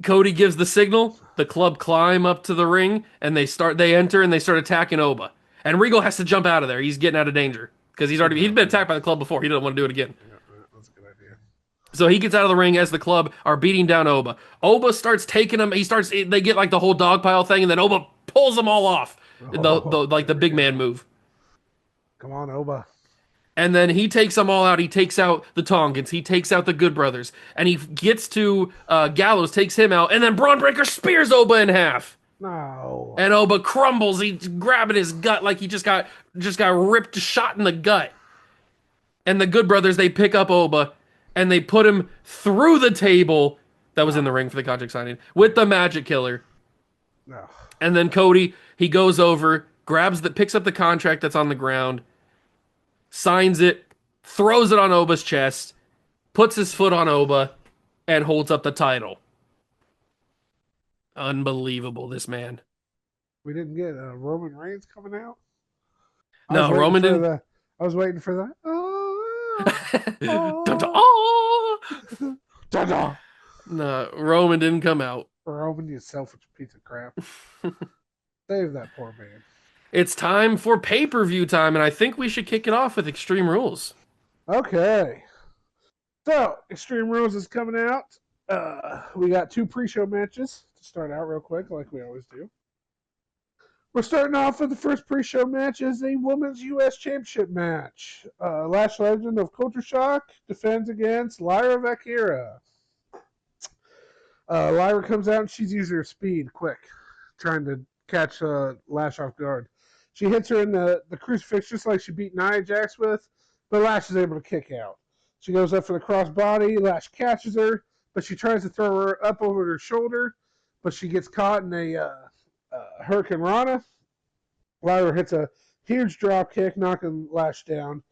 Cody gives the signal, the club climb up to the ring, and they enter and they start attacking Oba. And Regal has to jump out of there. He's getting out of danger because he's been attacked by the club before. He doesn't want to do it again.
Yeah, that's a good idea.
So he gets out of the ring as the club are beating down Oba. Oba starts taking him. They get like the whole dog pile thing, and then Oba pulls them all off. The big man move.
Come on, Oba.
And then he takes them all out. He takes out the Tongans. He takes out the Good Brothers. And he gets to Gallows, takes him out. And then Braun Breaker spears Oba in half.
No.
And Oba crumbles. He's grabbing his gut like he just got ripped, shot in the gut. And the Good Brothers, they pick up Oba, and they put him through the table that was in the ring for the contract signing with the Magic Killer.
No.
And then Cody, he goes over, picks up the contract that's on the ground, signs it, throws it on Oba's chest, puts his foot on Oba, and holds up the title. Unbelievable, this man.
We didn't get Roman Reigns coming out?
No, Roman didn't.
I was waiting for that.
Oh. No, Roman didn't come out.
Roman, you selfish piece of crap. Save that poor man.
It's time for pay-per-view time, and I think we should kick it off with Extreme Rules.
Okay. So, Extreme Rules is coming out. We got 2 pre-show matches to start out real quick, like we always do. We're starting off with the first pre-show match is a Women's U.S. Championship match. Lash Legend of Culture Shock defends against Lyra Valkyria. Lyra comes out and she's using her speed quick, trying to catch Lash off guard. She hits her in the crucifix just like she beat Nia Jax with, but Lash is able to kick out. She goes up for the crossbody. Lash catches her, but she tries to throw her up over her shoulder, but she gets caught in a Hurricane Rana. Lyra hits a huge drop kick, knocking Lash down.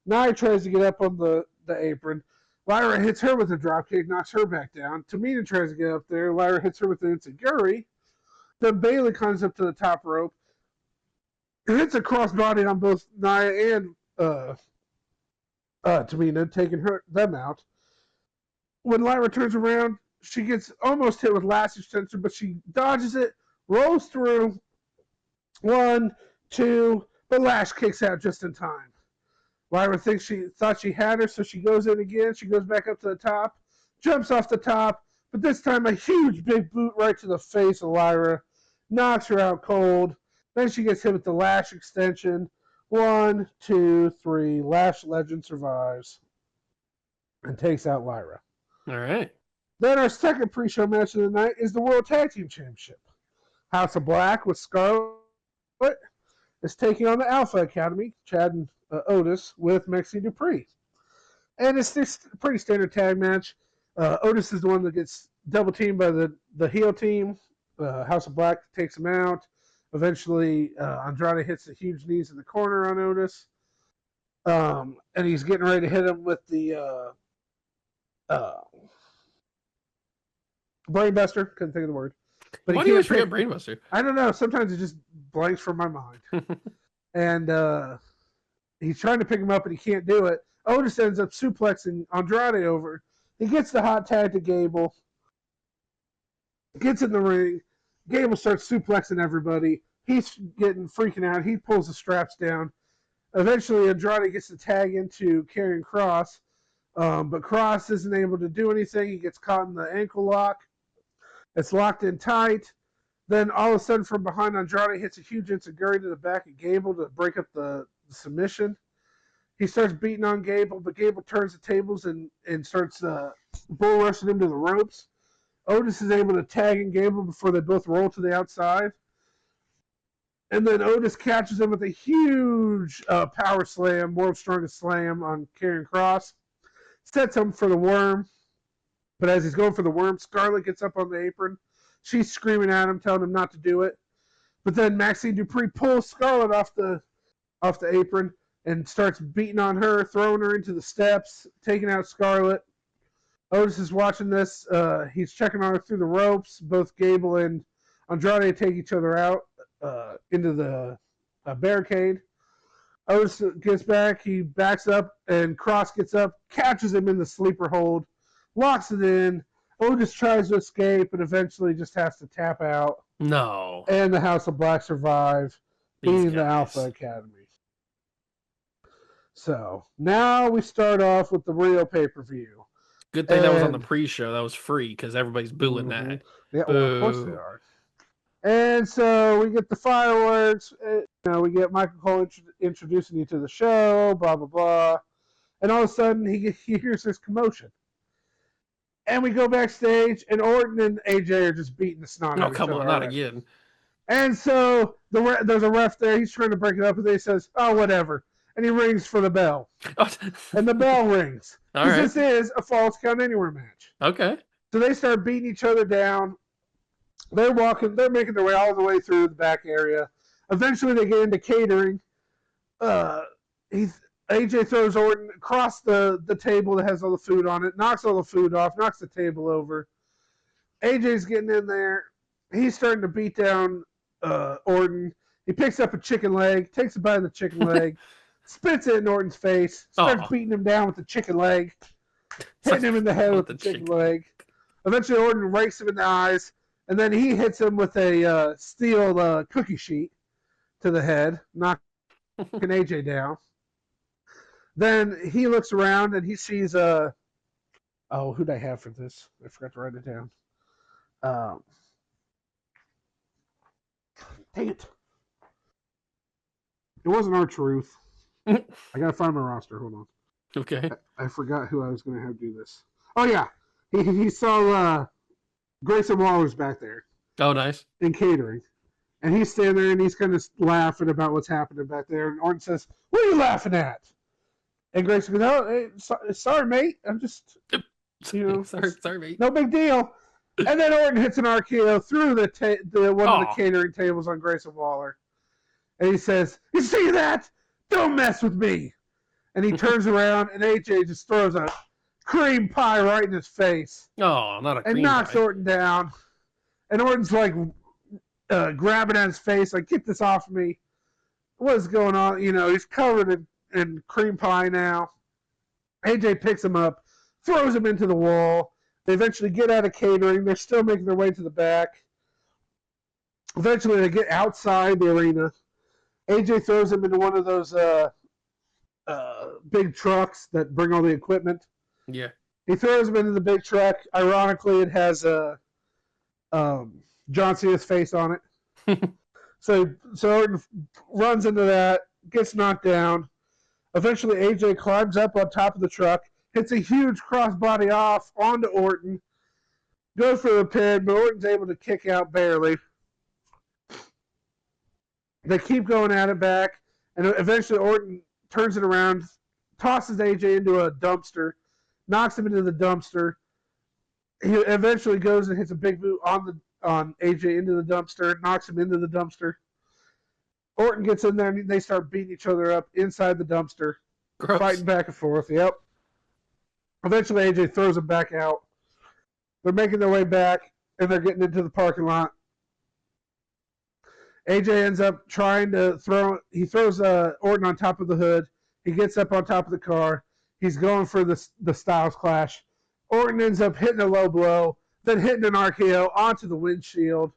Nia tries to get up on the apron, Lyra hits her with a dropkick, knocks her back down. Tamina tries to get up there. Lyra hits her with an enziguri. Then Bailey climbs up to the top rope. Hits a crossbody on both Nia and Tamina, taking them out. When Lyra turns around, she gets almost hit with lash extension, but she dodges it, rolls through. 1, 2, but Lash kicks out just in time. Lyra thought she had her, so she goes in again. She goes back up to the top, jumps off the top, but this time a huge big boot right to the face of Lyra, knocks her out cold. Then she gets hit with the Lash extension. 1, 2, 3. Lash Legend survives and takes out Lyra.
All right.
Then our second pre-show match of the night is the World Tag Team Championship. House of Black with Scarlett is taking on the Alpha Academy, Chad and Otis, with Maxine Dupree. And it's this pretty standard tag match. Otis is the one that gets double teamed by the heel team. House of Black takes him out. Eventually, Andrade hits the huge knees in the corner on Otis. And he's getting ready to hit him with the Brainbuster. Couldn't think of the word. But
why do you always forget Brainbuster?
I don't know. Sometimes it just blanks from my mind. And he's trying to pick him up, and he can't do it. Otis ends up suplexing Andrade over. He gets the hot tag to Gable. Gets in the ring. Gable starts suplexing everybody. He's freaking out. He pulls the straps down. Eventually, Andrade gets the tag into Karrion Kross. But Kross isn't able to do anything. He gets caught in the ankle lock. It's locked in tight. Then all of a sudden from behind, Andrade hits a huge enziguri to the back of Gable to break up the submission. He starts beating on Gable, but Gable turns the tables and starts bull rushing him to the ropes. Otis is able to tag in Gable before they both roll to the outside. And then Otis catches him with a huge power slam, world's strongest slam on Karrion Kross. Sets him for the worm. But as he's going for the worm, Scarlett gets up on the apron. She's screaming at him, telling him not to do it. But then Maxine Dupree pulls Scarlett off the apron and starts beating on her, throwing her into the steps, taking out Scarlett. Otis is watching this. He's checking on her through the ropes. Both Gable and Andrade take each other out into the barricade. Otis gets back. He backs up, and Kross gets up, catches him in the sleeper hold, locks it in. Otis tries to escape and eventually just has to tap out.
No.
And the House of Black survive, beating the Alpha Academy. So now we start off with the real pay-per-view.
Good thing that was on the pre-show. That was free because everybody's booing that.
Yeah, well, of course they are. And so we get the fireworks. We get Michael Cole introducing you to the show, blah, blah, blah. And all of a sudden, he hears this commotion. And we go backstage, and Orton and AJ are just beating the snot out of each other. Oh, come on,
not again.
And so there's a ref there. He's trying to break it up, and he says, oh, whatever. And he rings for the bell. And the bell rings. Because this is a Falls Count Anywhere match.
Okay.
So they start beating each other down. They're making their way all the way through the back area. Eventually, they get into catering. AJ throws Orton across the table that has all the food on it, knocks all the food off, knocks the table over. AJ's getting in there. He's starting to beat down Orton. He picks up a chicken leg, takes a bite of the chicken leg, spits it in Orton's face, starts beating him down with the chicken leg, hitting him in the head with the chicken leg. Eventually, Orton rakes him in the eyes, and then he hits him with a steel cookie sheet to the head, knocking AJ down. Then he looks around and he sees who'd I have for this? I forgot to write it down. Dang it. It wasn't R-Truth. I gotta find my roster. Hold on.
Okay.
I forgot who I was gonna have do this. Oh yeah. He saw Grayson Waller's back there.
Oh, nice.
In catering. And he's standing there and he's kind of laughing about what's happening back there. And Orton says, what are you laughing at? And Grayson goes, oh, hey, sorry, mate. I'm just,
sorry, mate.
No big deal. And then Orton hits an RKO through one of the catering tables on Grayson Waller. And he says, you see that? Don't mess with me. And he turns around and AJ just throws a cream pie right in his face.
Oh, not a
And
cream
knocks
pie.
Orton down. And Orton's like grabbing at his face, like, get this off me. What is going on? You know, he's covered in cream pie now. AJ picks him up, throws him into the wall. They eventually get out of catering. They're still making their way to the back. Eventually, they get outside the arena. AJ throws him into one of those big trucks that bring all the equipment.
Yeah.
He throws him into the big truck. Ironically, it has John Cena's face on it. So Orton runs into that, gets knocked down. Eventually, AJ climbs up on top of the truck, hits a huge crossbody off onto Orton, goes for the pin, but Orton's able to kick out barely. They keep going at it back, and eventually Orton turns it around, tosses AJ into a dumpster, knocks him into the dumpster. He eventually goes and hits a big boot on AJ into the dumpster, knocks him into the dumpster. Orton gets in there, and they start beating each other up inside the dumpster,
Gross.
fighting back and forth. Yep. Eventually, AJ throws him back out. They're making their way back, and they're getting into the parking lot. AJ ends up trying to he throws Orton on top of the hood. He gets up on top of the car. He's going for the Styles Clash. Orton ends up hitting a low blow, then hitting an RKO onto the windshield.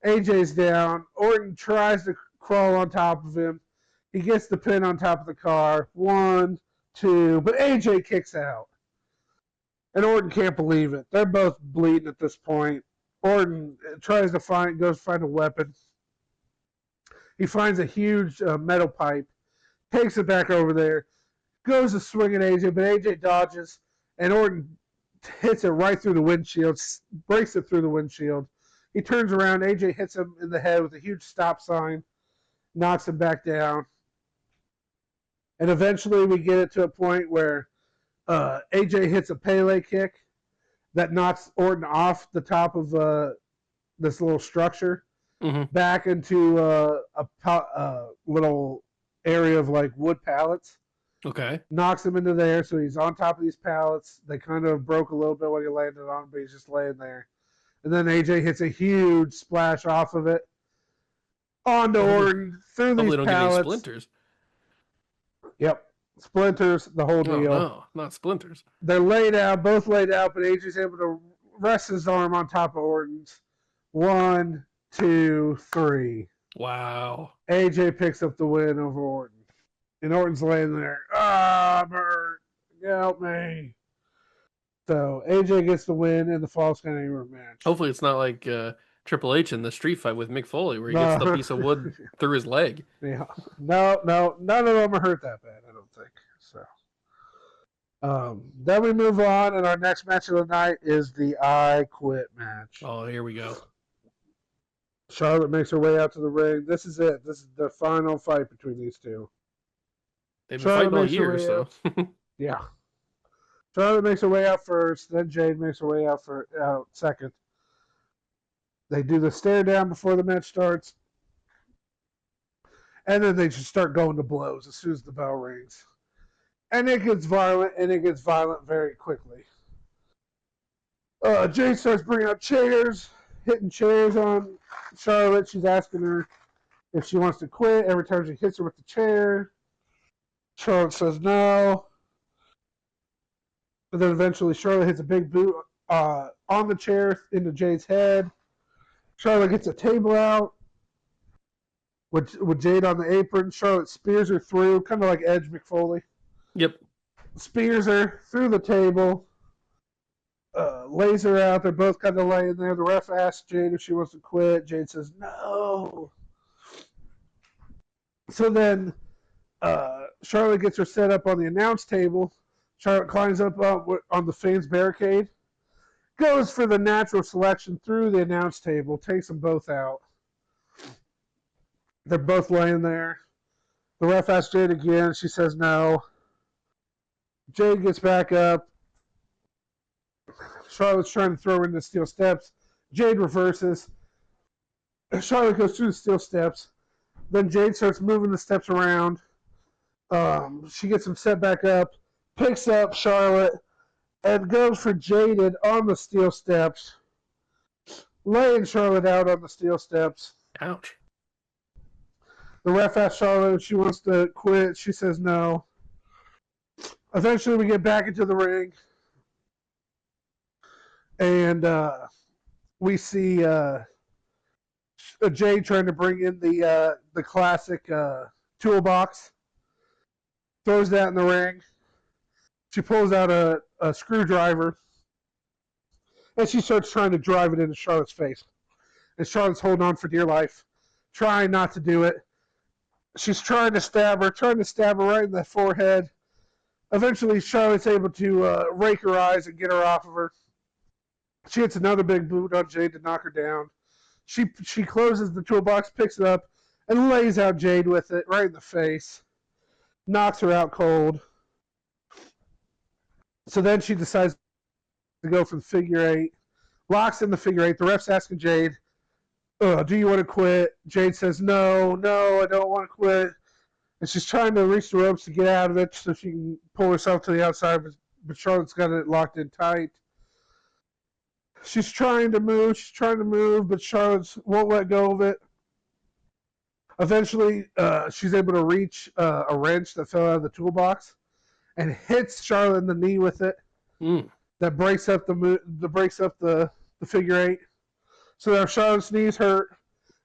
AJ's down. Orton tries to crawl on top of him. He gets the pin on top of the car. 1, 2, but AJ kicks out. And Orton can't believe it. They're both bleeding at this point. Orton goes to find a weapon. He finds a huge metal pipe, takes it back over there, goes to swing at AJ, but AJ dodges, and Orton hits it right through the windshield, breaks it through the windshield. He turns around, AJ hits him in the head with a huge stop sign, knocks him back down. And eventually we get it to a point where AJ hits a Pele kick that knocks Orton off the top of this little structure.
Mm-hmm.
Back into a little area of like wood pallets.
Okay.
Knocks him into there, so he's on top of these pallets. They kind of broke a little bit when he landed on, but he's just laying there. And then AJ hits a huge splash off of it onto Orton through these
Hopefully don't
pallets.
get any splinters.
Yep, splinters, the whole deal.
No, not splinters.
They're both laid out, but AJ's able to rest his arm on top of Orton's. 1, 2, 3.
Wow.
AJ picks up the win over Orton. And Orton's laying there. I'm hurt. Help me. So AJ gets the win in the Falls Count Anywhere match.
Hopefully it's not like Triple H in the street fight with Mick Foley where he gets the piece of wood through his leg.
Yeah. No, none of them are hurt that bad, I don't think. So then we move on, and our next match of the night is the I Quit match.
Oh, here we go.
Charlotte makes her way out to the ring. This is it. This is the final fight between these two.
They've been fighting all
makes her
year,
way
so.
out. Yeah. Charlotte makes her way out first, then Jade makes her way out second. They do the stare down before the match starts. And then they just start going to blows as soon as the bell rings. And it gets violent, and it gets violent very quickly. Jade starts bringing up chairs, hitting chairs on Charlotte. She's asking her if she wants to quit. Every time she hits her with the chair, Charlotte says no. But then eventually Charlotte hits a big boot on the chair into Jade's head. Charlotte gets a table out with Jade on the apron. Charlotte spears her through, kind of like Edge McFoley.
Yep.
Spears her through the table. Lays her out. They're both kind of laying there. The ref asks Jade if she wants to quit. Jade says no. So then Charlotte gets her set up on the announce table. Charlotte climbs up on the fans barricade. Goes for the natural selection through the announce table. Takes them both out. They're both laying there. The ref asks Jade again. She says no. Jade gets back up. Charlotte's trying to throw her into steel steps. Jade reverses. Charlotte goes through the steel steps. Then Jade starts moving the steps around. She gets them set back up. Picks up Charlotte and goes for Jaded on the steel steps, laying Charlotte out on the steel steps.
Ouch.
The ref asks Charlotte if she wants to quit. She says no. Eventually, we get back into the ring, and we see Jade trying to bring in the classic toolbox. Throws that in the ring. She pulls out a screwdriver, and she starts trying to drive it into Charlotte's face. And Charlotte's holding on for dear life, trying not to do it. She's trying to stab her right in the forehead. Eventually, Charlotte's able to rake her eyes and get her off of her. She hits another big boot on Jade to knock her down. She closes the toolbox, picks it up, and lays out Jade with it right in the face. Knocks her out cold. So then she decides to go for the figure eight. Locks in the figure eight. The ref's asking Jade, do you want to quit? Jade says, no, I don't want to quit. And she's trying to reach the ropes to get out of it so she can pull herself to the outside, but Charlotte's got it locked in tight. She's trying to move, but Charlotte won't let go of it. Eventually, she's able to reach a wrench that fell out of the toolbox and hits Charlotte in the knee with it. That breaks up the figure eight. So now Charlotte's knees hurt.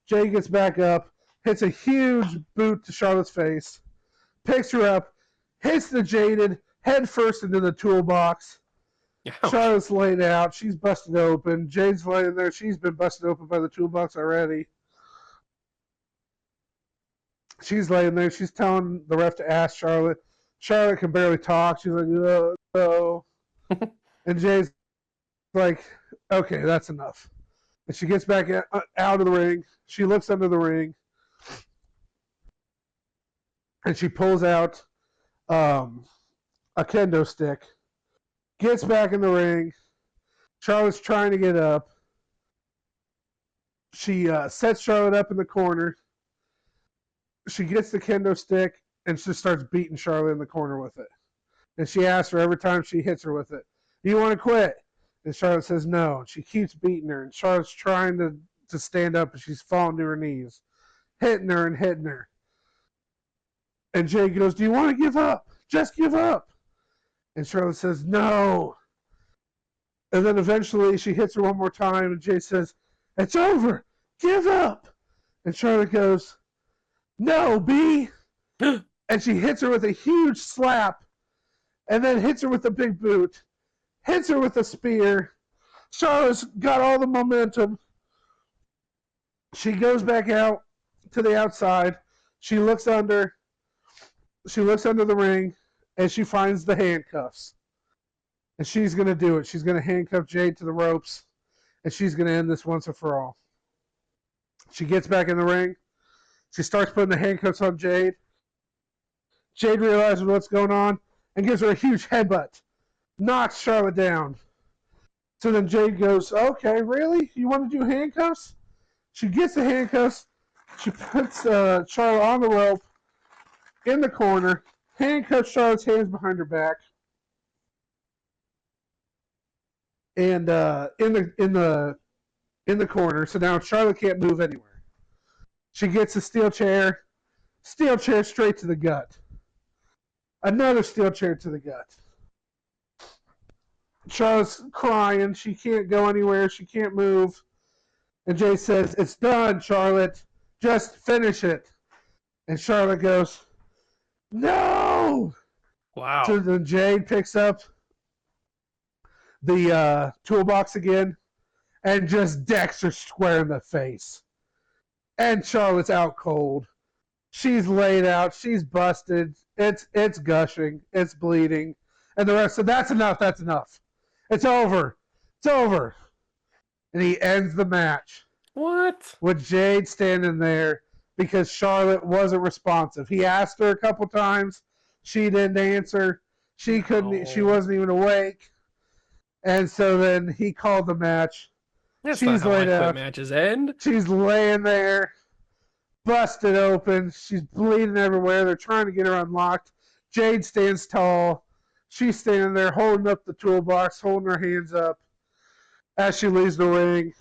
Jade gets back up, hits a huge boot to Charlotte's face, picks her up, hits the Jaded head first into the toolbox.
Ouch.
Charlotte's laid out. She's busted open. Jade's laying there. She's been busted open by the toolbox already. She's laying there. She's telling the ref to ask Charlotte. Charlotte can barely talk. She's like, oh. And Jade's like, okay, that's enough. And she gets back out of the ring. She looks under the ring. And she pulls out a kendo stick. Gets back in the ring. Charlotte's trying to get up. She sets Charlotte up in the corner. She gets the kendo stick and she starts beating Charlotte in the corner with it. And she asks her every time she hits her with it, do you want to quit? And Charlotte says no. And she keeps beating her. And Charlotte's trying to stand up, and she's falling to her knees, hitting her and hitting her. And Jade goes, do you want to give up? Just give up. And Charlotte says, no. And then eventually she hits her one more time, and Jade says, it's over. Give up. And Charlotte goes, no, B. And she hits her with a huge slap, and then hits her with a big boot, hits her with a spear. Charlotte's got all the momentum. She goes back out to the outside. She looks under the ring, and she finds the handcuffs. And she's going to do it. She's going to handcuff Jade to the ropes, and she's going to end this once and for all. She gets back in the ring. She starts putting the handcuffs on Jade. Jade realizes what's going on and gives her a huge headbutt. Knocks Charlotte down. So then Jade goes, okay, really? You want to do handcuffs? She gets the handcuffs. She puts Charlotte on the rope in the corner, handcuffs Charlotte's hands behind her back, and in the corner. So now Charlotte can't move anywhere. She gets a steel chair straight to the gut. Another steel chair to the gut. Charlotte's crying. She can't go anywhere. She can't move. And Jay says, it's done, Charlotte. Just finish it. And Charlotte goes, no!
Wow.
So then Jade picks up the toolbox again and just decks her square in the face. And Charlotte's out cold. She's laid out. She's busted. It's gushing. It's bleeding. And the rest said, that's enough. That's enough. It's over. It's over. And he ends the match.
What?
With Jade standing there because Charlotte wasn't responsive. He asked her a couple times. She didn't answer. She couldn't. She wasn't even awake. And so then he called the match.
That's
She's
not how
laid
I
out.
quit matches end.
She's laying there, busted open. She's bleeding everywhere. They're trying to get her unlocked. Jade stands tall. She's standing there holding up the toolbox, holding her hands up. As she leaves the ring,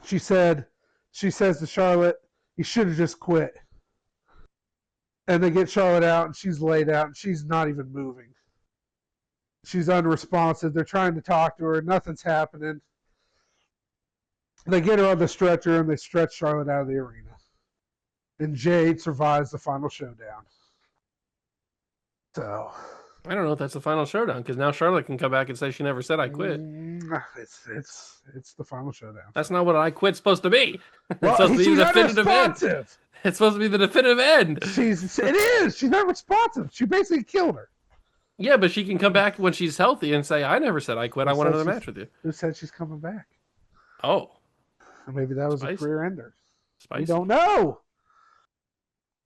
she says to Charlotte, "You should have just quit." And they get Charlotte out, and she's laid out, and she's not even moving. She's unresponsive. They're trying to talk to her. Nothing's happening. They get her on the stretcher, and they stretch Charlotte out of the arena. And Jade survives the final showdown. So,
I don't know if that's the final showdown, because now Charlotte can come back and say she never said I quit.
It's the final showdown.
That's not what I quit's supposed to be. It's
Well,
supposed to be
she's
the definitive end.
unresponsive.
It's supposed to be the definitive end.
It is. She's not responsive. She basically killed her.
Yeah, but she can come back when she's healthy and say, I never said I quit. I want another match with you.
Who said she's coming back?
Oh.
Maybe that was
Spicy.
a career ender.
Spicy.
We don't know.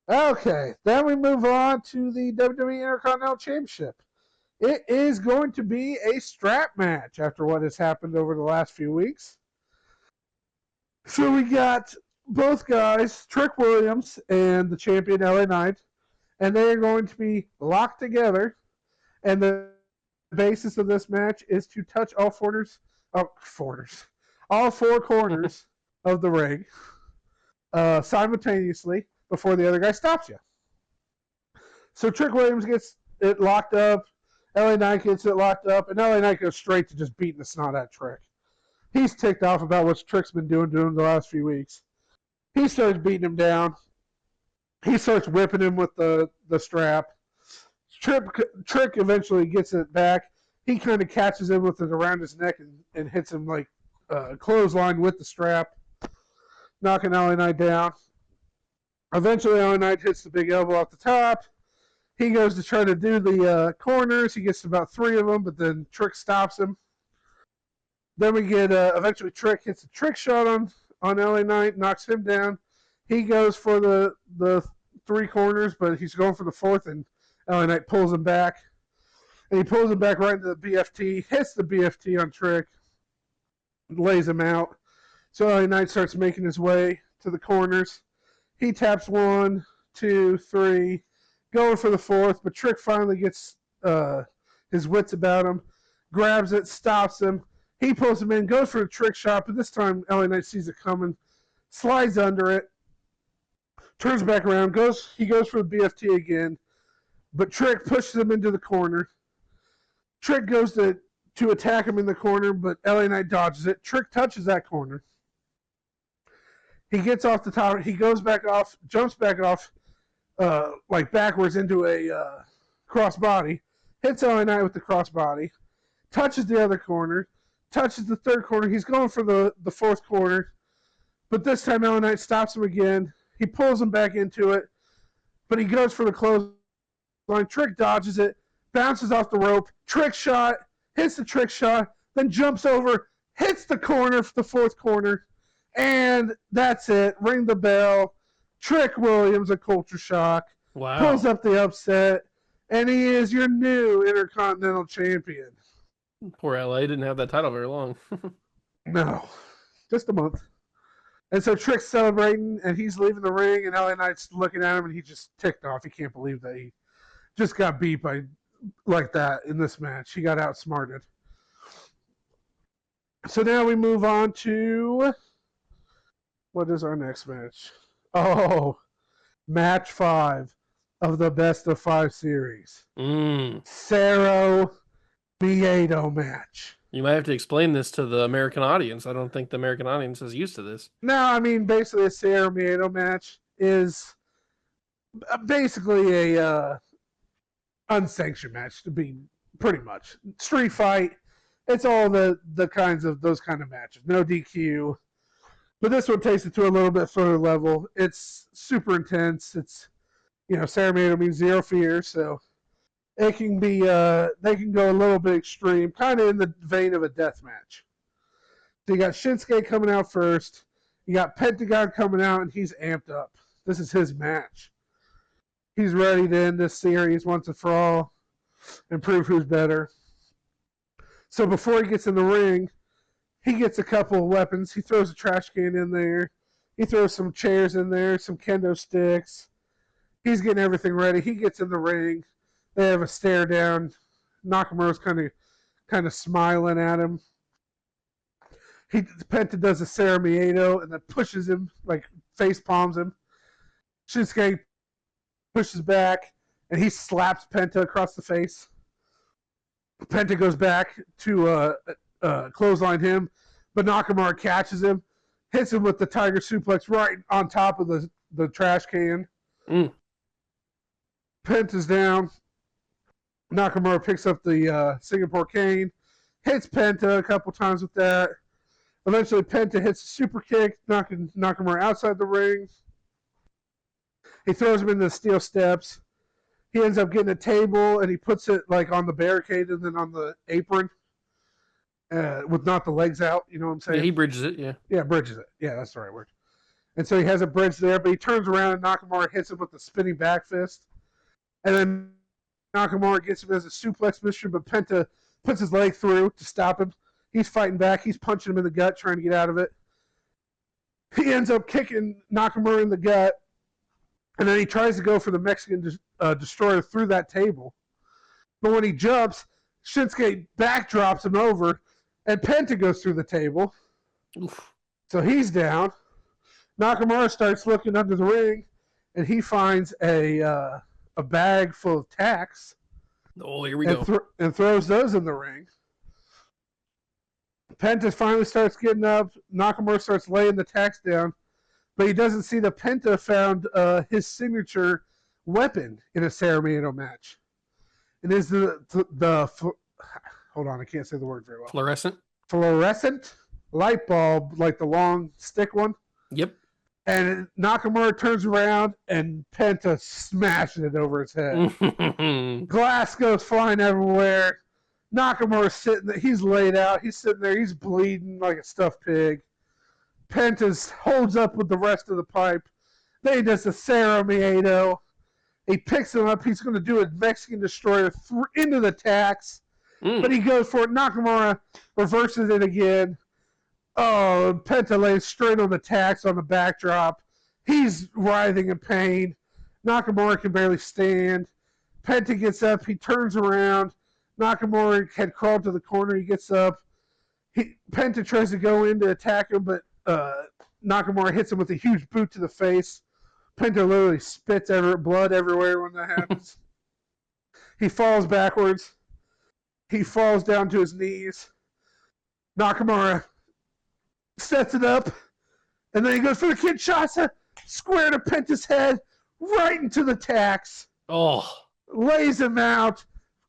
Okay, then we move on to the WWE Intercontinental Championship. It is going to be a strap match after what has happened over the last few weeks. So we got both guys, Trick Williams and the champion LA Knight, and they are going to be locked together. And the basis of this match is to touch all four corners of the ring simultaneously before the other guy stops you. So Trick Williams gets it locked up, LA Knight gets it locked up, and LA Knight goes straight to just beating the snot out of Trick. He's ticked off about what Trick's been doing to him the last few weeks. He starts beating him down. He starts whipping him with the strap. Trick eventually gets it back. He kind of catches him with it around his neck and hits him like a clothesline with the strap, knocking LA Knight down. Eventually, LA Knight hits the big elbow off the top. He goes to try to do the corners. He gets about 3 of them, but then Trick stops him. Then we get eventually Trick hits a trick shot on LA Knight, knocks him down. He goes for the 3 corners, but he's going for the 4th, and LA Knight pulls him back. And he pulls him back right into the BFT, hits the BFT on Trick, lays him out. So LA Knight starts making his way to the corners. He taps 1, 2, 3, going for the 4th, but Trick finally gets his wits about him, grabs it, stops him. He pulls him in, goes for the trick shot, but this time LA Knight sees it coming, slides under it, turns back around, he goes for the BFT again, but Trick pushes him into the corner. Trick goes to attack him in the corner, but LA Knight dodges it. Trick touches that corner. He gets off the top. He goes back off, jumps back off, like backwards into a crossbody. Hits LA Knight with the crossbody. Touches the other corner. Touches the 3rd corner. He's going for the 4th corner. But this time LA Knight stops him again. He pulls him back into it. But he goes for the clothesline. Trick dodges it. Bounces off the rope. Trick shot. Hits the trick shot. Then jumps over. Hits the corner for the 4th corner. And that's it. Ring the bell. Trick Williams, a culture shock.
Wow.
Pulls up the upset. And he is your new Intercontinental Champion.
Poor LA didn't have that title very long.
No. Just a month. And so Trick's celebrating, and he's leaving the ring, and LA Knight's looking at him, and he just ticked off. He can't believe that he just got beat by like that in this match. He got outsmarted. So now we move on to... what is our next match? Oh, match 5 of the best of 5 series. Cerro Miedo match.
You might have to explain this to the American audience. I don't think the American audience is used to this.
No, I mean, basically a Cerro Miedo match is basically a unsanctioned match, to be pretty much. Street fight. It's all those kind of matches. No DQ. But this one takes it to a little bit further level. It's super intense. It's, Cerro Miedo means zero fear, so it can be, they can go a little bit extreme, kind of in the vein of a death match. So you got Shinsuke coming out first. You got Pentagon coming out, and he's amped up. This is his match. He's ready to end this series once and for all and prove who's better. So before he gets in the ring, he gets a couple of weapons. He throws a trash can in there. He throws some chairs in there, some kendo sticks. He's getting everything ready. He gets in the ring. They have a stare down. Nakamura's kind of smiling at him. Penta does a Sarah Miedo and then pushes him, like face palms him. Shinsuke pushes back and he slaps Penta across the face. Penta goes back to clothesline him, but Nakamura catches him, hits him with the Tiger Suplex right on top of the trash can. Penta's down. Nakamura picks up the Singapore cane, hits Penta a couple times with that. Eventually, Penta hits a super kick, knocking Nakamura outside the ring. He throws him into the steel steps. He ends up getting a table, and he puts it like on the barricade and then on the apron with not the legs out. You know what I'm saying?
Yeah, he bridges it, yeah.
Yeah, bridges it. Yeah, that's the right word. And so he has a bridge there, but he turns around and Nakamura hits him with the spinning back fist. And then Nakamura gets him as a suplex mission, but Penta puts his leg through to stop him. He's fighting back. He's punching him in the gut, trying to get out of it. He ends up kicking Nakamura in the gut, and then he tries to go for the Mexican Destroyer through that table. But when he jumps, Shinsuke backdrops him over, and Penta goes through the table.
Oof.
So he's down. Nakamura starts looking under the ring, and he finds a bag full of tacks.
Oh, here we go.
And throws those in the ring. Penta finally starts getting up. Nakamura starts laying the tacks down, but he doesn't see that Penta found his signature weapon in a Sarah Miedo match. It is the hold on, I can't say the word very well. Fluorescent light bulb, like the long stick one.
Yep.
And Nakamura turns around and Penta smashes it over his head. Glass goes flying everywhere. Nakamura's sitting there. He's laid out. He's sitting there. He's bleeding like a stuffed pig. Penta holds up with the rest of the pipe. Then he does the Sarah Miedo. He picks him up. He's going to do a Mexican Destroyer into the tacks. But he goes for it. Nakamura reverses it again. Oh, Penta lays straight on the tacks on the backdrop. He's writhing in pain. Nakamura can barely stand. Penta gets up. He turns around. Nakamura had crawled to the corner. He gets up. Penta tries to go in to attack him, but Nakamura hits him with a huge boot to the face. Penta literally spits blood everywhere when that happens. He falls backwards. He falls down to his knees. Nakamura sets it up, and then he goes for the Kinshasa, square to Penta's head, right into the tacks.
Oh.
Lays him out,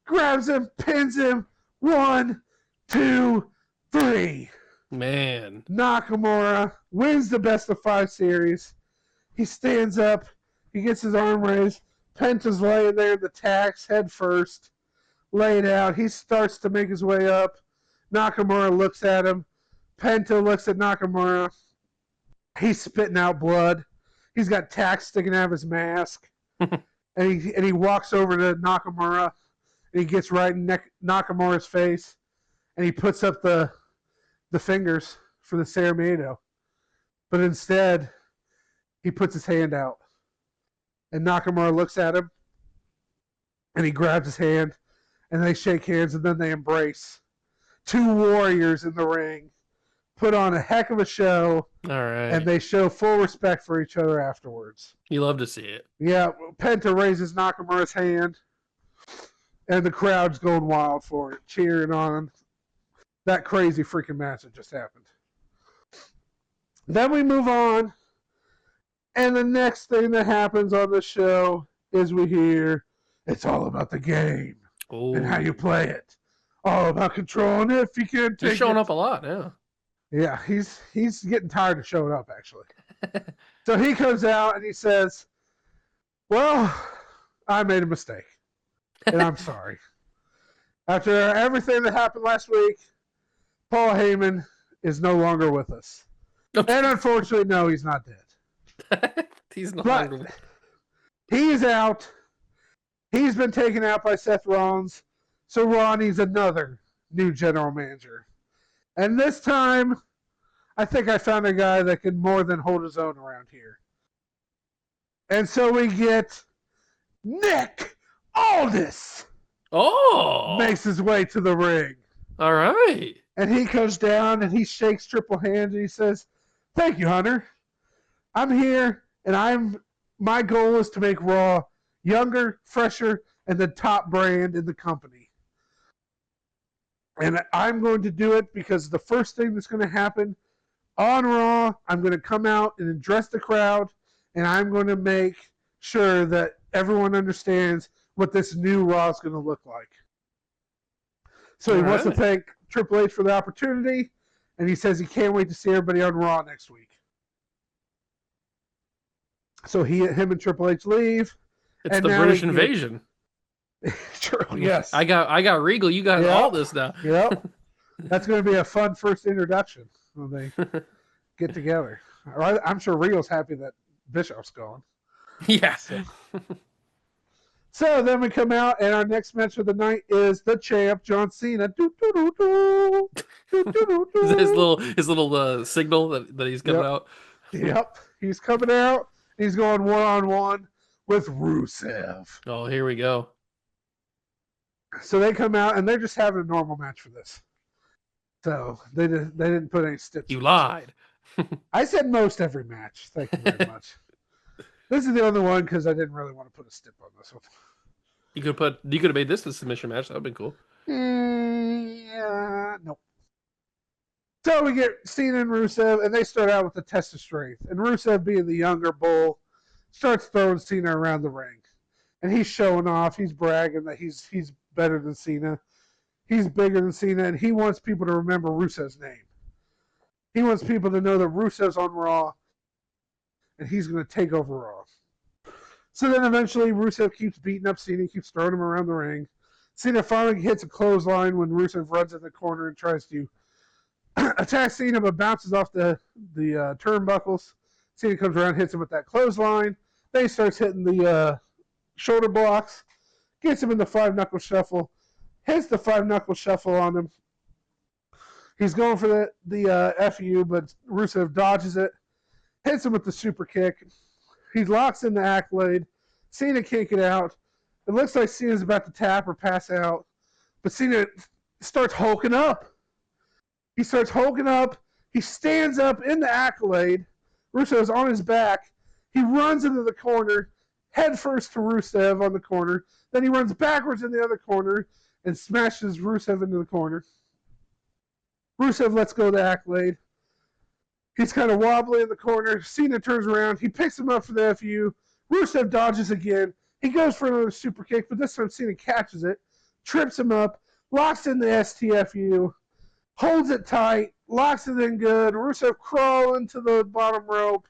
grabs him, pins him. 1, 2, 3.
Man.
Nakamura wins the best of 5 series. He stands up. He gets his arm raised. Penta's laying there in the tacks, head first, laid out. He starts to make his way up. Nakamura looks at him. Penta looks at Nakamura. He's spitting out blood. He's got tacks sticking out of his mask. and he walks over to Nakamura. And he gets right in Nakamura's face. And he puts up the fingers for the Sarah Miedo. But instead, he puts his hand out. And Nakamura looks at him. And he grabs his hand. And they shake hands and then they embrace. 2 warriors in the ring. Put on a heck of a show.
All right.
And they show full respect for each other afterwards.
You love to see it.
Yeah, Penta raises Nakamura's hand. And the crowd's going wild for it, cheering on that crazy freaking match that just happened. Then we move on. And the next thing that happens on the show is we hear it's all about the game and how you play it. All about controlling it if you can't take it.
He's showing up a lot, yeah.
Yeah, he's getting tired of showing up, actually. So he comes out and he says, well, I made a mistake. And I'm sorry. After everything that happened last week, Paul Heyman is no longer with us. And unfortunately, no, he's not dead.
He's no longer.
He's out. He's been taken out by Seth Rollins. So Raw needs another new general manager. And this time, I think I found a guy that can more than hold his own around here. And so we get Nick Aldis
Oh,
makes his way to the ring.
all right.
And he comes down and he shakes Triple hands and he says, "Thank you, Hunter. I'm here and my goal is to make Raw younger, fresher, and the top brand in the company. And I'm going to do it because the first thing that's going to happen on Raw, I'm going to come out and address the crowd, and I'm going to make sure that everyone understands what this new Raw is going to look like." So he wants to thank Triple H for the opportunity, and he says he can't wait to see everybody on Raw next week. So him and Triple H leave.
It's
and
the
now
British invasion.
True, yes.
I got Regal. You got all this now.
Yep. That's going to be a fun first introduction when they get together. I'm sure Regal's happy that Bischoff's gone.
Yeah.
So then we come out, and our next match of the night is the champ, John Cena.
His little signal that he's coming out.
Yep. He's coming out. He's going one-on-one with Rusev.
Oh, here we go.
So they come out, and they're just having a normal match for this. So they didn't put any steps.
You lied.
I said most every match. Thank you very much. This is the only one because I didn't really want to put a stip on this one.
You could have made this the submission match. That would have been cool.
Yeah, nope. So we get Cena and Rusev, and they start out with the test of strength. And Rusev, being the younger bull, starts throwing Cena around the ring. And he's showing off. He's bragging that he's better than Cena. He's bigger than Cena, and he wants people to remember Rusev's name. He wants people to know that Rusev's on Raw, and he's going to take over Raw. So then eventually Rusev keeps beating up Cena, keeps throwing him around the ring. Cena finally hits a clothesline when Rusev runs in the corner and tries to attack Cena, but bounces off the turnbuckles. Cena comes around, hits him with that clothesline. Then he starts hitting the shoulder blocks, gets him in the five-knuckle shuffle, hits the five-knuckle shuffle on him. He's going for the FU, but Rusev dodges it, hits him with the super kick. He locks in the accolade. Cena can't get out. It looks like Cena's about to tap or pass out, but Cena starts hulking up. He starts hulking up. He stands up in the accolade. Rusev's on his back. He runs into the corner, head first to Rusev on the corner. Then he runs backwards in the other corner and smashes Rusev into the corner. Rusev lets go of the accolade. He's kind of wobbly in the corner. Cena turns around. He picks him up for the FU. Rusev dodges again. He goes for another super kick, but this time Cena catches it, trips him up, locks in the STFU, holds it tight, locks it in good. Rusev crawling to the bottom rope,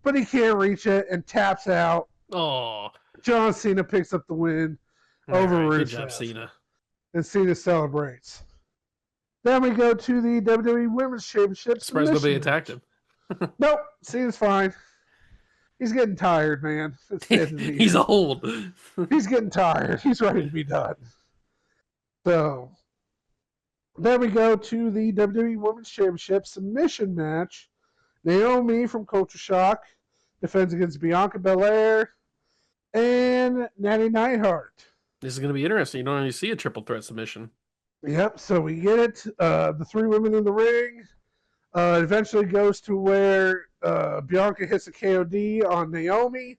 but he can't reach it and taps out.
Oh.
John Cena picks up the win over Rusev.
Good job, Cena.
And Cena celebrates. Then we go to the WWE Women's Championship.
Surprised nobody attacked him.
Nope, Cena's fine. He's getting tired, man.
He's old.
He's getting tired. He's ready to be done. So, then we go to the WWE Women's Championship submission match. Naomi from Culture Shock defends against Bianca Belair and Natty Neidhart.
This is going to be interesting. You don't really see a triple threat submission.
Yep, so we get it. The three women in the ring. It eventually goes to where Bianca hits a KOD on Naomi,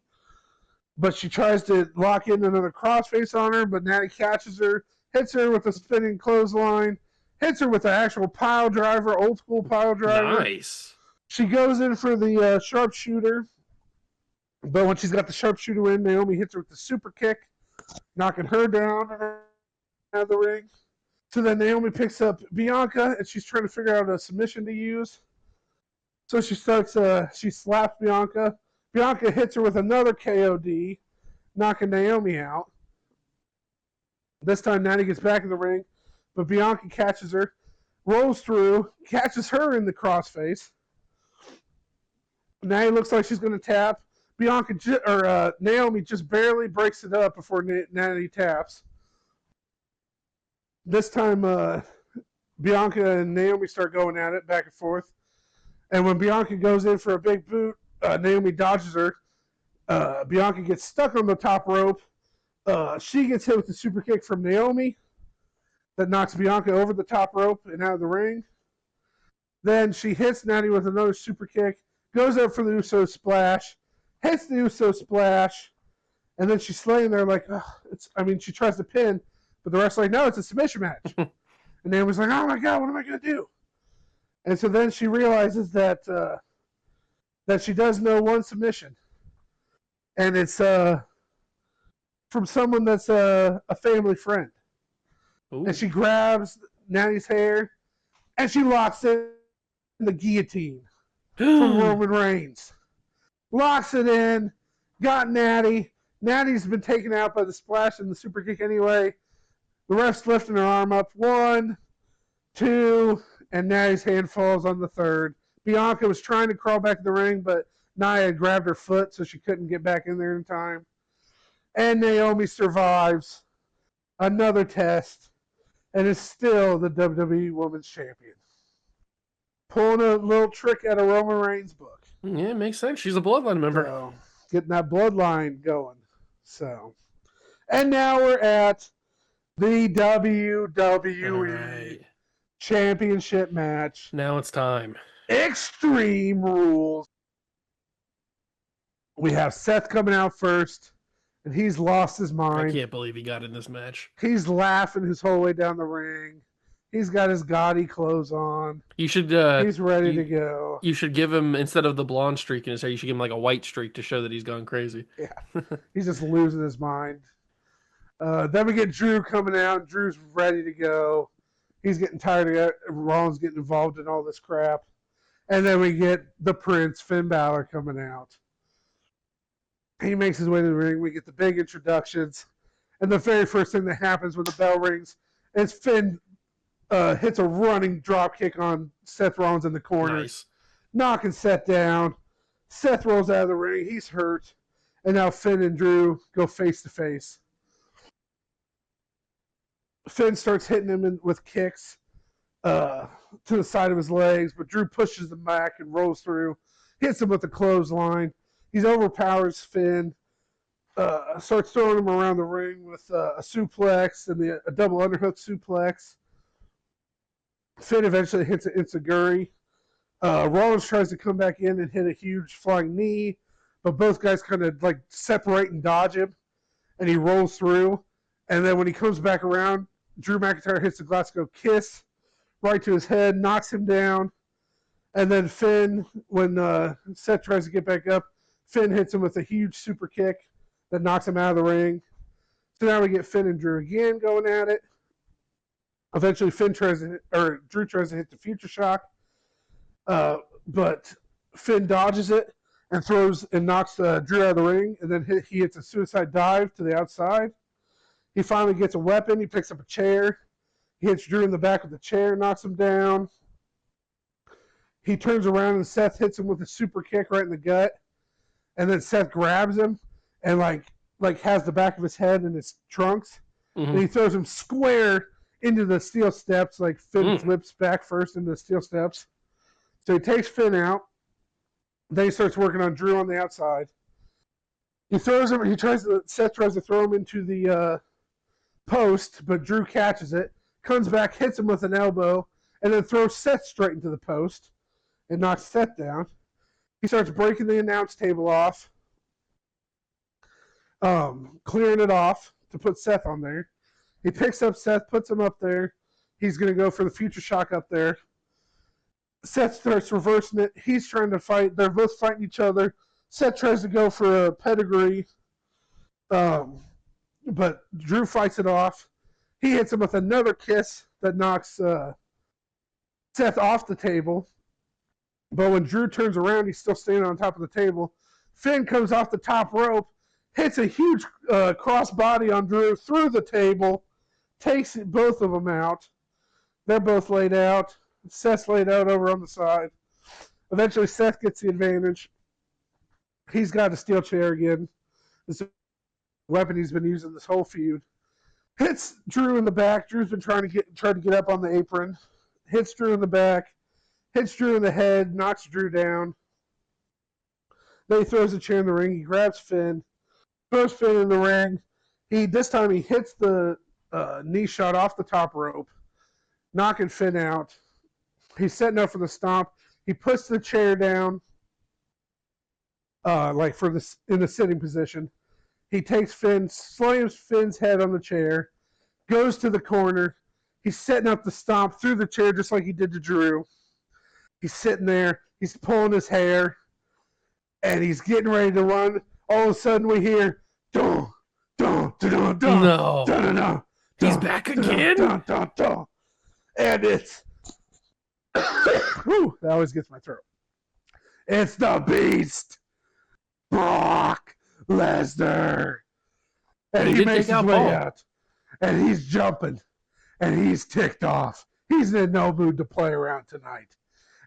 but she tries to lock in another crossface on her, but Natty catches her, hits her with a spinning clothesline, hits her with an actual pile driver, old school pile driver.
Nice.
She goes in for the sharpshooter, but when she's got the sharpshooter in, Naomi hits her with the super kick, knocking her down out of the ring. So then Naomi picks up Bianca, and she's trying to figure out a submission to use. So she slaps Bianca. Bianca hits her with another KOD, knocking Naomi out. This time Natty gets back in the ring, but Bianca catches her, rolls through, catches her in the crossface. Natty looks like she's going to tap. Naomi just barely breaks it up before Natty taps. This time, Bianca and Naomi start going at it back and forth. And when Bianca goes in for a big boot, Naomi dodges her. Bianca gets stuck on the top rope. She gets hit with the super kick from Naomi that knocks Bianca over the top rope and out of the ring. Then she hits Natty with another super kick, goes up for the Uso splash, hits the Uso splash, and then she's laying there like, she tries to pin, but the ref's like, no, it's a submission match. And Naomi's like, oh my God, what am I going to do? And so then she realizes that she does know one submission. And it's from someone that's a family friend.
Ooh.
And she grabs Natty's hair, and she locks in the guillotine from Roman Reigns. Locks it in, got Natty. Natty's been taken out by the splash and the super kick anyway. The ref's lifting her arm up. 1, 2, and Natty's hand falls on the third. Bianca was trying to crawl back to the ring, but Nia grabbed her foot so she couldn't get back in there in time. And Naomi survives another test and is still the WWE Women's Champion. Pulling a little trick out of Roman Reigns' book.
Yeah, it makes sense. She's a Bloodline member.
So, getting that bloodline going. So, and now we're at the WWE Championship match.
Now it's time.
Extreme Rules. We have Seth coming out first, and he's lost his mind.
I can't believe he got in this match.
He's laughing his whole way down the ring. He's got his gaudy clothes on.
You should.
He's ready to go.
You should give him, instead of the blonde streak in his hair, you should give him like a white streak to show that he's gone crazy.
Yeah, he's just losing his mind. Then we get Drew coming out. Drew's ready to go. He's getting tired of Rollins getting involved in all this crap. And then we get the Prince, Finn Balor, coming out. He makes his way to the ring. We get the big introductions. And the very first thing that happens when the bell rings is Finn hits a running drop kick on Seth Rollins in the corner.
Nice.
Knocking Seth down. Seth rolls out of the ring. He's hurt. And now Finn and Drew go face to face. Finn starts hitting him with kicks to the side of his legs, but Drew pushes him back and rolls through. Hits him with a clothesline. He overpowers Finn. Starts throwing him around the ring with a suplex and a double underhook suplex. Finn eventually hits an enziguri. Rollins tries to come back in and hit a huge flying knee, but both guys kind of like separate and dodge him, and he rolls through. And then when he comes back around, Drew McIntyre hits the Glasgow Kiss right to his head, knocks him down. And then Finn, when Seth tries to get back up, Finn hits him with a huge super kick that knocks him out of the ring. So now we get Finn and Drew again going at it. Eventually, Drew tries to hit the Future Shock, but Finn dodges it and knocks Drew out of the ring, and then he hits a suicide dive to the outside. He finally gets a weapon. He picks up a chair. He hits Drew in the back with the chair, knocks him down. He turns around and Seth hits him with a super kick right in the gut, and then Seth grabs him and like has the back of his head in his trunks, and he throws him square into the steel steps. Like Finn flips back first into the steel steps. So he takes Finn out. Then he starts working on Drew on the outside. He throws him. Seth tries to throw him into the post, but Drew catches it, comes back, hits him with an elbow, and then throws Seth straight into the post and knocks Seth down. He starts breaking the announce table off, clearing it off to put Seth on there. He picks up Seth, puts him up there. He's going to go for the Future Shock up there. Seth starts reversing it. He's trying to fight. They're both fighting each other. Seth tries to go for a pedigree, but Drew fights it off. He hits him with another kiss that knocks Seth off the table. But when Drew turns around, he's still standing on top of the table. Finn comes off the top rope, hits a huge crossbody on Drew through the table, takes both of them out. They're both laid out. Seth's laid out over on the side. Eventually, Seth gets the advantage. He's got a steel chair again. This is a weapon he's been using this whole feud. Hits Drew in the back. Drew's been trying to get up on the apron. Hits Drew in the back. Hits Drew in the head. Knocks Drew down. Then he throws a chair in the ring. He grabs Finn. Throws Finn in the ring. This time he hits the knee shot off the top rope, knocking Finn out. He's setting up for the stomp. He puts the chair down, like in the sitting position. He takes Finn, slams Finn's head on the chair, goes to the corner. He's setting up the stomp through the chair just like he did to Drew. He's sitting there. He's pulling his hair, and he's getting ready to run. All of a sudden, we hear, dun, dun, dun, dun, dun,
No.
dun, dun, dun,
He's
dun,
back
dun,
again?
dun, dun, dun. And it's, whew, that always gets my throat. It's the Beast, Brock Lesnar. And he makes his way out. And he's jumping. And he's ticked off. He's in no mood to play around tonight.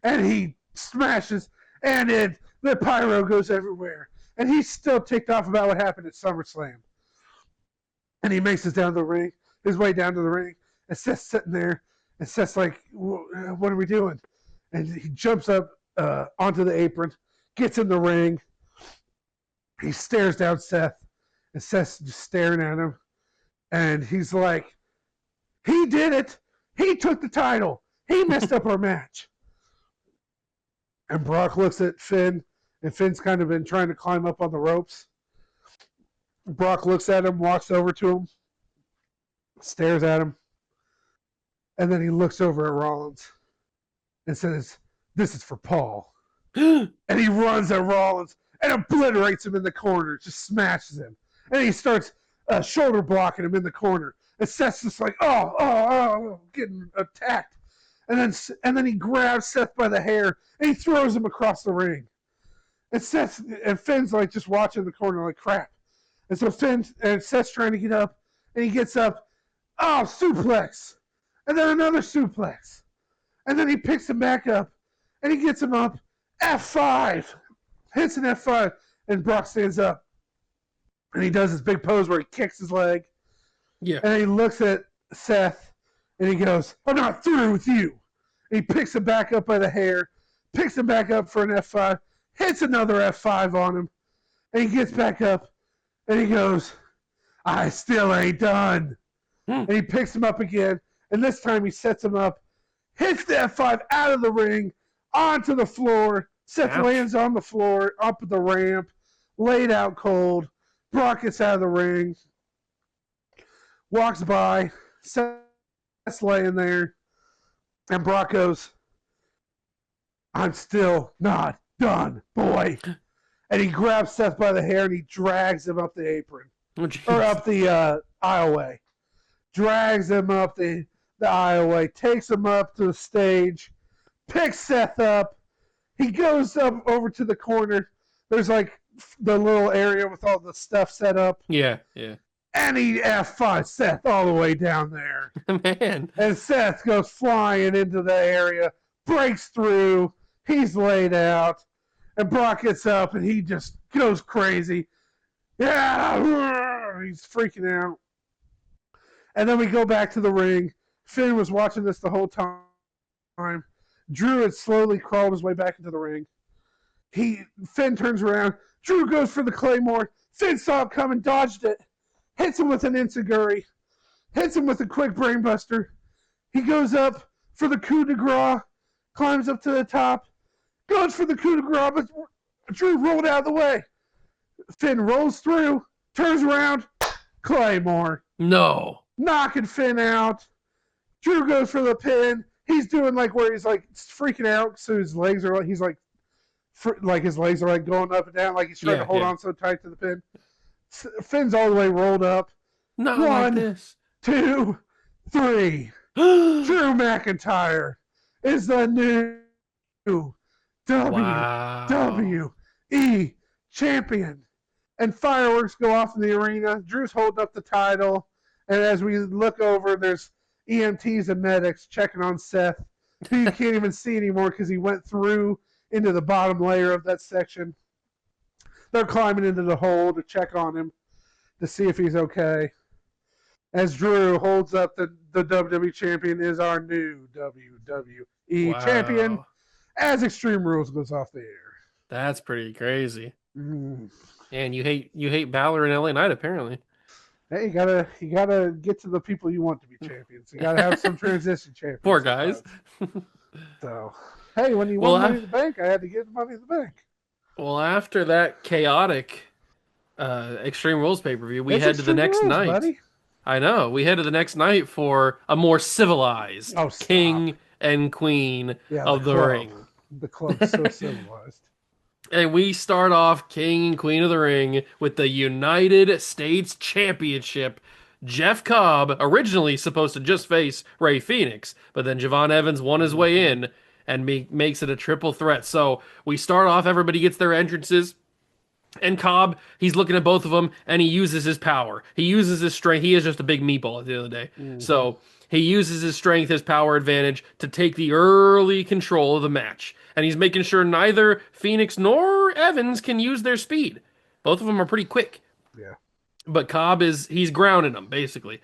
And he smashes, and the pyro goes everywhere. And he's still ticked off about what happened at SummerSlam. And he makes his way down to the ring. And Seth's sitting there. And Seth's like, what are we doing? And he jumps up onto the apron, gets in the ring. He stares down Seth. And Seth's just staring at him. And he's like, he did it. He took the title. He messed up our match. And Brock looks at Finn, and Finn's kind of been trying to climb up on the ropes. Brock looks at him, walks over to him, stares at him, and then he looks over at Rollins and says, this is for Paul. And he runs at Rollins and obliterates him in the corner, just smashes him. And he starts shoulder blocking him in the corner. And Seth's just like, oh, getting attacked. And then he grabs Seth by the hair and he throws him across the ring. And Finn's like just watching the corner like crap. And so Seth's trying to get up, and he gets up, suplex. And then another suplex. And then he picks him back up, and he gets him up, F5. Hits an F5, and Brock stands up. And he does this big pose where he kicks his leg.
Yeah.
And he looks at Seth, and he goes, I'm not through with you. And he picks him back up by the hair, picks him back up for an F5, hits another F5 on him, and he gets back up, and he goes, I still ain't done. And he picks him up again, and this time he sets him up, hits the F5 out of the ring, onto the floor. Seth lands on the floor, up the ramp, laid out cold. Brock gets out of the ring, walks by, Seth's laying there, and Brock goes, I'm still not done, boy. And he grabs Seth by the hair and he drags him up the apron. Or up the aisleway. Drags him up the aisleway, takes him up to the stage, picks Seth up. He goes up over to the corner. There's like the little area with all the stuff set up.
Yeah.
And he F5 Seth all the way down there.
Man.
And Seth goes flying into the area, breaks through. He's laid out. And Brock gets up and he just goes crazy. Yeah! He's freaking out. And then we go back to the ring. Finn was watching this the whole time. Drew had slowly crawled his way back into the ring. Finn turns around. Drew goes for the Claymore. Finn saw it coming, dodged it. Hits him with an enziguri. Hits him with a quick brainbuster. He goes up for the coup de grace. Climbs up to the top. Goes for the coup de grace, but Drew rolled out of the way. Finn rolls through. Turns around. Claymore.
No.
Knocking Finn out. Drew goes for the pin. He's doing like where he's like freaking out. So his legs are he's like his legs are like going up and down. Like he's trying to hold on so tight to the pin. Finn's all the way rolled up.
Not
1,
like this.
2, 3. Drew McIntyre is the new WWE champion. And fireworks go off in the arena. Drew's holding up the title. And as we look over, there's EMTs and medics checking on Seth, who you can't even see anymore because he went through into the bottom layer of that section. They're climbing into the hole to check on him to see if he's okay. As Drew holds up the WWE champion is our new WWE champion as Extreme Rules goes off the air.
That's pretty crazy.
Mm.
And you hate Balor and LA Knight apparently.
Hey, you gotta get to the people you want to be champions. You gotta have some transition champions.
Poor guys.
So, hey, when you
Well,
won Money in the Bank, I had to get Money in the Bank.
Well, after that chaotic Extreme Rules pay-per-view, we
It's
head to the
Extreme
next
Rules,
night.
buddy.
I know. We head to the next night for a more civilized
Oh, stop.
king and queen of the ring.
The club's so civilized.
And we start off king and queen of the ring with the United States Championship. Jeff Cobb, originally supposed to just face Ray Phoenix, but then Javon Evans won his way in and makes it a triple threat. So we start off, everybody gets their entrances. And Cobb, he's looking at both of them, and he uses his power. He uses his strength. He is just a big meatball at the end of the day. So he uses his strength, his power advantage, to take the early control of the match. And he's making sure neither Phoenix nor Evans can use their speed. Both of them are pretty quick.
Yeah.
But Cobb he's grounding them, basically.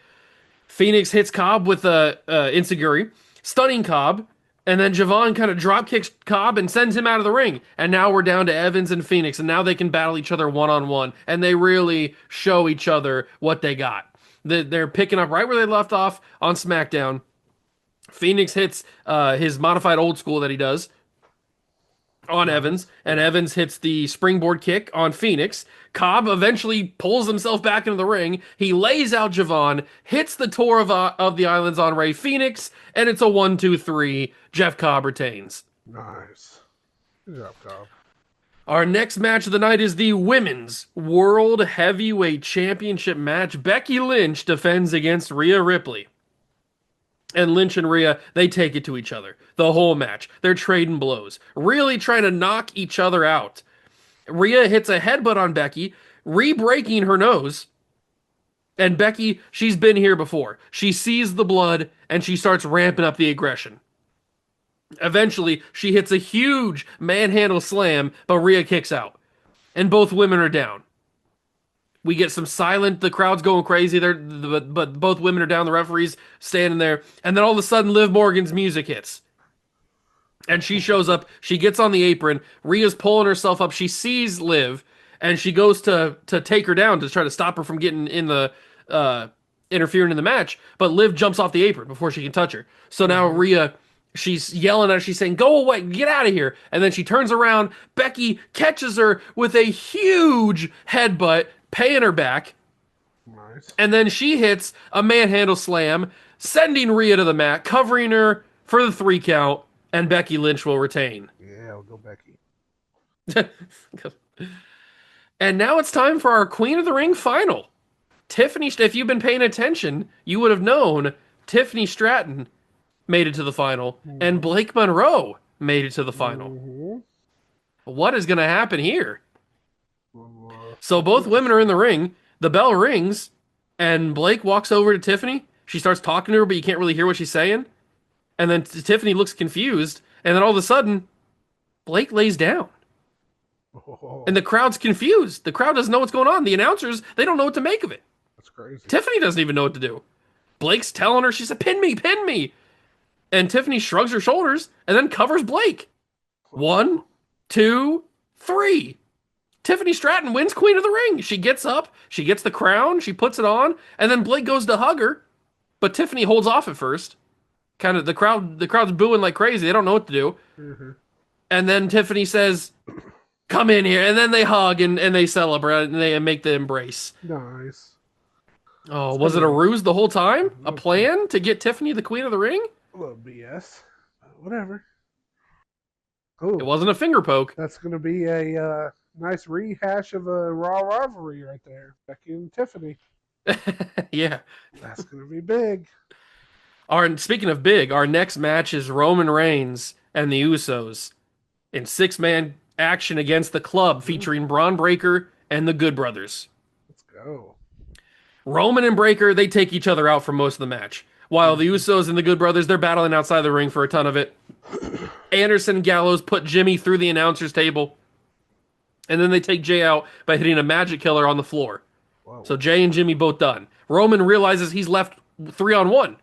Phoenix hits Cobb with a Insiguri, stunning Cobb, and then Javon kind of drop kicks Cobb and sends him out of the ring. And now we're down to Evans and Phoenix, and now they can battle each other one-on-one, and they really show each other what they got. They're picking up right where they left off on SmackDown. Phoenix hits his modified old school that he does on Evans, and Evans hits the springboard kick on Phoenix. Cobb eventually pulls himself back into the ring. He lays out Javon, hits the Tour of the Islands on Ray Phoenix, and it's a 1-2-3. Jeff Cobb retains.
Nice. Good job, Cobb.
Our next match of the night is the Women's World Heavyweight Championship match. Becky Lynch defends against Rhea Ripley. And Lynch and Rhea, they take it to each other. The whole match. They're trading blows. Really trying to knock each other out. Rhea hits a headbutt on Becky, re-breaking her nose. And Becky, she's been here before. She sees the blood, and she starts ramping up the aggression. Eventually, she hits a huge manhandle slam, but Rhea kicks out. And both women are down. We get some silent, the crowd's going crazy, but both women are down, the referee's standing there. And then all of a sudden, Liv Morgan's music hits. And she shows up, she gets on the apron, Rhea's pulling herself up, she sees Liv, and she goes to take her down to try to stop her from getting in the, interfering in the match, but Liv jumps off the apron before she can touch her. So now Rhea, she's yelling at her, she's saying, go away, get out of here. And then she turns around, Becky catches her with a huge headbutt, paying her back.
Nice.
And then she hits a manhandle slam, sending Rhea to the mat, covering her for the 3 count, and Becky Lynch will retain.
Yeah, I'll go Becky.
And now it's time for our Queen of the Ring final. Tiffany, if you've been paying attention, you would have known Tiffany Stratton made it to the final, and Blake Monroe made it to the final. What is going to happen here? So both women are in the ring. The bell rings, and Blake walks over to Tiffany. She starts talking to her, but you can't really hear what she's saying. And then Tiffany looks confused, and then all of a sudden, Blake lays down. And the crowd's confused. The crowd doesn't know what's going on. The announcers, they don't know what to make of it.
That's crazy.
Tiffany doesn't even know what to do. Blake's telling her, she said, pin me, pin me. And Tiffany shrugs her shoulders and then covers Blake. 1, 2, 3. Tiffany Stratton wins Queen of the Ring. She gets up, she gets the crown, she puts it on, and then Blake goes to hug her, but Tiffany holds off at first. Kind of the crowd's booing like crazy. They don't know what to do. And then Tiffany says, come in here. And then they hug and they celebrate and they make the embrace.
Nice.
Oh, was it a ruse the whole time? A plan to get Tiffany the Queen of the Ring?
A little BS. Whatever. Oh,
It wasn't a finger poke.
that's going to be a nice rehash of a Raw rivalry right there. Becky and Tiffany.
Yeah.
That's going to be big.
Speaking of big, our next match is Roman Reigns and the Usos in 6-man action against the Club, featuring Braun Breaker and the Good Brothers.
Let's go.
Roman and Breaker, they take each other out for most of the match, while the Usos and the Good Brothers, they're battling outside the ring for a ton of it. Anderson and Gallows put Jimmy through the announcer's table, and then they take Jay out by hitting a magic killer on the floor.
Whoa.
So Jay and Jimmy both done. Roman realizes he's left 3-on-1.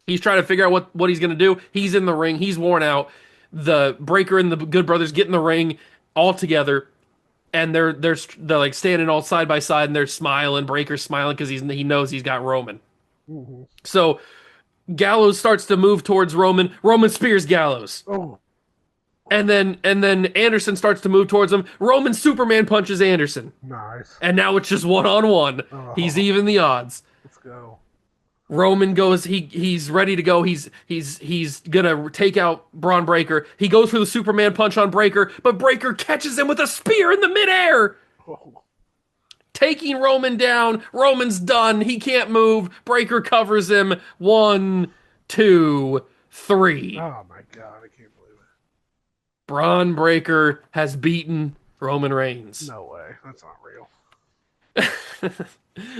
He's trying to figure out what he's going to do. He's in the ring. He's worn out. The Breaker and the Good Brothers get in the ring all together. and they're like standing all side by side, and they're smiling. Breaker's smiling because he knows he's got Roman.
Mhm.
So Gallows starts to move towards Roman. Roman spears Gallows.
Oh,
And then Anderson starts to move towards him. Roman Superman punches Anderson.
nice.
And now it's just 1-on-1.
Oh.
He's even the odds.
Let's go.
Roman goes, he's ready to go. He's gonna take out Braun Breaker. He goes for the Superman punch on Breaker, but Breaker catches him with a spear in the midair,
Oh.
taking Roman down. Roman's done. He can't move. Breaker covers him. 1, 2, 3.
Oh my god, I can't believe it.
Braun Breaker has beaten Roman Reigns.
No way. That's not real.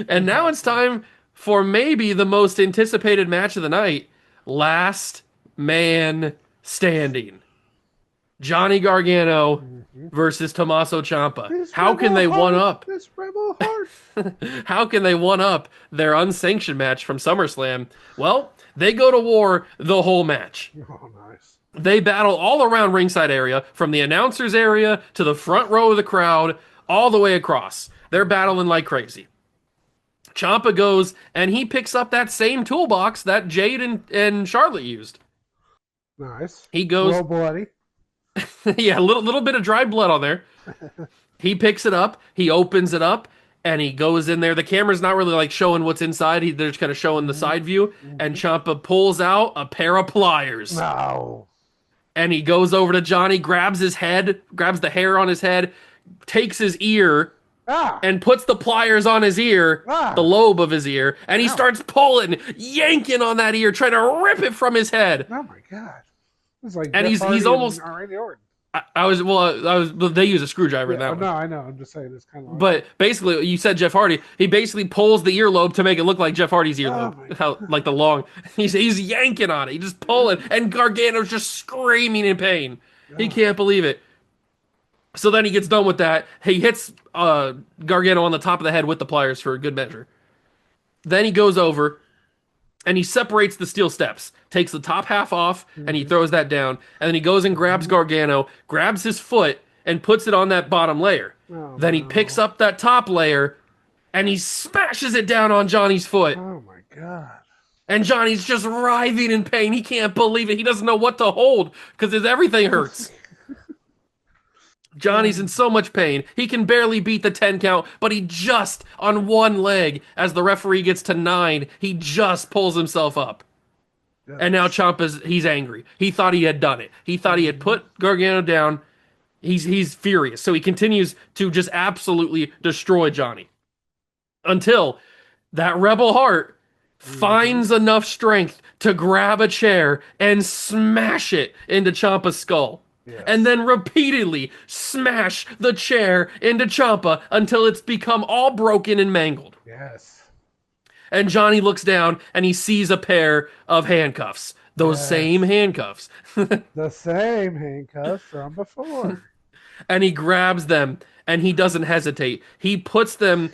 And now it's time for maybe the most anticipated match of the night. Last man standing. Johnny Gargano versus Tommaso Ciampa. How can they one up?
This rebel heart.
How can they one up their unsanctioned match from SummerSlam? Well, they go to war the whole match.
Oh, nice.
They battle all around ringside area, from the announcers area to the front row of the crowd, all the way across. They're battling like crazy. Ciampa goes and he picks up that same toolbox that Jade and Charlotte used.
Nice.
He goes,
Well, bloody.
yeah, a little bit of dried blood on there. He picks it up, he opens it up, and he goes in there. The camera's not really like showing what's inside. They're just kind of showing the side view. And Ciampa pulls out a pair of pliers.
No.
And he goes over to Johnny, grabs his head, grabs the hair on his head, takes his ear,
Ah.
and puts the pliers on his ear,
Ah.
the lobe of his ear, and he starts pulling, yanking on that ear, trying to rip it from his head.
Oh my god. It's like
And
Jeff
he's
Hardy
almost-
and Randy Orton.
They use a screwdriver in that
No,
one.
I know. I'm just saying it's kind of like.
But basically, you said Jeff Hardy. He basically pulls the earlobe to make it look like Jeff Hardy's
my
earlobe, how like the long. He's yanking on it. He just pulling, and Gargano's just screaming in pain. He can't believe it. So then he gets done with that. He hits Gargano on the top of the head with the pliers for a good measure. Then he goes over and he separates the steel steps, takes the top half off, and he throws that down. And then he goes and grabs Gargano, grabs his foot, and puts it on that bottom layer.
Oh,
Then he picks up that top layer and he smashes it down on Johnny's foot.
Oh my god.
And Johnny's just writhing in pain. He can't believe it. He doesn't know what to hold because everything hurts. Johnny's in so much pain. He can barely beat the 10 count, but he just, on one leg, as the referee gets to 9, he just pulls himself up. And now he's angry. He thought he had done it. He thought he had put Gargano down. He's furious. So he continues to just absolutely destroy Johnny. Until that rebel heart finds enough strength to grab a chair and smash it into Ciampa's skull.
Yes.
And then repeatedly smash the chair into Ciampa until it's become all broken and mangled.
Yes.
And Johnny looks down and he sees a pair of handcuffs. Those same handcuffs.
The same handcuffs from before.
And he grabs them and he doesn't hesitate. He puts them,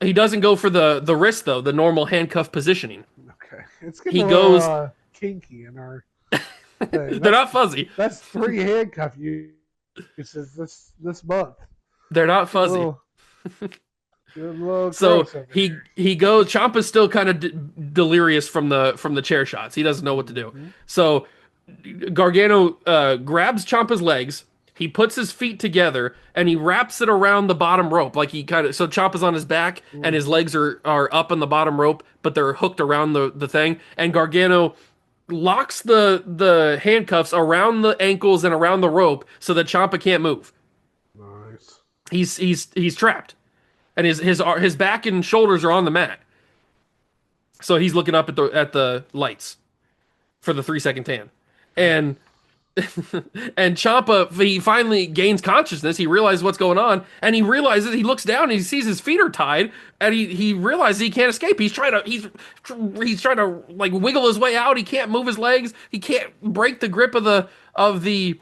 he doesn't go for the wrist though, the normal handcuff positioning.
Okay. It's getting
He
a little,
goes-
kinky in our.
They're not fuzzy.
That's 3 handcuff uses this month.
They're not fuzzy.
A little
So
gross over
he
here.
goes. Ciampa's still kind of delirious from the chair shots. He doesn't know what to do. So Gargano grabs Ciampa's legs. He puts his feet together and he wraps it around the bottom rope. Like he kind of, so Ciampa's on his back and his legs are up on the bottom rope, but they're hooked around the thing. And Gargano locks the handcuffs around the ankles and around the rope so that Ciampa can't move.
Nice.
He's trapped, and his back and shoulders are on the mat. So he's looking up at the lights for the 3-second tan, and and Ciampa, he finally gains consciousness. He realizes what's going on, and he realizes, he looks down and he sees his feet are tied, and he realizes he can't escape. He's trying to like wiggle his way out. He can't move his legs. He can't break the grip of the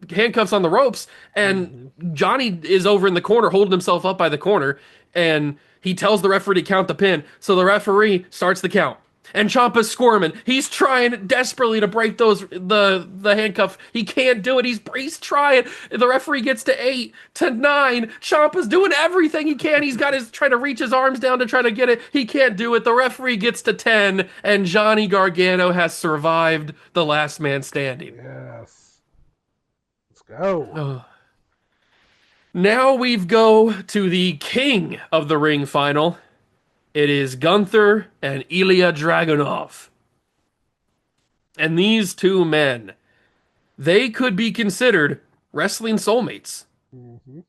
handcuffs on the ropes. And Johnny is over in the corner holding himself up by the corner, and he tells the referee to count the pin. So the referee starts the count. And Ciampa's squirming. He's trying desperately to break the handcuff. He can't do it. He's trying. The referee gets to 8 to 9. Ciampa's doing everything he can. He's got his trying to reach his arms down to try to get it. He can't do it. The referee gets to 10, and Johnny Gargano has survived the last man standing.
Yes. Let's go.
Now we go to the king of the ring final. It is Gunther and Ilya Dragunov. And these two men, they could be considered wrestling soulmates.
Mm-hmm.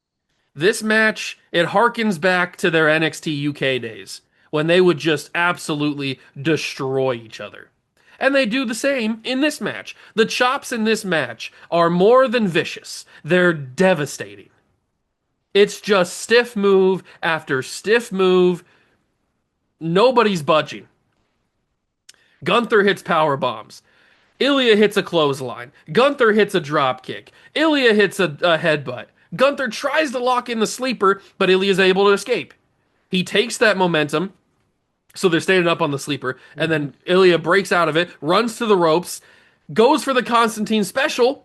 This match, it harkens back to their NXT UK days, when they would just absolutely destroy each other. And they do the same in this match. The chops in this match are more than vicious. They're devastating. It's just stiff move after stiff move. Nobody's budging. Gunther hits power bombs. Ilya hits a clothesline. Gunther hits a drop kick. Ilya hits a headbutt. Gunther tries to lock in the sleeper, but Ilya's able to escape. He takes that momentum, so they're standing up on the sleeper, and then Ilya breaks out of it, runs to the ropes, goes for the Constantine special,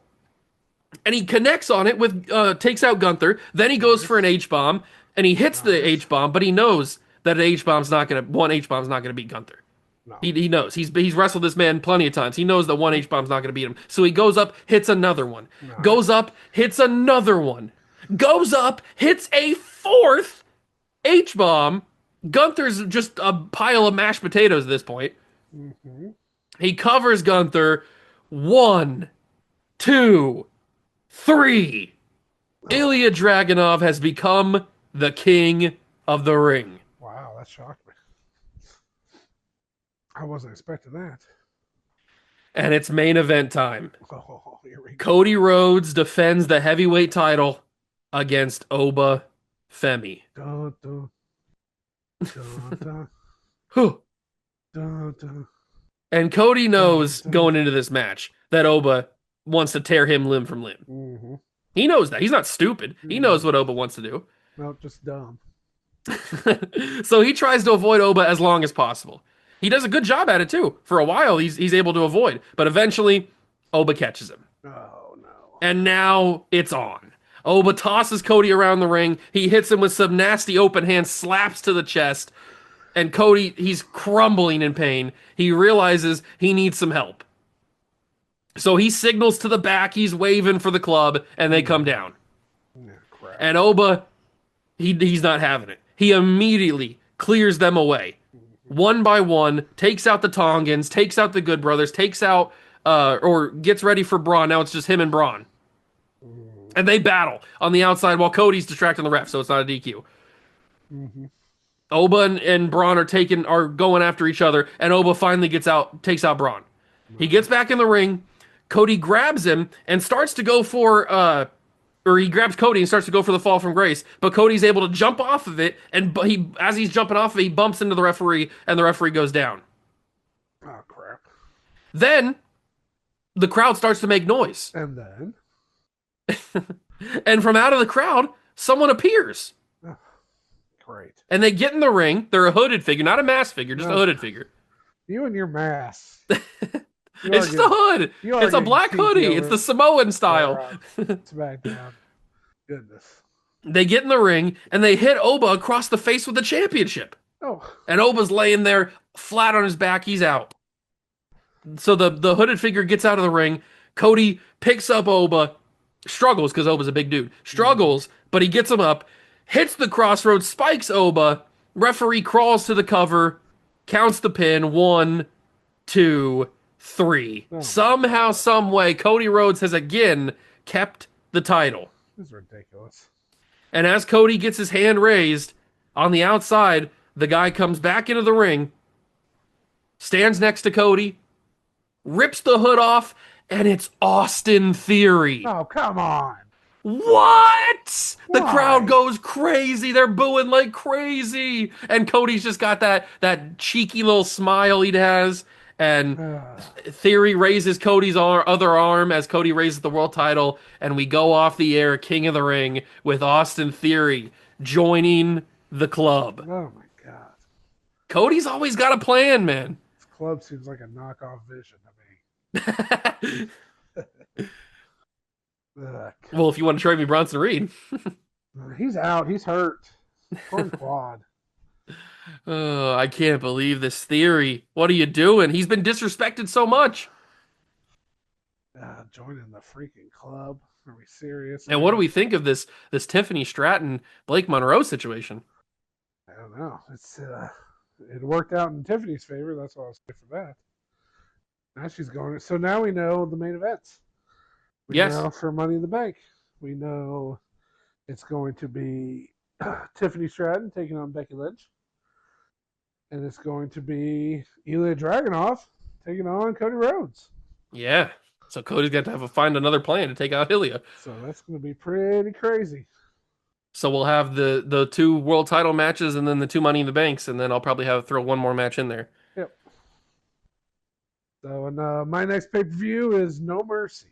and he connects on it with takes out Gunther. Then he goes for an H-bomb, and he hits the H-bomb, but he knows that one H-bomb's not gonna beat Gunther.
No.
He knows. He's wrestled this man plenty of times. He knows that one H-bomb's not gonna beat him. So he goes up, hits another one.
No.
Goes up, hits another one. Goes up, hits a fourth H-bomb. Gunther's just a pile of mashed potatoes at this point.
Mm-hmm.
He covers Gunther. 1, 2, 3. Ilya Dragunov has become the king of the ring.
Wow, that shocked me. I wasn't expecting that.
And it's main event time.
Oh, here we go.
Cody Rhodes defends the heavyweight title against Oba Femi.
Dun, dun. Dun, dun.
Whew.
Dun, dun.
And Cody knows going into this match that Oba wants to tear him limb from limb.
Mm-hmm.
He knows that. He's not stupid. He knows what Oba wants to do.
No, just dumb.
So he tries to avoid Oba as long as possible. He does a good job at it too. For a while, he's able to avoid. But eventually, Oba catches him.
Oh, no.
And now it's on. Oba tosses Cody around the ring. He hits him with some nasty open hand, slaps to the chest. And Cody, he's crumbling in pain. He realizes he needs some help. So he signals to the back. He's waving for the club, and they come down.
Yeah, crap.
And Oba, he's not having it. He immediately clears them away. One by one, takes out the Tongans, takes out the Good Brothers, takes out, or gets ready for Braun. Now it's just him and Braun. And they battle on the outside while Cody's distracting the ref, so it's not a DQ.
Mm-hmm.
Oba and Braun are going after each other, and Oba finally takes out Braun. He gets back in the ring. Cody grabs him and starts to go for, or he grabs Cody and starts to go for the fall from grace, but Cody's able to jump off of it, and as he's jumping off of it, he bumps into the referee, and the referee goes down.
Oh, crap.
Then, the crowd starts to make noise.
And then?
And from out of the crowd, someone appears.
Oh, great.
And they get in the ring. They're a hooded figure, not a masked figure, just a hooded figure.
You and your mask.
It's just a hood. It's a black hoodie. It's the Samoan style.
SmackDown. Goodness.
They get in the ring, and they hit Oba across the face with the championship.
Oh.
And Oba's laying there flat on his back. He's out. So the hooded figure gets out of the ring. Cody picks up Oba. Struggles, because Oba's a big dude. Struggles, but he gets him up. Hits the crossroads. Spikes Oba. Referee crawls to the cover. Counts the pin. 1, 2, 3. Somehow, some way, Cody Rhodes has again kept the title.
This is ridiculous.
And as Cody gets his hand raised, on the outside, the guy comes back into the ring, stands next to Cody, rips the hood off, and it's Austin Theory.
Oh, come on.
What? The
Why?
crowd goes crazy. They're booing like crazy. And Cody's just got that cheeky little smile he has. And Theory raises Cody's other arm as Cody raises the world title. And we go off the air, King of the Ring, with Austin Theory joining the club.
Oh, my God.
Cody's always got a plan, man.
Club seems like a knockoff Vision to me. Ugh.
Well, if you want to trade me Bronson Reed.
He's out. He's hurt. Torn quad.
Oh, I can't believe this theory. What are you doing? He's been disrespected so much.
Joining the freaking club. Are we serious?
And what do we think of this Tiffany Stratton Blake Monroe situation?
I don't know. It worked out in Tiffany's favor. That's all I'll say for that. Now she's going. So now we know the main events. We
Yes.
know for Money in the Bank. We know it's going to be Tiffany Stratton taking on Becky Lynch. And it's going to be Ilya Dragunov taking on Cody Rhodes.
Yeah. So Cody's got to find another plan to take out Ilya.
So that's going to be pretty crazy.
So we'll have the 2 world title matches and then the 2 Money in the Banks, and then I'll probably throw one more match in there.
Yep. So and my next pay-per-view is No Mercy.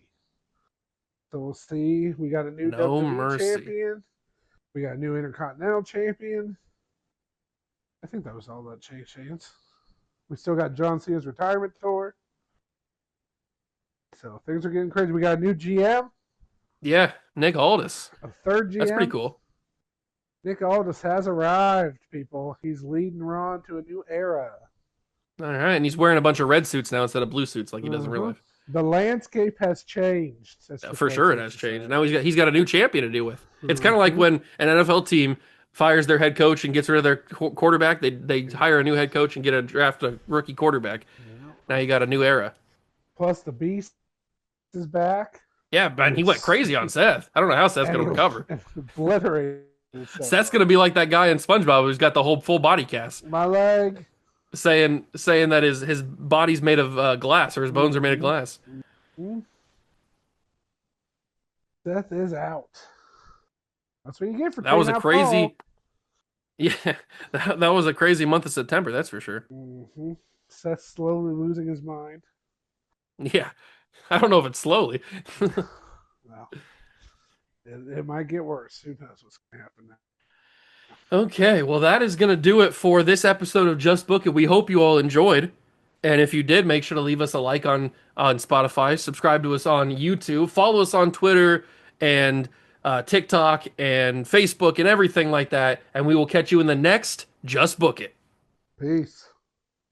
So we'll see. We got a new
No
WWE
Mercy.
champion. We got a new Intercontinental champion. I think that was all that changed. We still got John Cena's retirement tour. So things are getting crazy. We got a new GM.
Yeah, Nick Aldis.
A third GM.
That's pretty cool.
Nick Aldis has arrived, people. He's leading Raw into a new era.
All right, and he's wearing a bunch of red suits now instead of blue suits like he does in real life.
The landscape has changed.
For sure it has changed. Now he's got a new champion to deal with. It's kind of like when an NFL team fires their head coach and gets rid of their quarterback, they hire a new head coach and get a draft a rookie quarterback. Now you got a new era.
Plus the Beast is back.
Yeah, but he went crazy on Seth. I don't know how Seth's going to recover.
Obliterated.
Seth's going to be like that guy in SpongeBob who's got the whole full body cast.
My leg.
Saying that his body's made of glass or his bones are made of glass.
Seth is out. That's what you get for
that was a crazy.
Paul.
Yeah, that was a crazy month of September. That's for sure.
Mm-hmm. Seth's slowly losing his mind.
Yeah, I don't know if it's slowly.
Well, it might get worse. Who knows what's going to happen now?
Okay, well, that is going to do it for this episode of Just Book It. We hope you all enjoyed. And if you did, make sure to leave us a like on Spotify, subscribe to us on YouTube, follow us on Twitter and TikTok and Facebook and everything like that. And we will catch you in the next Just Book It.
Peace.